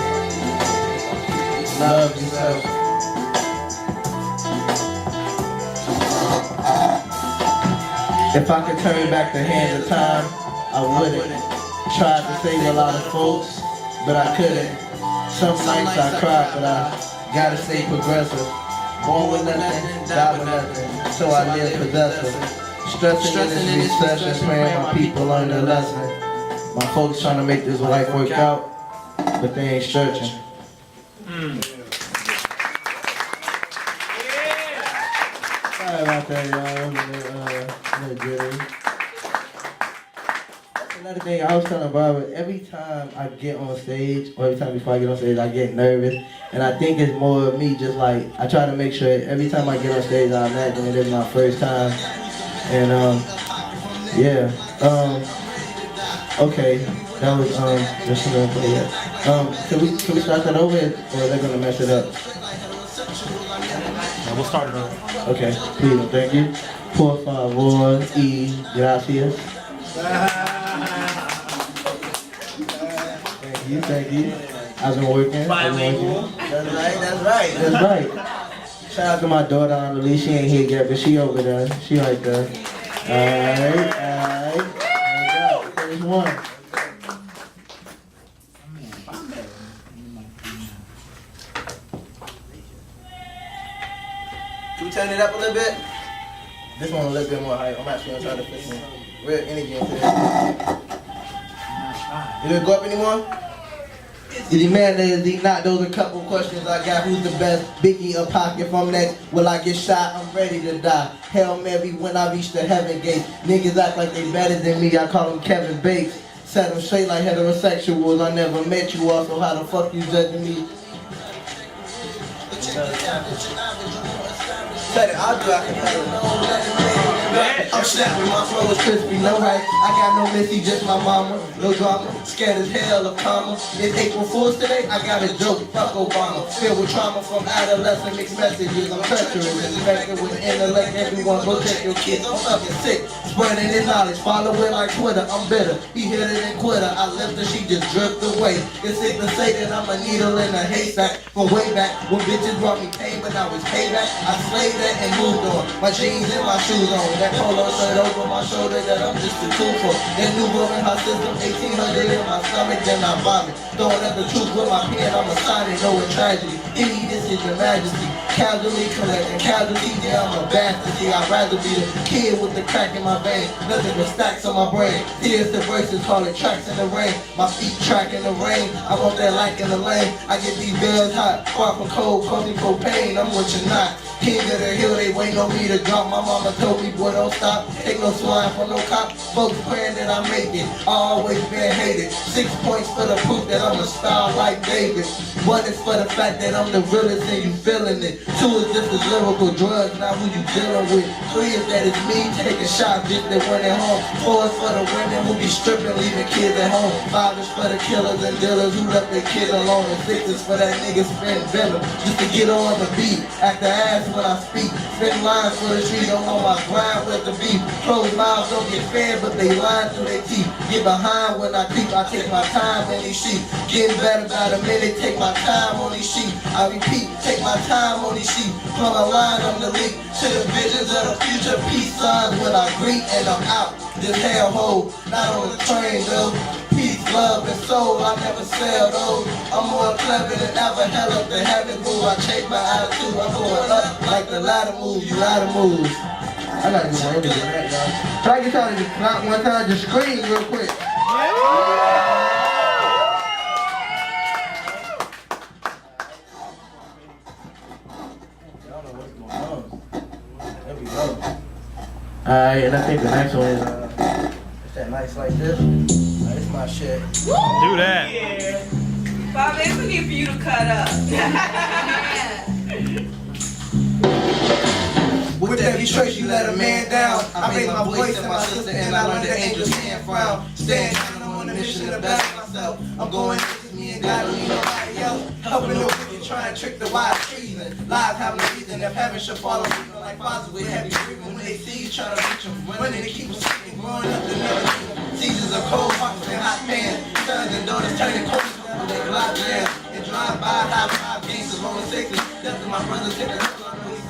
Speaker 18: Love yourself. If I could turn back the hands of time, I wouldn't. Tried to save a lot of folks, but I couldn't. Some nights I cried, but I gotta stay progressive. Born with nothing, die with nothing, so I live possessive. Stressing in this recession, praying my people learn their lesson. My folks trying to make this life work out, but they ain't searching. Sorry about that, y'all. Another thing, I was telling Barbara, every time I get on stage, or every time before I get on stage, I get nervous. And I think it's more of me just like, I try to make sure every time I get on stage, I imagine it is my first time. And yeah. Okay, that was, just gonna play that. Can we start that over, or are they gonna mess it up?
Speaker 17: Yeah, we'll start it over.
Speaker 18: Okay, please, thank you. Por favor y gracias. Thank you. I've been working. That's right. Shout out to my daughter, Annalise. She ain't here yet, but she over there. She right there. Alright. There we go. There's one. Can we turn it up a little bit? This one a little bit more high. I'm actually gonna try to put some real energy into this. Did it go up anymore? Did he man did not? Those are a couple questions I got. Who's the best? Biggie or Pac? If I'm next, will I get shot? I'm ready to die. Hail Mary when I reach the heaven gate. Niggas act like they better than me. I call them Kevin Bates. Set them straight like heterosexuals. I never met you all, so how the fuck you judging me? Said it, I'll do it. I'm snapping, my flow is crispy, no right. I got no Missy, just my mama. No drama, scared as hell of karma. It's April Fool's today, I got a joke, fuck Obama. Filled with trauma from adolescent mixed messages. I'm treacherous, infected with intellect. Everyone go check your kids, I'm fucking sick. Spreading his knowledge, follow it like Twitter. I'm bitter, he hit it and quitter. I left her, she just drifted away. It's sick to say that I'm a needle in a haystack. From way back, when bitches brought me pain, but now it's payback. I slayed that and moved on. My jeans and my shoes on. That polo shirt over my shoulder that I'm just a tool for. That new girl in her system, 1800 in my stomach, then I vomit. Throwing up the truth with my pen, I'm a signing, no tragedy. Any, this is your majesty. Casually collecting casualties, yeah, I'm a bastard. See, I'd rather be the kid with the crack in my vein. Nothing but stacks on my brain. Here's the verses, call it tracks in the rain. My feet track in the rain. I want that light in the lane. I get these girls hot, far from cold, causing propane. I'm what you're not. King of the hill, they waiting on me to drop. My mama told me, boy, don't stop. Take no swine for no cop. Folks praying that I make it. I always been hated. 6 points for the proof that I'm a star like David. 1 is for the fact that I'm the realest and you feeling it. 2 is just as lyrical drugs, not who you dealing with. 3 is that it's me taking shots just that went at home. 4 is for the women who be stripping, leaving kids at home. 5 is for the killers and dealers who left their kids alone. And 6 is for that nigga spin venom just to get on the beat. Act the ass when I speak. Spin lines for the street, don't know my grind with the beat. Closed mouths don't get fed, but they line through their teeth. Get behind when I creep, I take my time on these sheets. Getting better by the minute, take my time on these sheets. I repeat, take my time on these sheets. From a line on the leak to the visions of the future. Peace signs when I greet and I'm out. This hellhole, not on the train though. Peace, love, and soul, I never sell those. I'm more clever than ever, hell up the heaven move. I change my attitude, I'm going up like the ladder move, you ladder move. I gotta do my everything right now. Try to get y'all to just clap one time, just scream real quick. Alright, and I think the next one is that nice like this. This is my shit.
Speaker 6: Do that. Yeah. Bob, it's need for you to cut up.
Speaker 18: With every choice you let a man down. I made my voice and my sister and I learned the angel's hand frown. Stand down, I'm on a mission to better myself. I'm going to me and God, don't need nobody else. Helping the wicked, try and trick the wise treason. Lies have no reason if heaven should follow me. Like fathers with heavy breathing. When they see you try to reach them, running to keep them sleeping. Growing up to never leave them. Seasons of cold hearts and hot pans. Sons and daughters turning cold when they block jams. And drive by high five gangsters, rolling sixes. Death to my brothers, hit the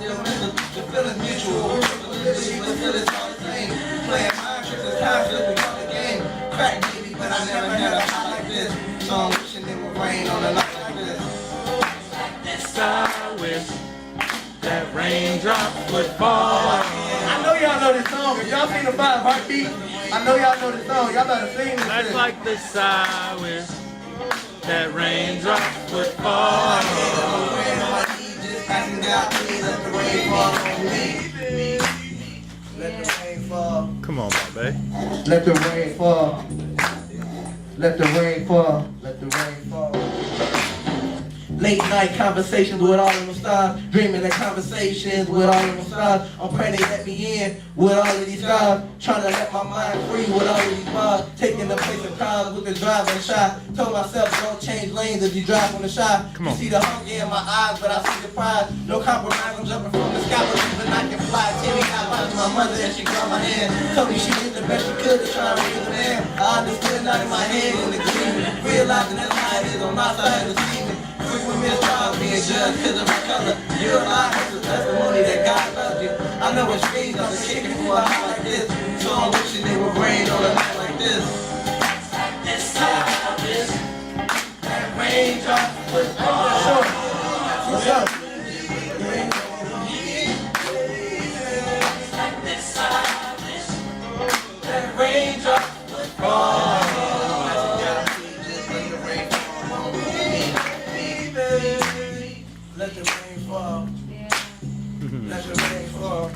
Speaker 18: the feeling's mutual. Liberty, but still it's all the same. Playing mind tricks is time to become the game. Crack baby, but I never had a hot like this. So I'm wishing it would rain on a night like this.
Speaker 9: I wish that raindrop would fall.
Speaker 18: I know y'all know this song. If y'all seen the 5 Heartbeat, I know y'all know this song. Y'all better sing this.
Speaker 9: That's like this, I wish that raindrop would fall.
Speaker 18: Asking God, please let the rain fall on me. Let the rain fall.
Speaker 17: Come on, my babe.
Speaker 18: Let the rain fall. Let the rain fall. Let the rain fall. Late night conversations with all of them stars. Dreaming of conversations with all of them stars. I'm praying they let me in with all of these stars. Trying to let my mind free with all of these bars. Taking the place of cars with the driving shot. Told myself don't change lanes if you drive on the shot. You see the hunger in my eyes, but I see the pride. No compromise, I'm jumping from the sky, believing I can fly. Timmy got mine to my mother and she grabbed my hand. Told me she did the best she could to try and raise a man. I understood not in my head in the dream. Realizing that's how it is on my side of the scheming. Frequent mistrials being judged because of my color. You're alive, it's a testimony that God loves you. I know it's strange, I'm kicking for a high like this. So I'm wishing it would rain on a night like this. This time, this that raindrop would fall. What's up? This time, this that raindrop would fall. Let the rain fall. Let the rain fall.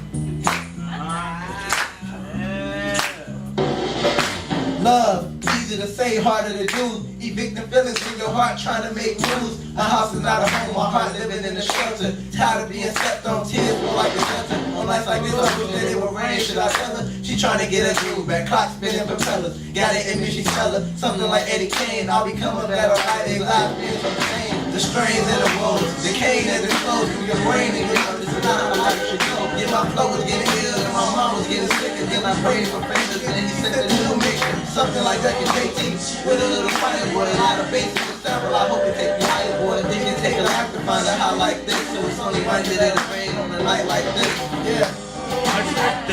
Speaker 18: Love, Easy to say, harder to do. Evicting feelings in your heart, trying to make moves. A house is not a home, my heart living in a shelter. Tired of being stepped on, tears feel like a shelter. On nights like this, I wish that it would rain. Should I tell her? She trying to get her groove back. Clock spinning propellers. Got it in me, she tell her. Something like Eddie Kane. I'll become a better writer. Life is the same. The strains and the woes. The cane as it flows through your brain and your this is not how life should go. Yeah, my flow was getting ill and my mom was getting sick. And then I prayed for favors and then he sent a new mixture. Something like that can take JT with a little fire, boy. A lot of basic and several. I hope it take you higher, boy. It can take a life to find out how like this. So it's only right that it rain on a night like this. Yeah. Let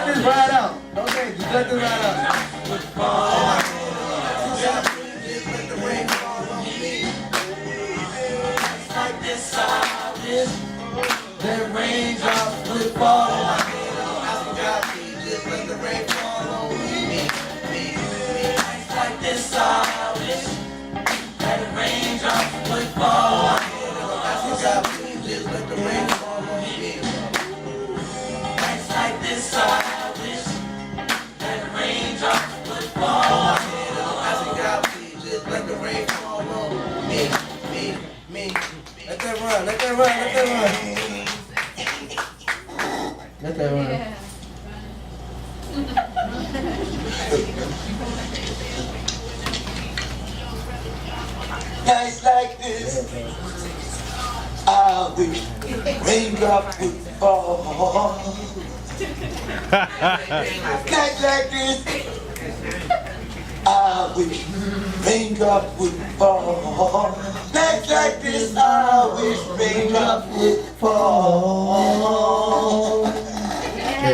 Speaker 18: this ride out. Okay, just let this ride out. Let the rain fall on me. Like this, I wish that raindrops would fall on my head. I forgot me, just let the rain fall on me. Like this, I wish that raindrops would fall on my head. I forgot me, just let the rain fall on me. Like this, I wish that raindrops would fall on my head. I forgot me, just let the rain fall on me. Let that run, let that run, let that run. Let that run.
Speaker 5: Yeah.
Speaker 2: Nights like this, I wish raindrop would fall. Nights like this, I wish raindrop would fall. Nights like this, I wish raindrop would fall.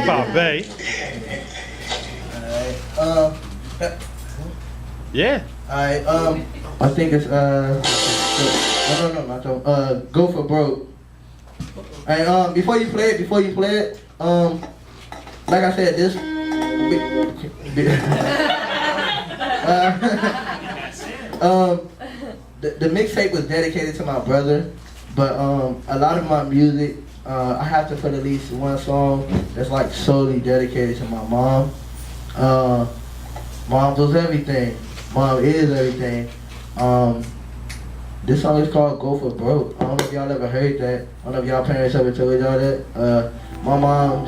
Speaker 19: Bobby. Yeah.
Speaker 18: Alright, I think it's no, not that. Go for Broke. Alright, before you play it, like I said, this the mixtape was dedicated to my brother, but a lot of my music, I have to put at least one song that's like solely dedicated to my mom. Mom was everything. Mom is everything. This song is called Go For Broke. I don't know if y'all ever heard that. I don't know if y'all parents ever told y'all that. My mom,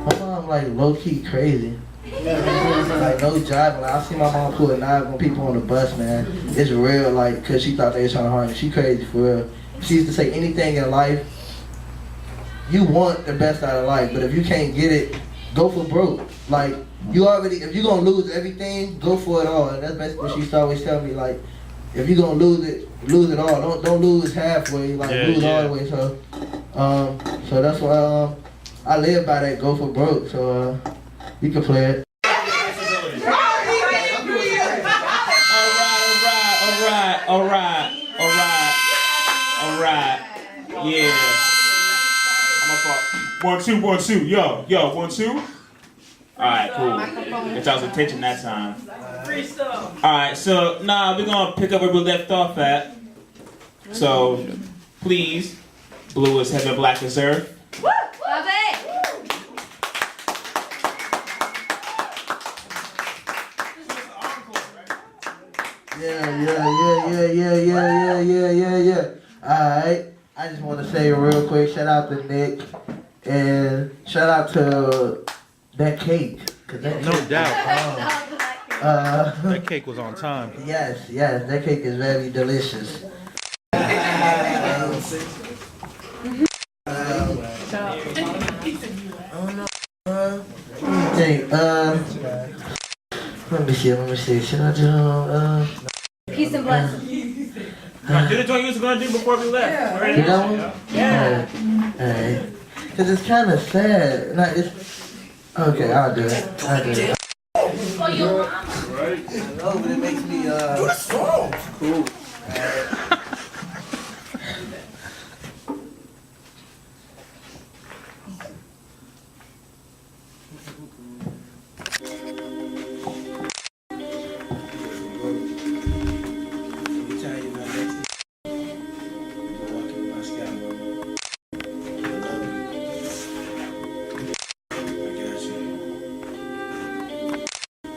Speaker 18: my mom like low-key crazy. Like no job. Like I see my mom pull a knife on people on the bus, man. It's real, like, cause she thought they was trying to harm me. She crazy for real. She used to say anything in life, you want the best out of life, but if you can't get it, go for broke. Like if you're gonna lose everything, go for it all. And that's basically what she used to always tell me. Like, if you're gonna lose it all. Don't lose halfway. Like lose all the way. So that's why I live by that. Go for broke. So you can play it.
Speaker 1: All right. Yeah. I'm gonna fall. 1, 2. Yo, 1, 2. All right, cool. Get y'all's attention that time.
Speaker 6: Freestyle.
Speaker 1: All right, so we're gonna pick up where we left off at. So please, blue is heaven, black is earth.
Speaker 5: Love it.
Speaker 18: Yeah. Alright. I just want to say real quick, shout out to Nick and shout out to that cake.
Speaker 19: No doubt. That cake was on time.
Speaker 18: Yes, that cake is very delicious. Let me see. Should I do
Speaker 5: Peace and blessings.
Speaker 1: Do the joint you was gonna do before we left.
Speaker 18: You know? Yeah. Alright. Cause it's kind of sad. Like, okay, I'll do it.
Speaker 5: For your mama.
Speaker 18: I know, but it makes me do the song. Cool.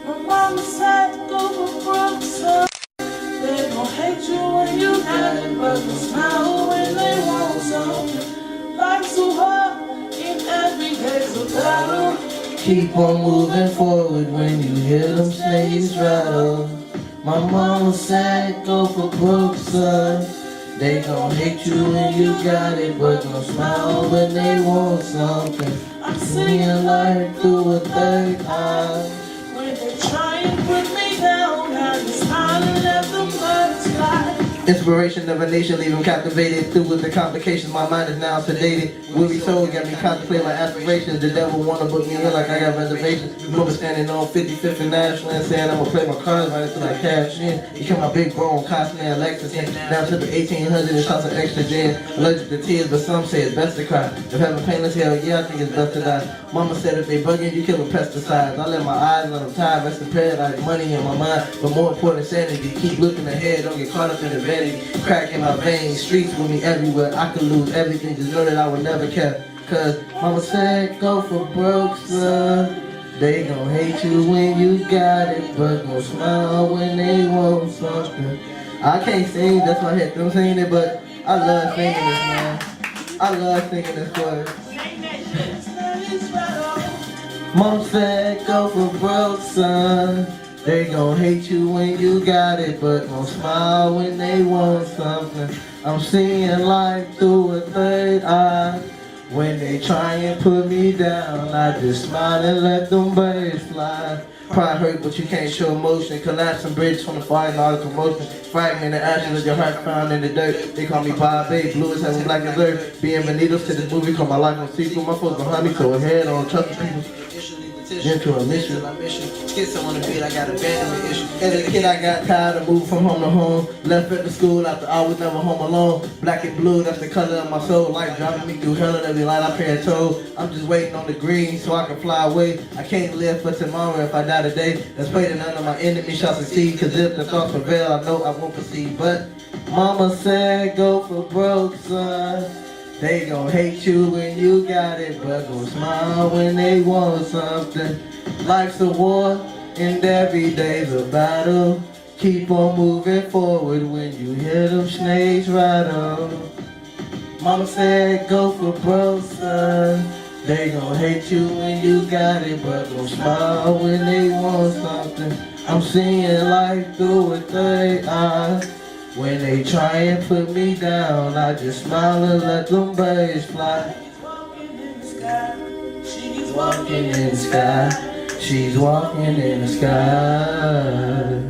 Speaker 2: My mama said
Speaker 18: Keep on moving forward when you hear them snakes rattle. My mama said go for broke, son. They gon' hate you when you got it, but gon' smile when they want something. I'm seeing life through a third eye. When they try and put me down, I just smile and let them birds fly. Inspiration of a nation, leave them captivated. Through with the complications, my mind is now sedated. Weary soul got me contemplating my aspirations. The devil wanna book me in like I got reservations. Remember standing on 55th and National and saying I'ma play my cards right until I cash in. Became my big bro on Costner and Lexington. Down to the 1800 and shot some extra gin. Allergic to tears, but some say it's best to cry. If having painless hell, yeah, I think it's best to die. Mama said if they bugging, you kill with pesticides. I let my eyes let them tie, rest in paradise, money in my mind. But more important, sanity. Keep looking ahead, don't get caught up in the vanity. Crack in my veins, streets with me everywhere. I could lose everything, just know that I would never care. Cause mama said go for broke, son. They gon' hate you when you got it, but gon' smile when they want something. I can't sing, that's why I had them singing it, but I love singing this, man. I love singing this chorus. Mom said go for broke, son. They gon' hate you when you got it, but gon' smile when they want something. I'm seeing life through a third eye. When they try and put me down, I just smile and let them birds fly. Pride hurt, but you can't show emotion. Collapsing bridge from the fire and all the commotion. Fragment the ashes of your heart found in the dirt. They call me Bob Bay, blue as heaven, black as earth. Being Benito's to this movie, called my life on sequel. My folks behind me, so ahead on trusting people. Into a mission. Get someone to beat, I got abandonment issue. As a kid, I got tired of moving from home to home. Left at the school after I was never home alone. Black and blue, that's the color of my soul. Life driving me through hell and every light I pay a toll. I'm just waiting on the green so I can fly away. I can't live for tomorrow if I die today. Let's pray that none of my enemies shall succeed. Cause if the thoughts prevail, I know I won't proceed. But mama said go for broke, son. They gon' hate you when you got it, but gon' smile when they want something. Life's a war, and every day's a battle. Keep on moving forward when you hear them snakes rattle. Mama said go for broke, son. They gon' hate you when you got it, but gon' smile when they want something. I'm seeing life through a third eye. When they try and put me down, I just smile and let them birds fly. She's walking in the sky. She's walking in the sky.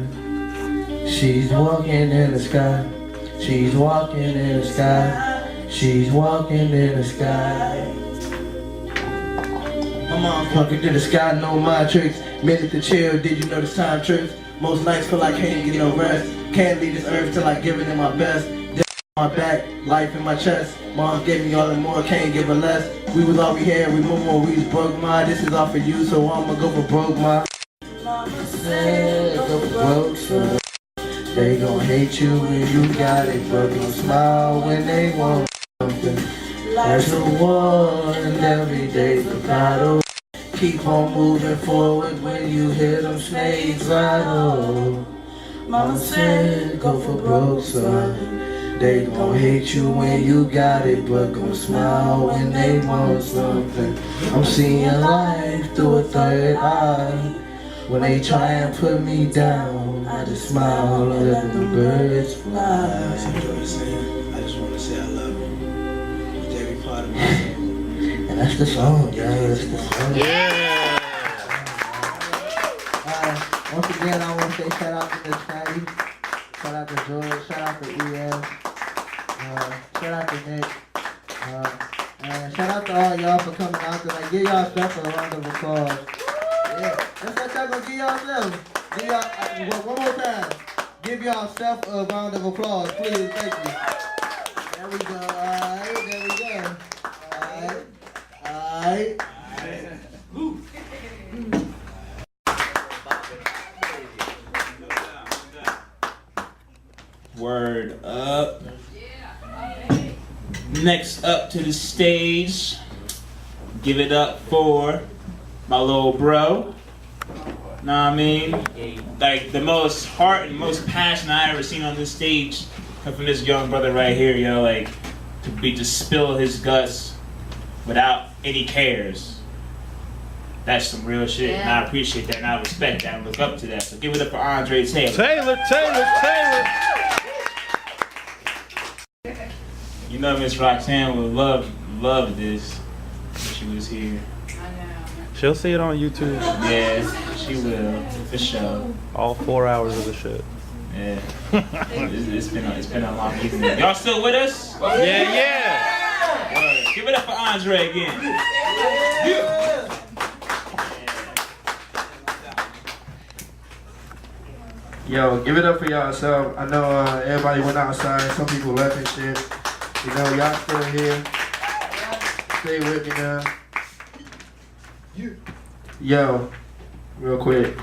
Speaker 18: She's walking in the sky. She's walking in the sky. She's walking in the sky. My mom walking in the sky, know my tricks. Minute to chill, did you notice time trips? Most nights feel like I can't get no rest. Can't leave this earth till I give it in my best. Death on my back, life in my chest. Mom gave me all and more, can't give her less. We was all we had, we more, we was broke, ma. This is all for you, so I'ma go for broke, ma. Mama said, go for broke, so they gon' hate you when you got it, but gon' smile when they want something. Life's a war, and every day's a battle. Keep on moving forward when you hear them snakes rattle. Mama said, go for broke, son. They gon' hate you when you got it, but gon' smile when they want something. I'm seeing life through a third eye. When they try and put me down, I just smile and let the birds fly. I just wanna say I love you with every part of myself. And that's the song, y'all. That's the song.
Speaker 19: Yeah.
Speaker 18: Once again, I want to say shout out to Miss Patty, shout out to George, shout out to ES, shout out to Nick, and shout out to all y'all for coming out tonight. Give y'all stuff a round of applause. Yeah, that's what y'all gonna give y'all. Give y'all one more time. Give y'all self a round of applause, please. Thank you. There we go. Alright, there we go. Alright.
Speaker 1: Word up. Next up to the stage, give it up for my little bro. Know what I mean? Like the most heart and most passion I ever seen on this stage come from this young brother right here, yo. Like to spill his guts without any cares. That's some real shit, and I appreciate that, and I respect that, and look up to that. So give it up for Andre Taylor.
Speaker 19: Taylor.
Speaker 1: You know Miss Roxanne would love this if she was here.
Speaker 19: She'll see it on YouTube.
Speaker 1: Yes, she will, for sure.
Speaker 19: All 4 hours of the shit.
Speaker 1: Yeah. it's been a long evening. Y'all still with us?
Speaker 19: Yeah.
Speaker 1: Word. Give it up for Andre again. Yeah.
Speaker 2: Yo, give it up for yourself. I know everybody went outside. Some people left and shit. You know, y'all still here. Stay with me now. Yo, real quick.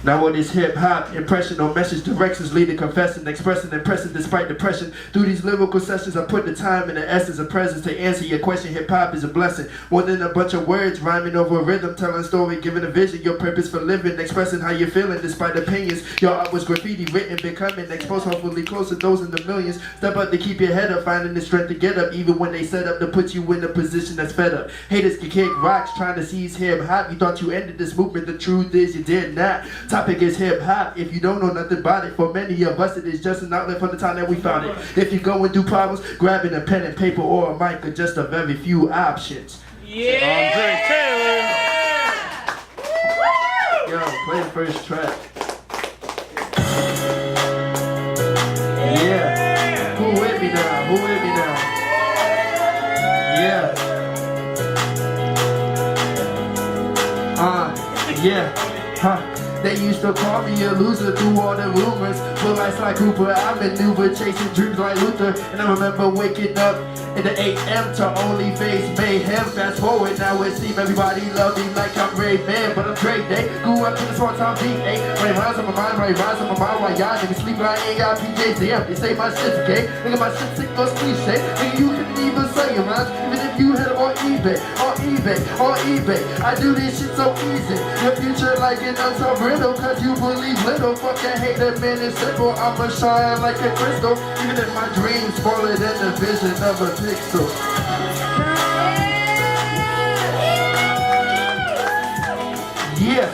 Speaker 2: Now what is hip-hop? Impression or message directions leading, confessing, expressing, impressing despite depression. Through these lyrical sessions, I put the time and the essence of presence to answer your question. Hip-hop is a blessing. More than a bunch of words, rhyming over a rhythm, telling a story, giving a vision, your purpose for living, expressing how you're feeling despite opinions. Your art was graffiti, written, becoming, exposed, hopefully close to those in the millions. Step up to keep your head up, finding the strength to get up, even when they set up to put you in a position that's fed up. Haters can kick rocks, trying to seize hip-hop. You thought you ended this movement, the truth is you did not. Topic is hip-hop. If you don't know nothing about it, for many of us it is just an outlet from the time that we found it. If you're going through problems, grabbing a pen and paper or a mic are just a very few options.
Speaker 19: Andre Taylor.
Speaker 2: Yo, play the first track. Yeah. Who with me now? Who with me now? Yeah. Yeah. Huh. They used to call me a loser through all the rumors. But life's like Cooper, I maneuver, chasing dreams like Luther. And I remember waking up in the 8 a.m. to only face mayhem. Fast forward, now it seems everybody love me like I'm Ray Man. But I'm Drake, they grew up in the small town beat, eh? Right rhymes on my mind, right rhymes on my mind. While y'all niggas sleep, I ain't got PJs, damn. They say my shit's okay. Nigga, my shit's sick, those cliche. Nigga, you couldn't even say your rhymes, even if you had them on eBay, on eBay, on eBay. I do this shit so easy. Your future like an unsolved riddle, cause you believe little. Fucking hate that man is simple. I'ma shine like a crystal, even if my dreams smaller than the vision of a pixel. Yeah,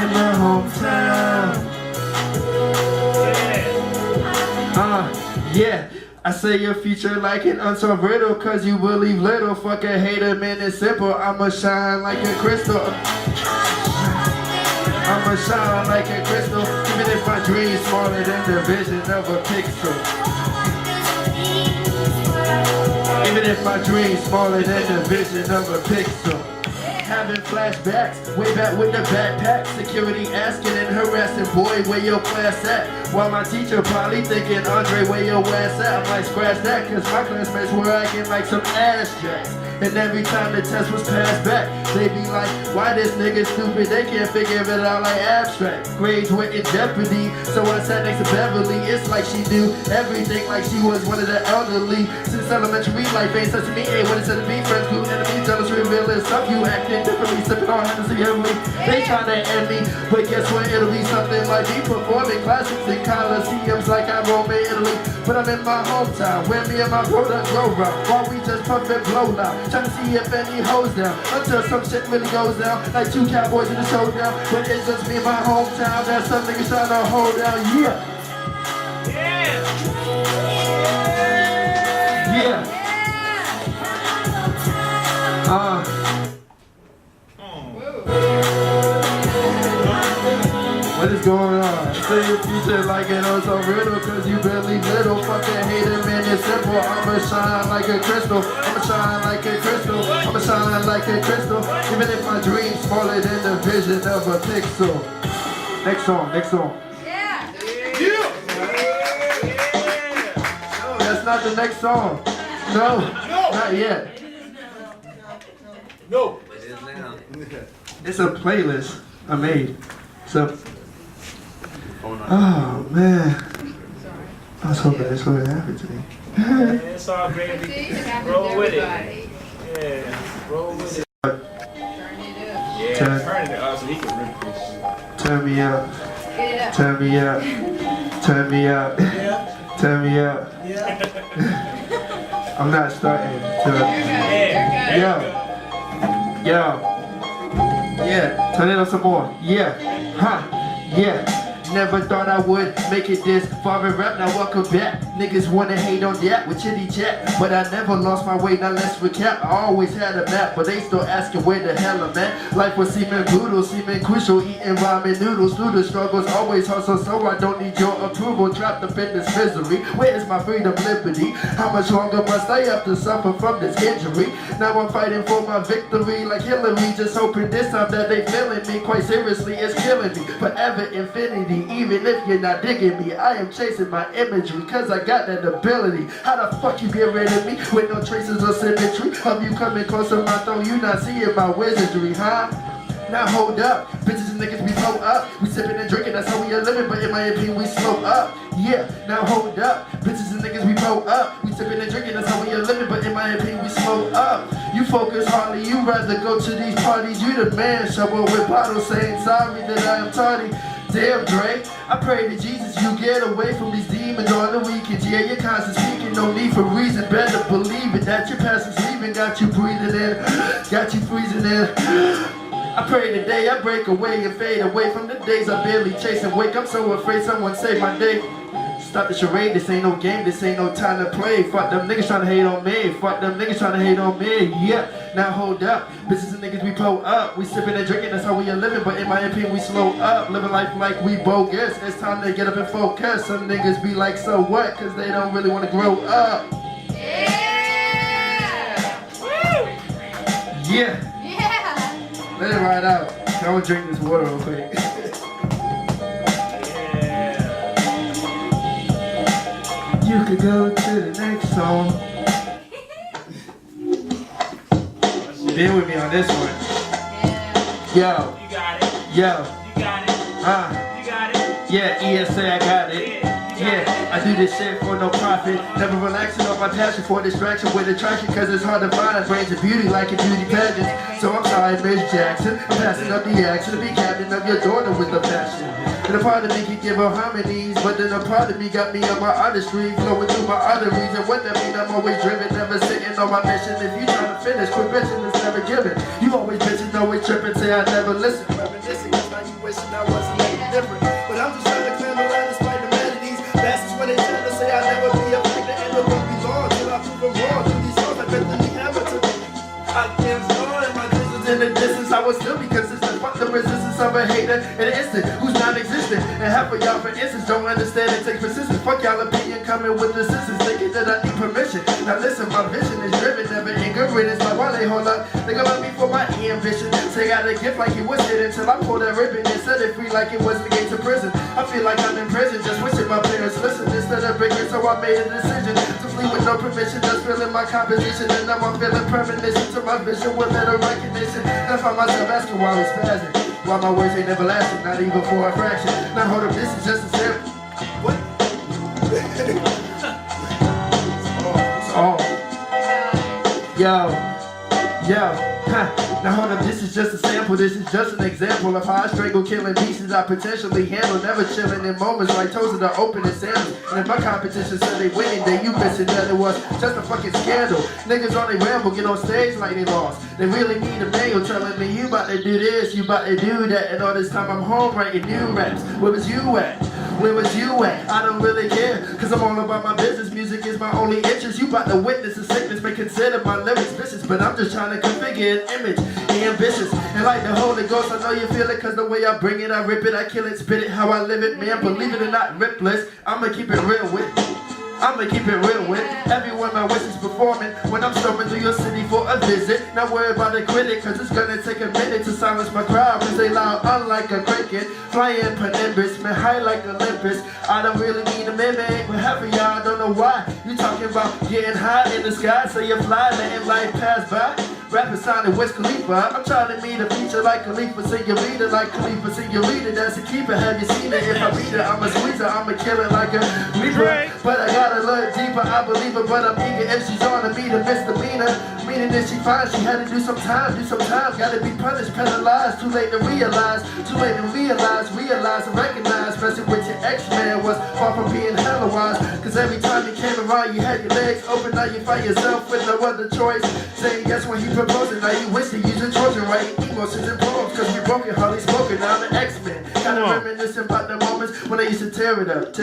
Speaker 2: in my hometown. Yeah. I say your future like an unsolved riddle, cause you believe little. Fucking hater, man, it's simple. I'ma shine like a crystal. I'ma shine like a crystal, even if my dream's smaller than the vision of a pixel. Even if my dream's smaller than the vision of a pixel. Having flashbacks, way back with the backpack. Security asking and harassing, boy, where your class at? While my teacher probably thinking, Andre, where your ass at? I might scratch that, cause my classmates were acting like some ass jacks. And every time the test was passed back, they be like, why this nigga stupid? They can't figure it out like abstract. Grades were in jeopardy, so I sat next to Beverly. It's like she knew everything, like she was one of the elderly. Since elementary, life ain't such to me, ain't what it said to be. Friends, glue, enemies, jealous, reveal it. Some you acting differently, sipping on Hennessy heavily. They tryna end me, but guess what? It'll be something like me performing classics in coliseums like I'm Rome in Italy. But I'm in my hometown, where me and my brother go round, while we just puff and blow loud. Trying to see if any hoes down, until some shit really goes down, like two cowboys in a showdown. But it's just me in my hometown, that some niggas trying to hold down, yeah. What is going on? Say your future like it was so riddle, cause you barely little. Fucking hater, man, it's simple. I'ma shine like a crystal. I'ma shine like a crystal. I'ma shine like a crystal. Even if my dream's smaller than the vision of a pixel. Next song, next song.
Speaker 5: Yeah.
Speaker 2: No, that's not the next song. No, not yet.
Speaker 9: No.
Speaker 2: It's a playlist I made. So, oh man, I was hoping this would happen to me.
Speaker 1: It's all gravy. Roll with it. Yeah, roll with it. Yeah, turn it up so he can rip this.
Speaker 2: Turn me up. Turn me up. Turn me up. Turn me up. I'm not starting to. Yo. Yeah, turn it up some more. Yeah, huh, yeah. Never thought I would make it this far in rap, now welcome back. Niggas wanna hate on that with chitty chat, but I never lost my way, now let's recap. I always had a map, but they still asking where the hell I'm at. Life was seeming brutal, seeming crucial, eating ramen noodles. Through the struggles, always hustle, so I don't need your approval. Trapped up in this misery, where is my freedom, liberty? How much longer must I have to suffer from this injury? Now I'm fighting for my victory like Hillary, just hoping this time that they feeling me. Quite seriously, it's killing me, forever infinity. Even if you're not digging me, I am chasing my imagery, cause I got that ability. How the fuck you get rid of me with no traces of symmetry? Of you coming close to my throne, you not seeing my wizardry, huh? Now hold up, bitches and niggas we blow up. We sipping and drinking, that's how we are living, but in my opinion we slow up. Yeah, now hold up, bitches and niggas we blow up. We sipping and drinking, that's how we are living, but in my opinion we slow up. You focus hardly, you rather go to these parties. You the man, show up with bottles saying sorry that I am tardy. Damn, Dre, I pray to Jesus you get away from these demons on the weekends. Yeah, your conscience speaking, no need for reason. Better believe it that your past is leaving. Got you breathing in, got you freezing in. I pray today I break away and fade away from the days I barely chase and wake. I'm so afraid someone save my day. Stop the charade, this ain't no game, this ain't no time to play. Fuck them niggas tryna hate on me, fuck them niggas tryna hate on me, yeah. Now hold up, bitches and niggas we pull up. We sipping and drinking, that's how we are living, but in my opinion we slow up. Living life like we bogus, it's time to get up and focus. Some niggas be like, so what, cause they don't really wanna grow up.
Speaker 5: Yeah! Woo!
Speaker 2: Yeah!
Speaker 5: Yeah!
Speaker 2: Let it ride out. I wanna drink this water real quick. You could go to the next song. Bear with me on this one. Yo.
Speaker 1: You got it.
Speaker 2: Yo.
Speaker 1: You got it. You got it.
Speaker 2: Yeah, ESA, I got it. Yeah, I do this shit for no profit. Never relaxing on my passion for distraction with attraction, cause it's hard to find brains of beauty like a beauty pageant. So I'm sorry, Miss Jackson. I'm passing up the action to be captain of your daughter with a passion. And a part of me can give her harmonies, but then a part of me got me on my artistry, flowing through my arteries. And what that mean, I'm always driven, never sitting on my mission. If you trying to finish, quit bitching, it's never given. You always bitching, always tripping, say I never listen. Reminiscing, cause now you wishing I wasn't any different. But I'm just trying to climb around despite the melodies. Bastards when they try to say I'll never be a factor and it won't be long till I prove them wrong. Through these songs, I bet them you hammer to me. I can't score in my distance in the distance, I will still be consistent. Fuck the resistance of a hater in an instant who's non-existent. And half of y'all, for instance, don't understand it takes persistence. Fuck y'all opinion coming with assistance, thinking that I need permission. Now listen, my vision is driven, never ignorant. It's like why they hold up, they gon' love me for my ambition. Say I got a gift like it was hidden until I pulled that ribbon and set it free like it was the gates of prison. I feel like I'm in prison, just wishing my parents listen instead of breaking. So I made a decision to flee with no permission, just feeling my composition. And now I'm feeling premonition to my vision with little recognition. And I find myself asking why we spazzing, why my words ain't never lasting, not even for a fraction. Now hold up, this is just a sample. What? Oh. Yo, huh. Now hold up, this is just a sample, this is just an example of how I strangle killing pieces I potentially handle. Never chilling in moments like toes that are open and samples. And if my competition said they winning, then you missing that it was just a fucking scandal. Niggas on they ramble, get on stage like they lost. They really need a manual telling me you about to do this, you about to do that. And all this time I'm home writing new raps. Where was you at? Where was you at? I don't really care, cause I'm all about my business. Music is my only interest. You about to witness a sickness, may consider my lyrics vicious, but I'm just trying to configure an image, ambitious. And like the Holy Ghost, I know you feel it, cause the way I bring it, I rip it, I kill it, spit it, how I live it, man. Believe it or not, ripless, I'ma keep it real with it. I'ma keep it real with everyone my wishes performing when I'm storming through your city for a visit. Not worry about the critic, cause it's gonna take a minute to silence my crowd, cause they loud unlike a cricket. Flying Penimbus, man, high like Olympus. I don't really need a mimic, but half of y'all don't know why. You talking about getting high in the sky, so you fly, letting life pass by. Rapping sounding Wiz Khalifa. I'm trying to meet a feature like Khalifa, Senorita, like Khalifa, Senorita. That's a keeper. Have you seen it? If I beat her, I'ma squeeze her. I'ma kill it like a reaper. But I gotta look deeper. I believe her, but I'm eager. If she's on to me, the misdemeanor. Meaning that she finds she had to do some time, gotta be punished, penalized. Too late to realize and recognize. Messing with your ex-man was far from being hella wise. Cause every time you came around, you had your legs open. Now you find yourself with no other choice. Saying yes when he proposing, now you wish to use your Trojan, writing emotions and poems. Cause we broken, hardly spoken, now I'm an X-Men. Kinda reminiscing about the moments when I used to tear it up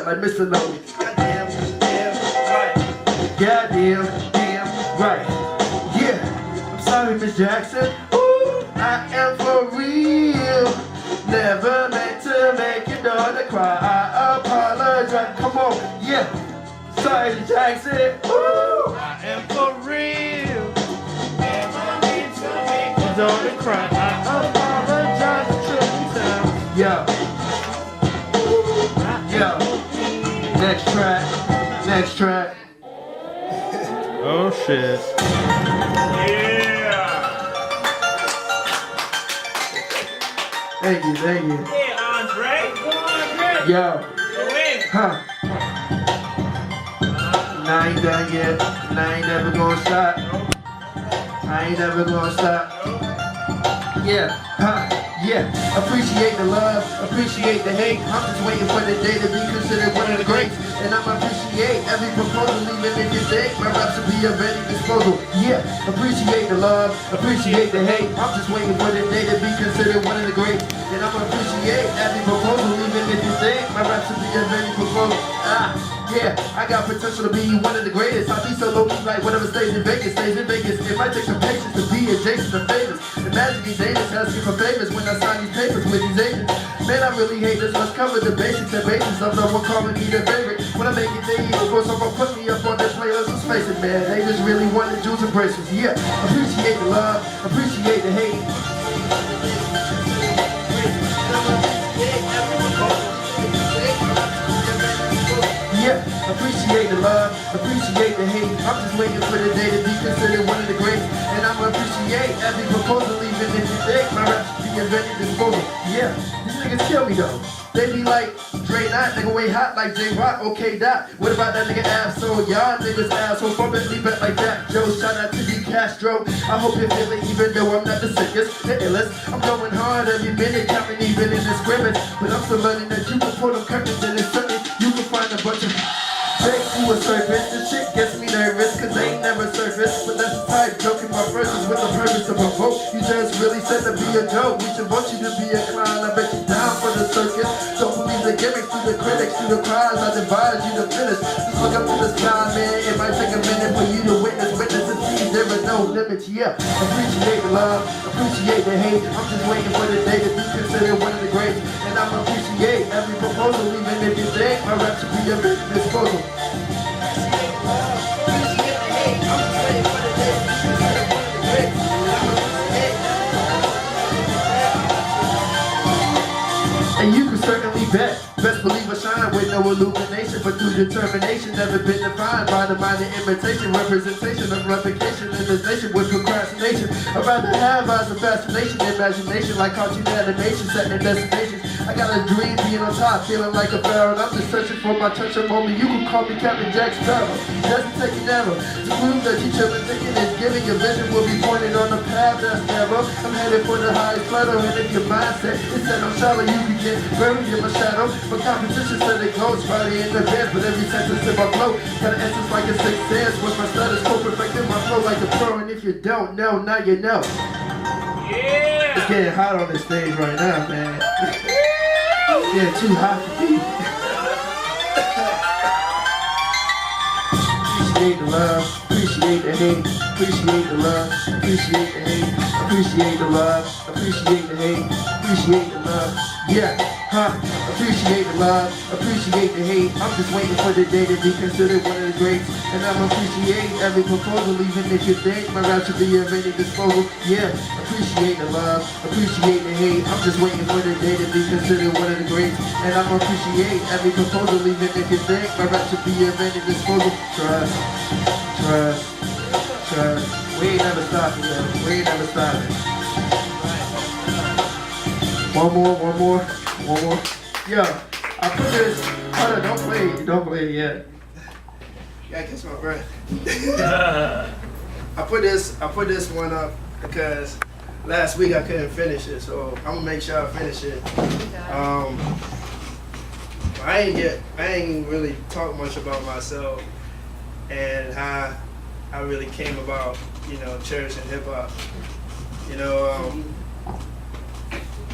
Speaker 2: like Mr. Logan. Goddamn, right. Goddamn, damn, right. Yeah, I'm sorry, Miss Jackson. Ooh, I am for real. Never meant to make your daughter cry. I apologize. Come on, yeah. Sorry, Miss Jackson. Ooh, I am for real. Never meant to make your daughter cry. I apologize a trillion times. Yo. Yo. Next track.
Speaker 19: Oh shit.
Speaker 1: Yeah.
Speaker 2: Thank you.
Speaker 1: Yeah, Andre.
Speaker 2: Yo.
Speaker 1: Go in.
Speaker 2: Huh. I ain't done yet. And I ain't never gonna stop. Yeah. Huh. Yeah, appreciate the love, appreciate the hate. I'm just waiting for the day to be considered one of the greats. And I'ma appreciate every proposal, even if you think my raps will be at ready disposal. Yeah, appreciate the love, appreciate the hate. I'm just waiting for the day to be considered one of the greats. And I'ma appreciate every proposal, even if you think my raps will be at ready disposal. Yeah, I got potential to be one of the greatest. I'll be so low-key like whatever stays in Vegas. It might take some patience to be adjacent to famous. Imagine these haters asking for favors when I sign these papers with these agents. Man, I really hate this. Let's cover the basics and basis of no one calling me their favorite. When I make it, they even go someone put me up on their playlist. Let's face it, man, they just really wanted jewels and bracelets. Yeah, appreciate the love, appreciate the hate. Yeah, appreciate the love, appreciate the hate. I'm just waiting for the day to be considered one of the greats. And I'ma appreciate every proposal, even if you think my raps be a ready disposal. Yeah, these niggas kill me though. They be like, Dre not, nigga way hot like J-Rock, okay dot. What about that nigga asshole? Y'all niggas asshole, fuck me back like that. Joe, shout out to D Castro. I hope you feel it even though I'm not the sickest, the illest. I'm going hard every minute, counting even in the scrimmage. But I'm still learning that you can pull them curtains and it's certain you can find a bunch of fakes who are surface. This shit gets me nervous cause they ain't never surfaced. But that's the type joking my verses with the purpose to provoke. You just really said to be a joke. We should want you to be a clown. I bet you down for the circus. Don't believe the gimmicks to the critics, to the cries. I advise you to finish. Just look up to the sky, man. It might take a minute for you to witness and see there are no limits. Yeah, appreciate the love, appreciate the hate. I'm just waiting for the day to be considered one of the greats. And I'ma appreciate every proposal, even if you think my raps should be a big disposal. And you can certainly bet, best believe I shine with no illumination, but through determination, never been defined by the mind of imitation, representation of replication in this nation with procrastination. I'd rather have eyes of fascination, imagination, like cartoon animation, setting destinations. I got a dream being on top, feeling like a pharaoh, and I'm just searching for my touch of moment. You can call me Captain Jack Sparrow. Doesn't take an arrow to prove that you chillin' thinking is giving. Your vision will be pointed on the path that's narrow. I'm headed for the highest plateau, and if your mindset is set on shallow, you can get buried in my shadow. But competition said it goes Friday in advance, but every sentence in my flow got an essence like a sixth sense. With my status quo perfecting my flow like a pro, and if you don't know, now you know.
Speaker 1: Yeah!
Speaker 2: It's getting hot on this stage right now, man. Yeah, too hot for me. Appreciate the love, appreciate the hate, appreciate the love, appreciate the hate, appreciate the love, appreciate the hate, appreciate the love. Yeah, appreciate the love, appreciate the hate. I'm just waiting for the day to be considered one of the greats. And I'm appreciate every proposal, even if you think my rap should be at ready disposal. Yeah, appreciate the love, appreciate the hate. I'm just waiting for the day to be considered one of the greats. And I'm appreciate every proposal, even if you think my rap should be at ready disposal. Trust. We ain't never stopping, yo. We ain't never stopping. One more. Yo, I put this. Hold on, don't play it yet. Gotta catch my breath.
Speaker 20: I put this one up because last week I couldn't finish it, so I'm gonna make sure I finish it. I ain't really talk much about myself and how I really came about, you know, cherishing hip hop. You know,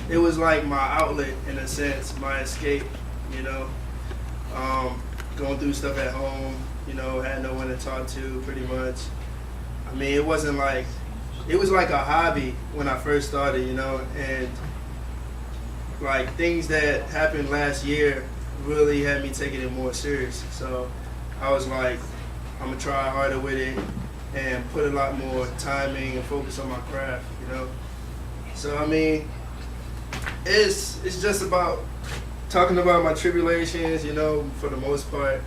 Speaker 20: it was like my outlet in a sense, my escape. You know, going through stuff at home. You know, had no one to talk to, pretty much. I mean, it was like a hobby when I first started, you know, and like things that happened last year really had me taking it more serious. So I was like, I'm gonna try harder with it and put a lot more timing and focus on my craft, you know. So I mean, it's just about talking about my tribulations, you know, for the most part.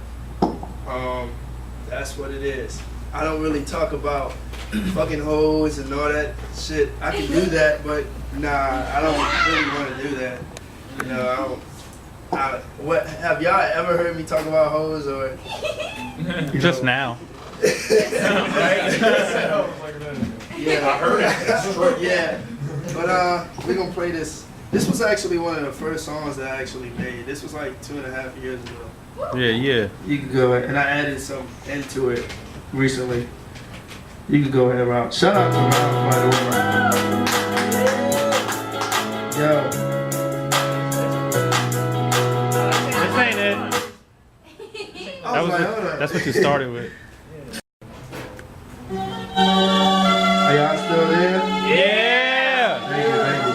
Speaker 20: That's what it is. I don't really talk about fucking hoes and all that shit. I can do that, but nah, I don't really want to do that. You know, what have y'all ever heard me talk about hoes or?
Speaker 19: Just now.
Speaker 20: Yeah, I heard it. Yeah, but we're gonna play this. This was actually one of the first songs that I actually made. This was like 2.5 years ago.
Speaker 19: Yeah.
Speaker 20: You can go ahead, and I added some into it recently. You can go ahead, Rob. Shout out to Rob, by the way. Yo.
Speaker 19: This ain't it. That's what you started with.
Speaker 20: Are y'all still there?
Speaker 19: Yeah.
Speaker 20: Thank you.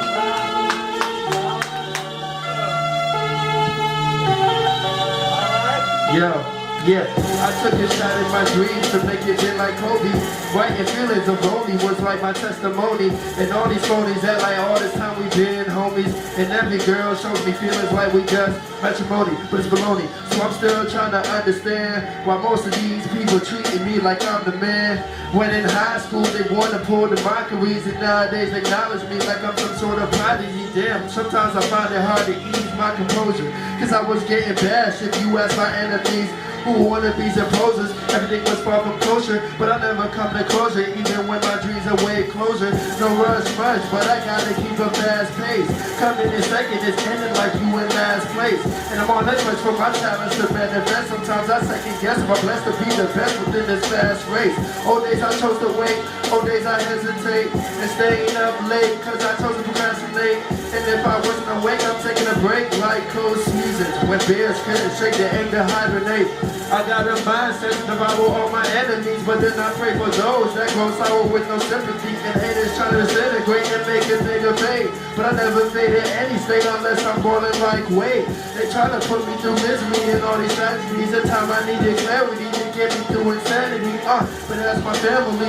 Speaker 20: Yeah, I took a shot at my dreams to make it feel like Kobe. Writing feelings of lonely was like my testimony. And all these phonies act like all this time we been homies. And every girl shows me feelings like we just matrimony, but it's baloney. So I'm still trying to understand why most of these people treating me like I'm the man. When in high school they want to pull the mockeries, and nowadays they acknowledge me like I'm some sort of prodigy. Damn, sometimes I find it hard to ease my composure, cause I was getting bashed. If you ask my enemies who wannabes and posers, everything was far from kosher, but I never come to closure, even when my dreams are way closer. No rush much, but I gotta keep a fast pace. Coming in second, it's ending like you in last place. And I'm on that much for my talents to manifest. Sometimes I second guess if I'm blessed to be the best within this fast race. Old days I chose to wait, old days I hesitate, and staying up late, cause I chose to procrastinate. And if I wasn't awake, I'm taking a break like cold seasons, when bears couldn't shake their aim to hibernate. I got a mindset to devour all my enemies, but then I pray for those that grow sour with no sympathy, and haters trying to disintegrate and make a nigga fade. But I never faded any state unless I'm balling like Wade. They try to put me through misery and all these tragedies. The time I needed clarity to get me through insanity. But that's my family,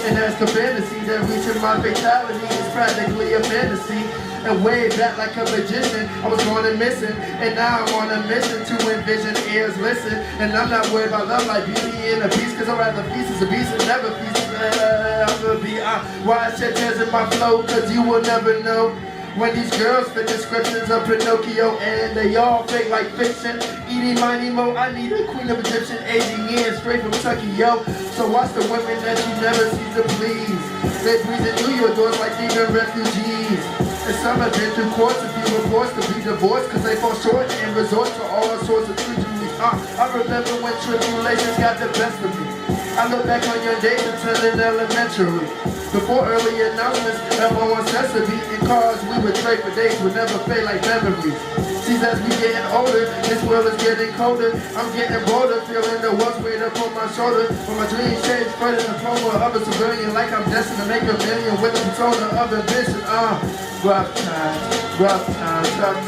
Speaker 20: and that's the fantasy that reaching my fatality is practically a fantasy. And way back like a magician, I was going and missing, and now I'm on a mission to envision, ears listen. And I'm not worried about love like Beauty and the Beast, cause I'd rather feast as a beast and never feast. I'm gonna be why I shed tears in my flow, cause you will never know. When these girls fit descriptions of Pinocchio, and they all fake like fiction. Eating miny mo, I need a queen of Egyptian, aging in straight from Chucky, yo. So watch the women that you never see to please. They breathe through your doors like even refugees. And some have been through courts, a few were forced to be divorced, cause they fall short and resort to all sorts of treachery. I remember when tribulations got the best of me. I look back on your days until in elementary. Before early announcements, everyone says to be in cars, we would trade for days, would never fade like memories. See, as we getting older, this world is getting colder. I'm getting bolder, feeling the world's weight up on my shoulder. When my dreams change, spreading the promo of a civilian, like I'm destined to make a million with the persona of ambition. Rough times, tough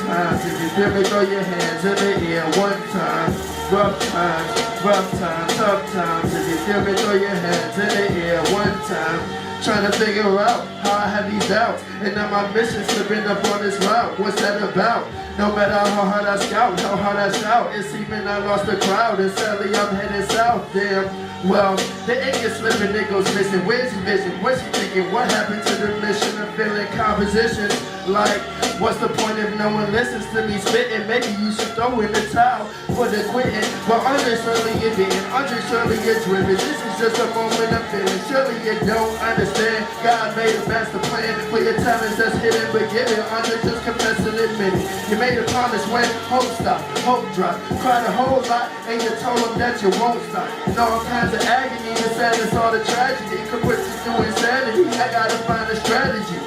Speaker 20: times. If you feel me, throw your hands in the air one time. Rough times, tough times. If you feel me, throw your hands in the air one time. Trying to figure out how I have these doubts, and now my mission slipping up on this route. What's that about? No matter how hard I scout, how hard I shout, it's even I lost the crowd, and sadly I'm headed south. Damn, well, the ink is slipping, it goes missing. Where's your vision? What's she thinking? What happened to the mission of feeling composition? Like, what's the point if no one listens to me spitting? Maybe you should throw in the towel for the quitting. But Andre surely get bitten, Andre surely gets driven. This is just a moment of feeling. silly, you don't understand. God made a master plan for your talents that's hidden, but give it under just confess and admit it. You made a promise when hope stopped, hope dropped. Cried a whole lot, and you told them that you won't stop. And all kinds of agony, the sadness, all the tragedy could put you through insanity. I gotta find a strategy.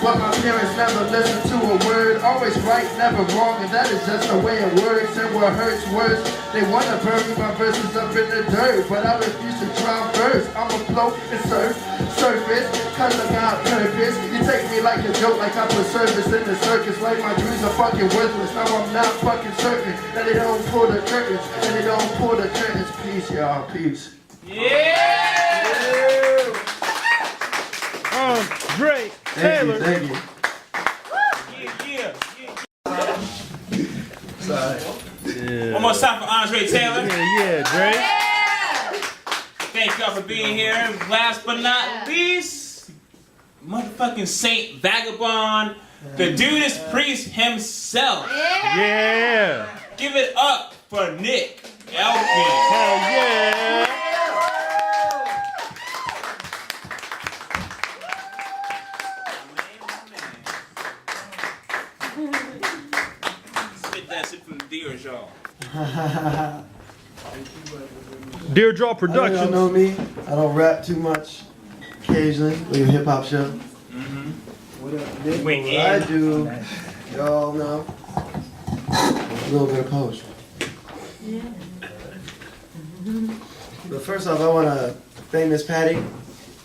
Speaker 20: But my parents never listened to a word. Always right, never wrong, and that is just the way it works. And what hurts worse, they wanna bury my verses up in the dirt, but I refuse to drop first. I'ma float and surface, cause I got purpose. You take me like a joke, like I put service in the circus. Like my dreams are fucking worthless. Now I'm not fucking certain that they don't pull the curtains, and they don't pull the curtains. Peace, y'all, peace.
Speaker 19: Drake Taylor.
Speaker 20: Thank you.
Speaker 1: Sorry. One more time for Andre Taylor.
Speaker 19: Yeah, Drake.
Speaker 1: Thank y'all for being here. Last but not least, motherfucking Saint Vagabond, the Judas Priest himself.
Speaker 19: Yeah.
Speaker 1: Give it up for Nick Elkin.
Speaker 19: Hell yeah.
Speaker 1: Spit that shit from the Deer Jaw.
Speaker 19: Deer Draw
Speaker 20: Y'all
Speaker 19: Productions.
Speaker 20: know me. I don't rap too much. Occasionally, like a hip hop show. What up, Nick?
Speaker 1: Wait,
Speaker 20: What I do, y'all know. A little bit of poetry. But first off, I want to thank Miss Patty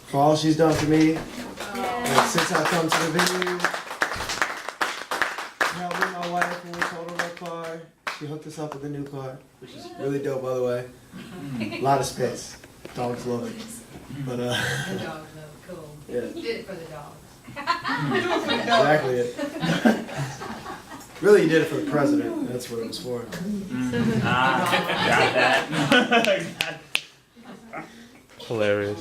Speaker 20: for all she's done for me. Like, since I come to the venue, helping my wife when we totaled our car. She hooked us up with a new car, which is really dope, by the way. A lot of space. Dogs love it. But
Speaker 5: The dogs love it. Cool.
Speaker 20: Yeah.
Speaker 5: You did it for the dogs.
Speaker 20: Exactly it. Really, you did it for the president. That's what it was for.
Speaker 1: Got that.
Speaker 19: Hilarious.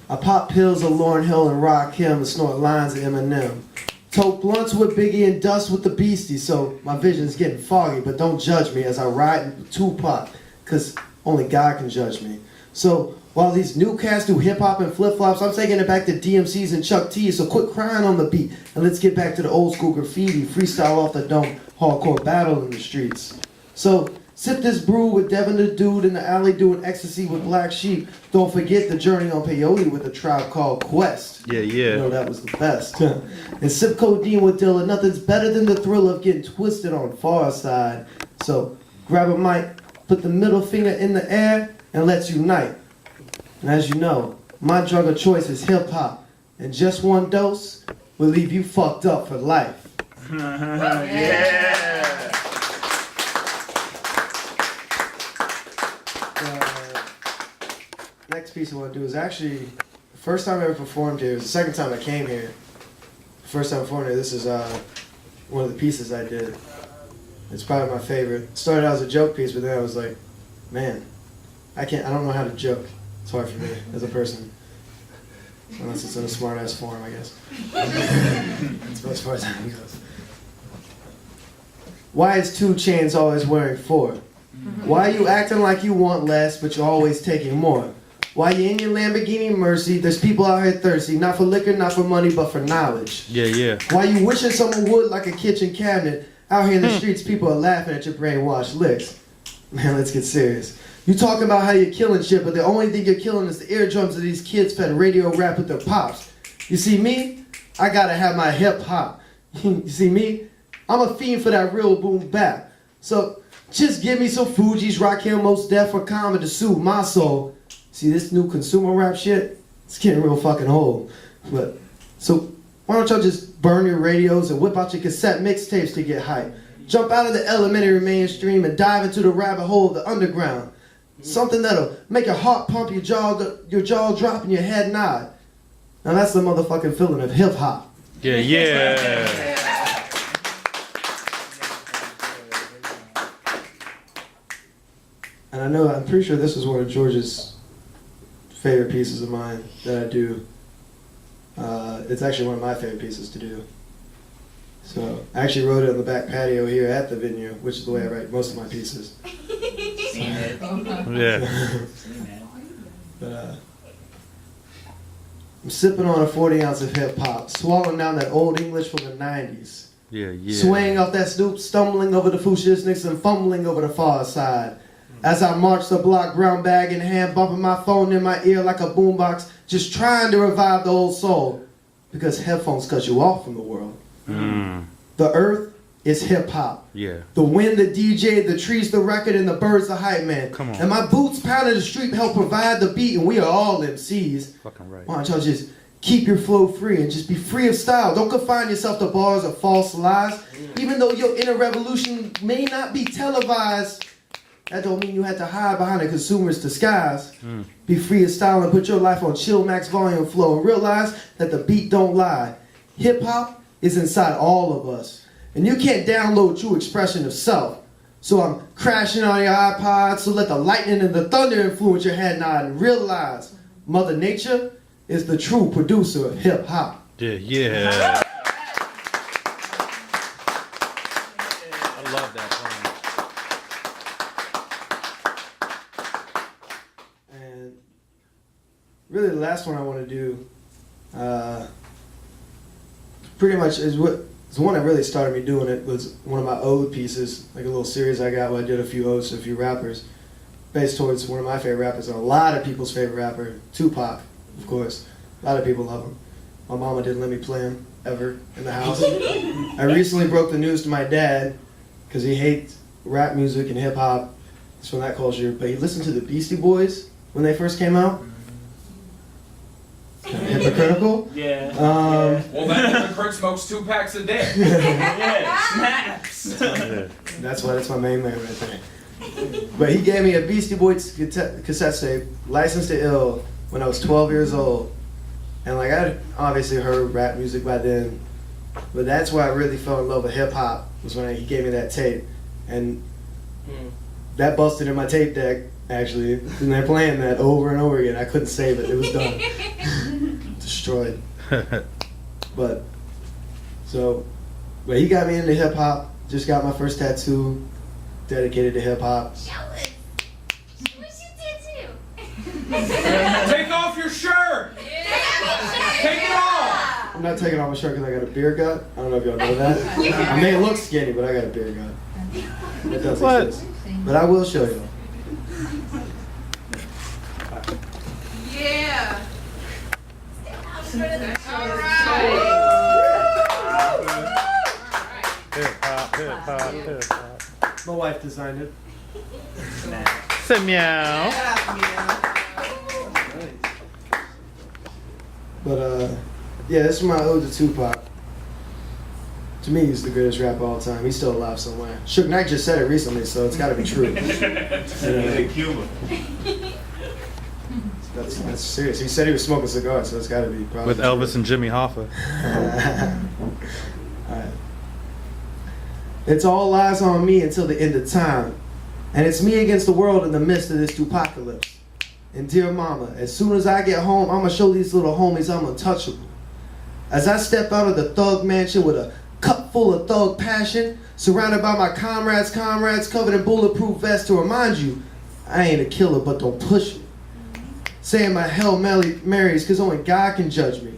Speaker 20: I pop pills of Lauryn Hill and Rakim and snort lines of Eminem. Tote blunts with Biggie and dust with the Beastie, so my vision's getting foggy, but don't judge me as I ride with Tupac, cause only God can judge me. So while these new cats do hip hop and flip flops, I'm taking it back to DMCs and Chuck T, so quit crying on the beat, and let's get back to the old school graffiti, freestyle off the dome, hardcore battle in the streets. So sip this brew with Devin the Dude in the alley doing ecstasy with Black Sheep. Don't forget the journey on peyote with a tribe called Quest.
Speaker 19: Yeah,
Speaker 20: You
Speaker 19: yeah.
Speaker 20: know that was the best. And sip codeine with Dilla. Nothing's better than the thrill of getting twisted on Far Side. So grab a mic, put the middle finger in the air, and let's unite. And as you know, my drug of choice is hip hop. And just one dose will leave you fucked up for life.
Speaker 1: Yeah.
Speaker 20: Next piece I want to do is actually the first time I ever performed here. It was the second time I came here. The first time I performed here, this is one of the pieces I did. It's probably my favorite. It started out as a joke piece, but then I was like, man, I don't know how to joke. It's hard for me as a person. Unless it's in a smart ass form, I guess. That's as far as that goes. Why is 2 Chainz always wearing 4? Why are you acting like you want less, but you're always taking more? Why you in your Lamborghini Mercy? There's people out here thirsty, not for liquor, not for money, but for knowledge.
Speaker 19: Yeah, yeah.
Speaker 20: Why you wishing someone would like a kitchen cabinet? Out here in the streets, people are laughing at your brainwashed licks. Man, let's get serious. You talking about how you're killing shit, but the only thing you're killing is the eardrums of these kids fed radio rap with their pops. You see me? I gotta have my hip hop. You see me? I'm a fiend for that real boom bap. So just give me some Fuji's, Rakim, Mos Def, or Common to soothe my soul. See this new consumer rap shit? It's getting real fucking old. But so why don't y'all just burn your radios and whip out your cassette mixtapes to get hype? Jump out of the elementary mainstream and dive into the rabbit hole of the underground. Something that'll make your heart pump, your jaw drop, and your head nod. Now that's the motherfucking feeling of hip hop.
Speaker 19: Yeah, yeah.
Speaker 20: And I'm pretty sure this is one of George's favorite pieces of mine that I do. It's actually one of my favorite pieces to do. So I actually wrote it on the back patio here at the venue, which is the way I write most of my pieces.
Speaker 1: Seen it.
Speaker 19: Yeah.
Speaker 2: But, I'm sipping on a 40 ounce of hip hop, swallowing down that old English from the 90s.
Speaker 19: Yeah, yeah.
Speaker 2: Swaying off that stoop, stumbling over the Fushishniks and fumbling over the far side. As I march the block, brown bag in hand, bumping my phone in my ear like a boombox, just trying to revive the old soul. Because headphones cut you off from the world. The earth is hip hop.
Speaker 19: Yeah.
Speaker 2: The wind, the DJ, the trees, the record, and the birds, the hype man.
Speaker 19: Come on.
Speaker 2: And my boots pounding the street help provide the beat, and we are all MCs.
Speaker 19: Fucking right.
Speaker 2: Why don't y'all just keep your flow free and just be free of style? Don't confine yourself to bars or false lies. Even though your inner revolution may not be televised, that don't mean you have to hide behind a consumer's disguise. Be free of style and put your life on chill max volume flow and realize that the beat don't lie. Hip hop is inside all of us. And you can't download true expression of self. So I'm crashing on your iPod, so let the lightning and the thunder influence your head nod and realize Mother Nature is the true producer of hip hop.
Speaker 19: Yeah, yeah. I love that poem.
Speaker 2: And really the last one I want to do pretty much is what the one that really started me doing it was one of my ode pieces, like a little series I got where I did a few odes to a few rappers, based towards one of my favorite rappers and a lot of people's favorite rapper, Tupac, of course. A lot of people love him. My mama didn't let me play him ever in the house. I recently broke the news to my dad because he hates rap music and hip hop. He's from that culture, but he listened to the Beastie Boys when they first came out. Hypocritical?
Speaker 1: Yeah.
Speaker 12: Well, that hypocrite smokes 2 packs a day.
Speaker 1: Yeah, snaps.
Speaker 2: That's why that's my main man right there. But he gave me a Beastie Boys cassette tape, Licensed to Ill, when I was 12 years old. And like I obviously heard rap music by then, but that's why I really fell in love with hip hop, was when he gave me that tape. And that busted in my tape deck, actually. And they're playing that over and over again. I couldn't save it. It was done. Destroyed. But he got me into hip hop. Just got my first tattoo dedicated to hip hop.
Speaker 12: Take off your shirt! Take it off!
Speaker 2: I'm not taking off my shirt because I got a beer gut. I don't know if y'all know that. I may look skinny, but I got a beer gut. It does exist. But I will show you.
Speaker 5: Yeah.
Speaker 19: Hip hop, hip hop, hip hop.
Speaker 2: My wife designed it.
Speaker 19: Say meow.
Speaker 2: But yeah, this is my ode to Tupac. To me, he's the greatest rapper of all time. He's still alive somewhere. Suge Knight just said it recently, so it's got to be true.
Speaker 1: He's in Cuba.
Speaker 2: That's serious. He said he was smoking cigars, so it's got to be probably
Speaker 19: With Elvis and Jimmy Hoffa.
Speaker 2: Alright. It's all lies on me until the end of time. And it's me against the world in the midst of this Tupacalypse. And dear mama, as soon as I get home, I'ma show these little homies I'm untouchable. As I step out of the thug mansion with a cup full of thug passion, surrounded by my comrades covered in bulletproof vests to remind you, I ain't a killer, but don't push me. Saying my Hail Marys, cause only God can judge me.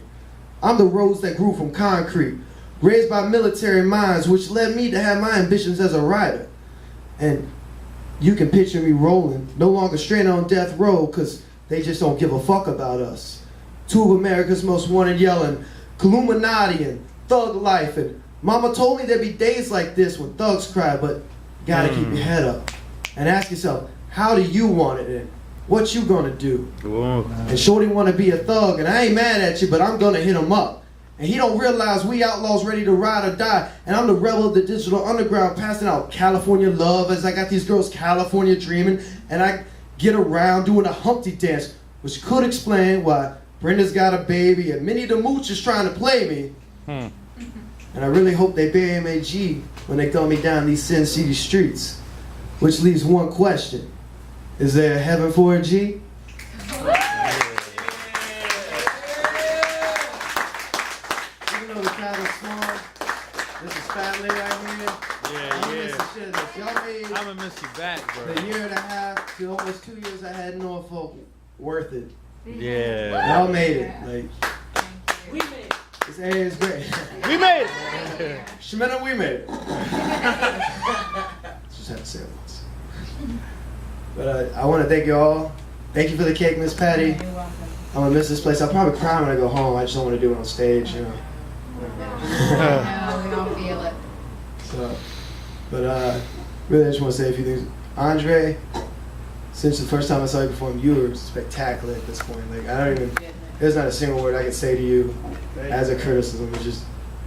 Speaker 2: I'm the rose that grew from concrete, raised by military minds, which led me to have my ambitions as a writer. And you can picture me rolling, no longer stranded on death row, cause they just don't give a fuck about us. 2 of America's most wanted yelling, Illuminati and thug life, and mama told me there'd be days like this when thugs cry, but you gotta keep your head up and ask yourself, how do you want it and what you gonna do? And shorty wanna be a thug, and I ain't mad at you, but I'm gonna hit him up. And he don't realize we outlaws ready to ride or die. And I'm the rebel of the digital underground, passing out California love as I got these girls California dreaming. And I get around doing a Humpty dance, which could explain why Brenda's got a baby and Minnie the Mooch is trying to play me. And I really hope they bury M.A.G. when they throw me down these Sin City streets. Which leaves one question. Is there a heaven for a G? This is family right here.
Speaker 19: Yeah.
Speaker 2: Y'all made
Speaker 19: I'm gonna miss you back, bro.
Speaker 20: The year and a half to almost 2 years I had in Norfolk, worth it.
Speaker 19: Yeah.
Speaker 20: Y'all made it. Like, we made it. This area is great.
Speaker 19: We made it.
Speaker 20: Shemina, we made it. Just had to say it once. But I want to thank you all. Thank you for the cake, Miss Patty. I'm gonna miss this place. I'll probably cry when I go home. I just don't want to do it on stage, you know.
Speaker 5: No, we don't feel it.
Speaker 20: So, but really, I just want to say a few things. Andre, since the first time I saw you perform, you were spectacular at this point. Like, I don't even. There's not a single word I can say to you as a criticism.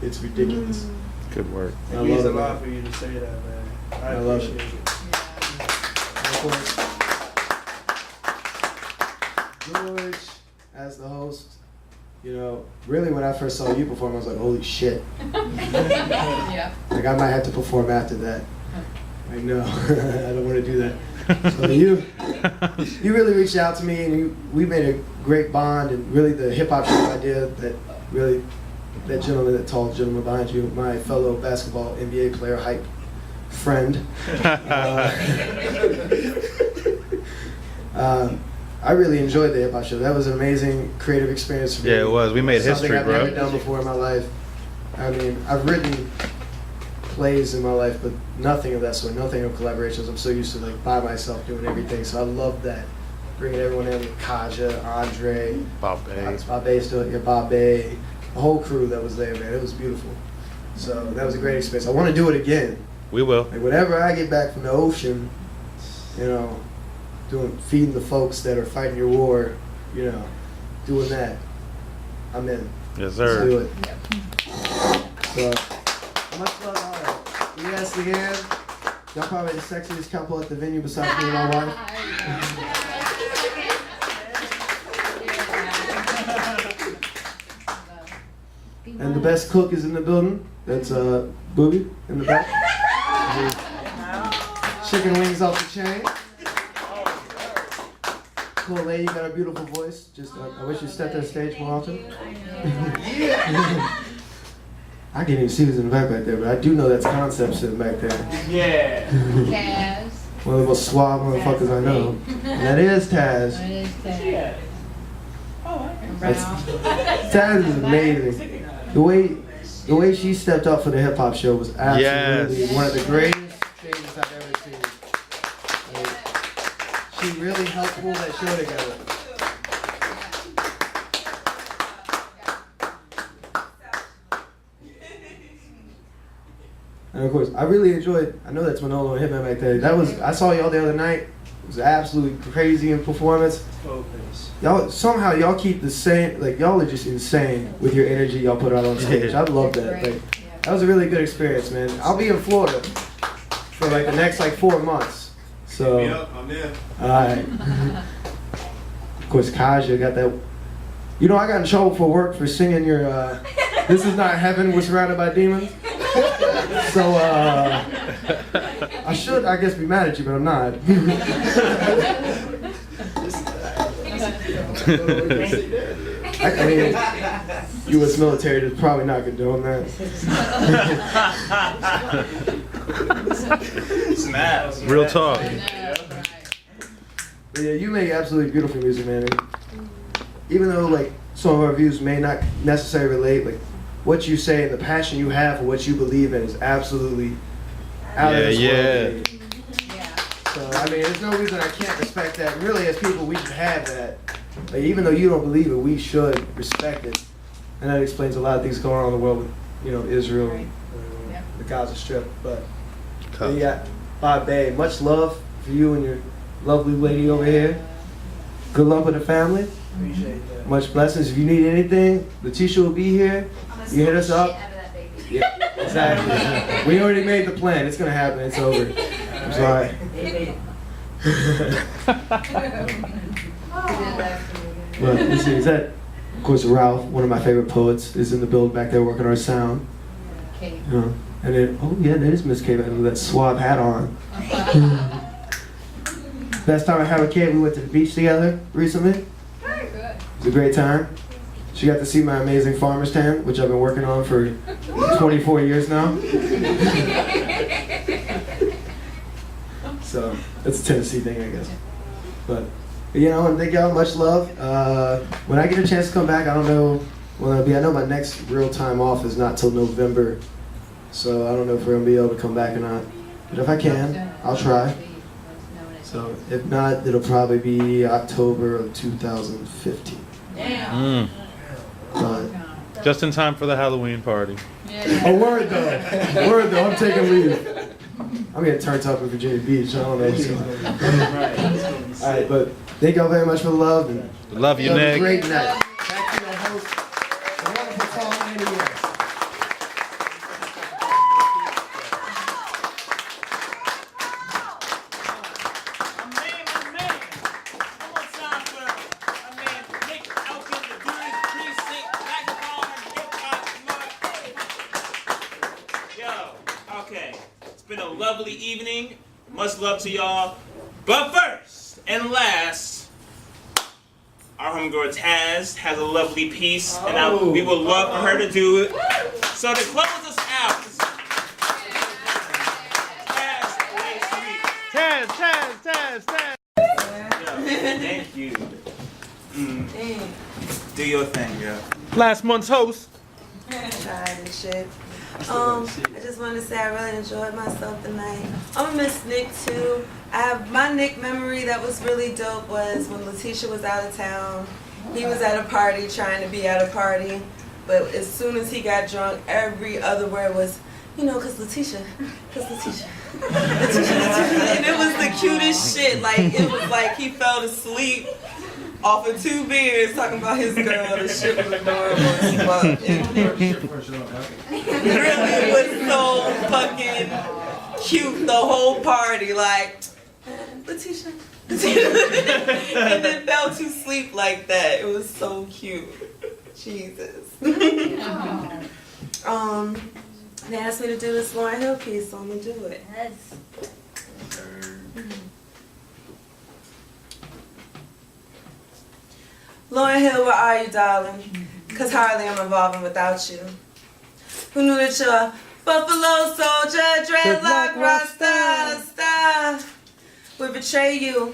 Speaker 20: It's ridiculous.
Speaker 19: Good work.
Speaker 20: I
Speaker 3: It
Speaker 20: love
Speaker 3: means
Speaker 20: it,
Speaker 3: a lot
Speaker 20: man.
Speaker 3: for you to say that, man.
Speaker 20: I love it.
Speaker 3: appreciate it.
Speaker 20: And of course, George, as the host, you know, really when I first saw you perform, I was like, holy shit.
Speaker 5: Yeah.
Speaker 20: Like, I might have to perform after that. Like, no, I don't want to do that. So you really reached out to me, and we made a great bond, and really the hip hop show idea that really, that gentleman, that tall gentleman behind you, my fellow basketball NBA player, hype friend. I really enjoyed the hip hop show. That was an amazing creative experience for me.
Speaker 19: Yeah, it was. We made
Speaker 20: Something
Speaker 19: history,
Speaker 20: I've
Speaker 19: bro.
Speaker 20: never done before in my life. I mean, I've written plays in my life, but nothing of that sort, nothing of collaborations. I'm so used to like by myself doing everything, so I love that. Bringing everyone in, Kaja, Andre,
Speaker 19: Bob Bay.
Speaker 20: Bob Bay still here, Bob Bay, the whole crew that was there, man. It was beautiful. So that was a great experience. I want to do it again.
Speaker 19: We will.
Speaker 20: Like whenever I get back from the ocean, you know, feeding the folks that are fighting your war, you know, doing that, I'm in.
Speaker 19: Yes,
Speaker 20: Let's
Speaker 19: sir.
Speaker 20: do it. So, much love, all right. Yes, again. Y'all probably the sexiest couple at the venue besides me and my wife. And the best cook is in the building. That's Booby in the back. Chicken wings off the chain. Cool lady, you got a beautiful voice. Just I wish you stepped on stage more often. I can't even see who's in the back there, but I do know that's Concept sitting back there.
Speaker 5: Yeah. Taz.
Speaker 20: One of the most suave motherfuckers I know. And that is Taz.
Speaker 5: That is Taz.
Speaker 20: Taz is amazing. The way she stepped up for the hip hop show was absolutely one of the greatest things I've ever seen. Like, she really helped pull that show together. And of course, I really enjoyed. I know that's Manolo and Hitman back there. I saw y'all the other night. It was absolutely crazy in performance. Y'all somehow y'all keep the same. Like y'all are just insane with your energy y'all put out on stage. I love that. Like that was a really good experience, man. I'll be in Florida for like the next 4 months. So.
Speaker 2: Hit me up, I'm in.
Speaker 20: All right. Of course, Kaja got that. You know, I got in trouble for work for singing your "This Is Not Heaven, We're Surrounded by Demons." So I should, I guess, be mad at you, but I'm not. I mean, U.S. military is probably not condone that.
Speaker 1: Smash.
Speaker 19: Real talk.
Speaker 20: But yeah, you make absolutely beautiful music, man. And even though some of our views may not necessarily relate, what you say and the passion you have for what you believe in is absolutely out of this world. So I mean, there's no reason I can't respect that. And really, as people, we should have that. Like, even though you don't believe it, we should respect it. And that explains a lot of things going on in the world with, Israel, and the Gaza Strip. But yeah, Bob Bay, much love for you and your lovely lady over here. Good luck with the family.
Speaker 3: Appreciate that.
Speaker 20: Much blessings. If you need anything, Letitia will be here. You hit us up. Yeah, exactly. We already made the plan. It's gonna happen. It's over. I'm sorry. But let's see, is that, of course, Ralph, one of my favorite poets, is in the building back there working our sound. And then, oh yeah, that is Miss K with that suave hat on. Last time I had with Kate, we went to the beach together recently.
Speaker 5: Very good.
Speaker 20: It was a great time. She got to see my amazing farmer's tan, which I've been working on for 24 years now. It's a Tennessee thing, I guess. But you know, and thank y'all, much love. When I get a chance to come back, I don't know when it'll be. I know my next real time off is not till November, so I don't know if we're gonna be able to come back or not. But if I can, I'll try. So if not, it'll probably be October of 2015.
Speaker 19: Mm.
Speaker 20: But
Speaker 19: Just in time for the Halloween party.
Speaker 20: a word though, I'm taking leave. I'm getting turned up in Virginia Beach. I don't know what's going on. All right, but thank y'all very much for the love. And
Speaker 19: Love you,
Speaker 20: have a
Speaker 19: Nick.
Speaker 20: great night. Back to your host, the wonderful Paul Manning.
Speaker 1: Okay, it's been a lovely evening. Much love to y'all. But first and last, our homegirl Taz has a lovely piece, and we would love for her to do it. So to close us out, Taz. Yo, thank you. Do your thing, girl.
Speaker 19: Last month's host.
Speaker 6: Tired and shit. I just wanted to say I really enjoyed myself tonight. I'm gonna miss Nick too. My Nick memory that was really dope was when Letitia was out of town. He was at a party trying to be at a party, but as soon as he got drunk, every other word was, you know, cause Letitia. And it was the cutest shit. Like it was like he fell asleep off of 2 beers talking about his girl. The shit was adorable as fuck. It really was so fucking cute, the whole party. Like, Letitia. And then fell to sleep like that. It was so cute. Jesus. They asked me to do this Lauryn Hill piece, so I'm gonna do it. Yes. Lauryn Hill, where are you, darling? Cause hardly I'm evolving without you. Who knew that you're Buffalo soldier, dreadlock, rasta, star would betray you.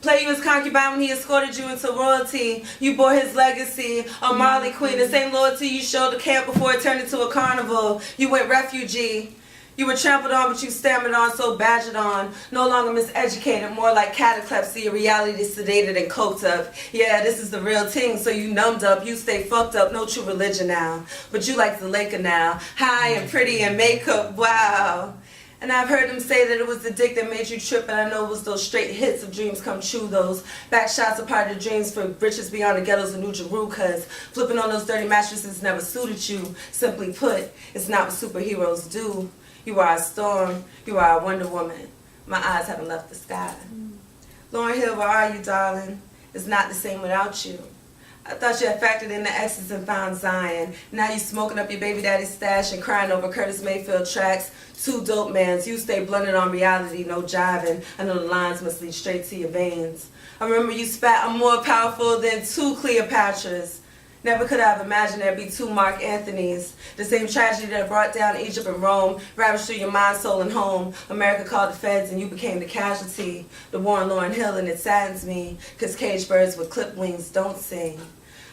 Speaker 6: Play you as concubine when he escorted you into royalty. You bore his legacy, a Marley queen, the same loyalty you showed the camp before it turned into a carnival. You went refugee. You were trampled on, but you stammered on, so badgered on. No longer miseducated, more like cataplexy, a reality sedated and coked up. Yeah, this is the real thing, so you numbed up, you stay fucked up, no true religion now. But you like the Laker now, high and pretty and makeup, wow. And I've heard them say that it was the dick that made you trip, and I know it was those straight hits of dreams come true. Those back shots are part of the dreams for riches beyond the ghettos of New Jeru, cause flipping on those dirty mattresses never suited you. Simply put, it's not what superheroes do. You are a storm, you are a Wonder Woman. My eyes haven't left the sky. Lauryn Hill, where are you, darling? It's not the same without you. I thought you had factored in the exes and found Zion. Now you smoking up your baby daddy's stash and crying over Curtis Mayfield tracks. 2 dope mans, you stay blunted on reality, no jiving. I know the lines must lead straight to your veins. I remember you spat, I'm more powerful than 2 Cleopatras. Never could I have imagined there'd be 2 Mark Anthonys. The same tragedy that brought down Egypt and Rome, ravaged through your mind, soul, and home. America called the feds and you became the casualty. The war on Lauryn Hill, and it saddens me, cause caged birds with clipped wings don't sing.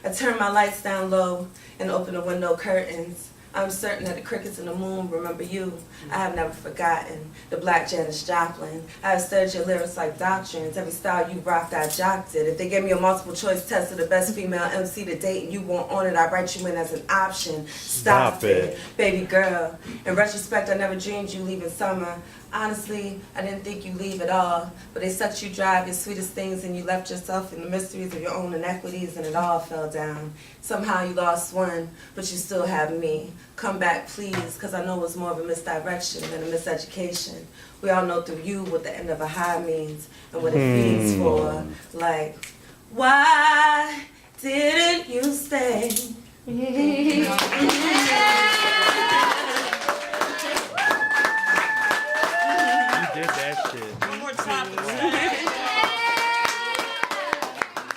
Speaker 6: I turn my lights down low and open the window curtains. I'm certain that the crickets in the moon remember you. I have never forgotten the black Janis Joplin. I have studied your lyrics like doctrines. Every style you rocked, I jocked it. If they gave me a multiple choice test of the best female MC to date and you weren't on it, I'd write you in as an option. Stop it, baby girl. In retrospect, I never dreamed you leaving summer. Honestly, I didn't think you'd leave at all, but they sucked you dry of your sweetest things and you left yourself in the mysteries of your own inequities and it all fell down. Somehow you lost one, but you still have me. Come back, please, because I know it was more of a misdirection than a miseducation. We all know through you what the end of a high means and what it means for. Like, why didn't you stay?
Speaker 19: Did that shit.
Speaker 1: One more time for that.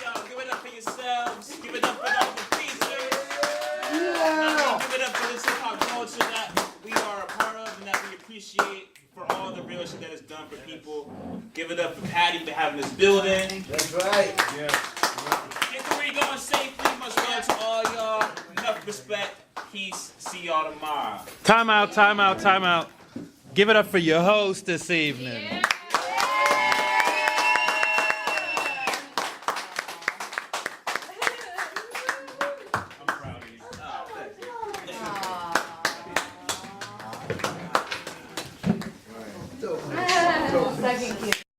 Speaker 1: Yo, give it up for yourselves. Give it up for all the pieces. Give it up for this hip-hop culture that we are a part of and that we appreciate for all the real shit that is done for people. Give it up for you for having this building.
Speaker 2: That's right.
Speaker 1: Get to where you going safely. Much love to all y'all. Enough respect. Peace. See y'all tomorrow.
Speaker 19: Time out, time out, time out. Give it up for your host this evening.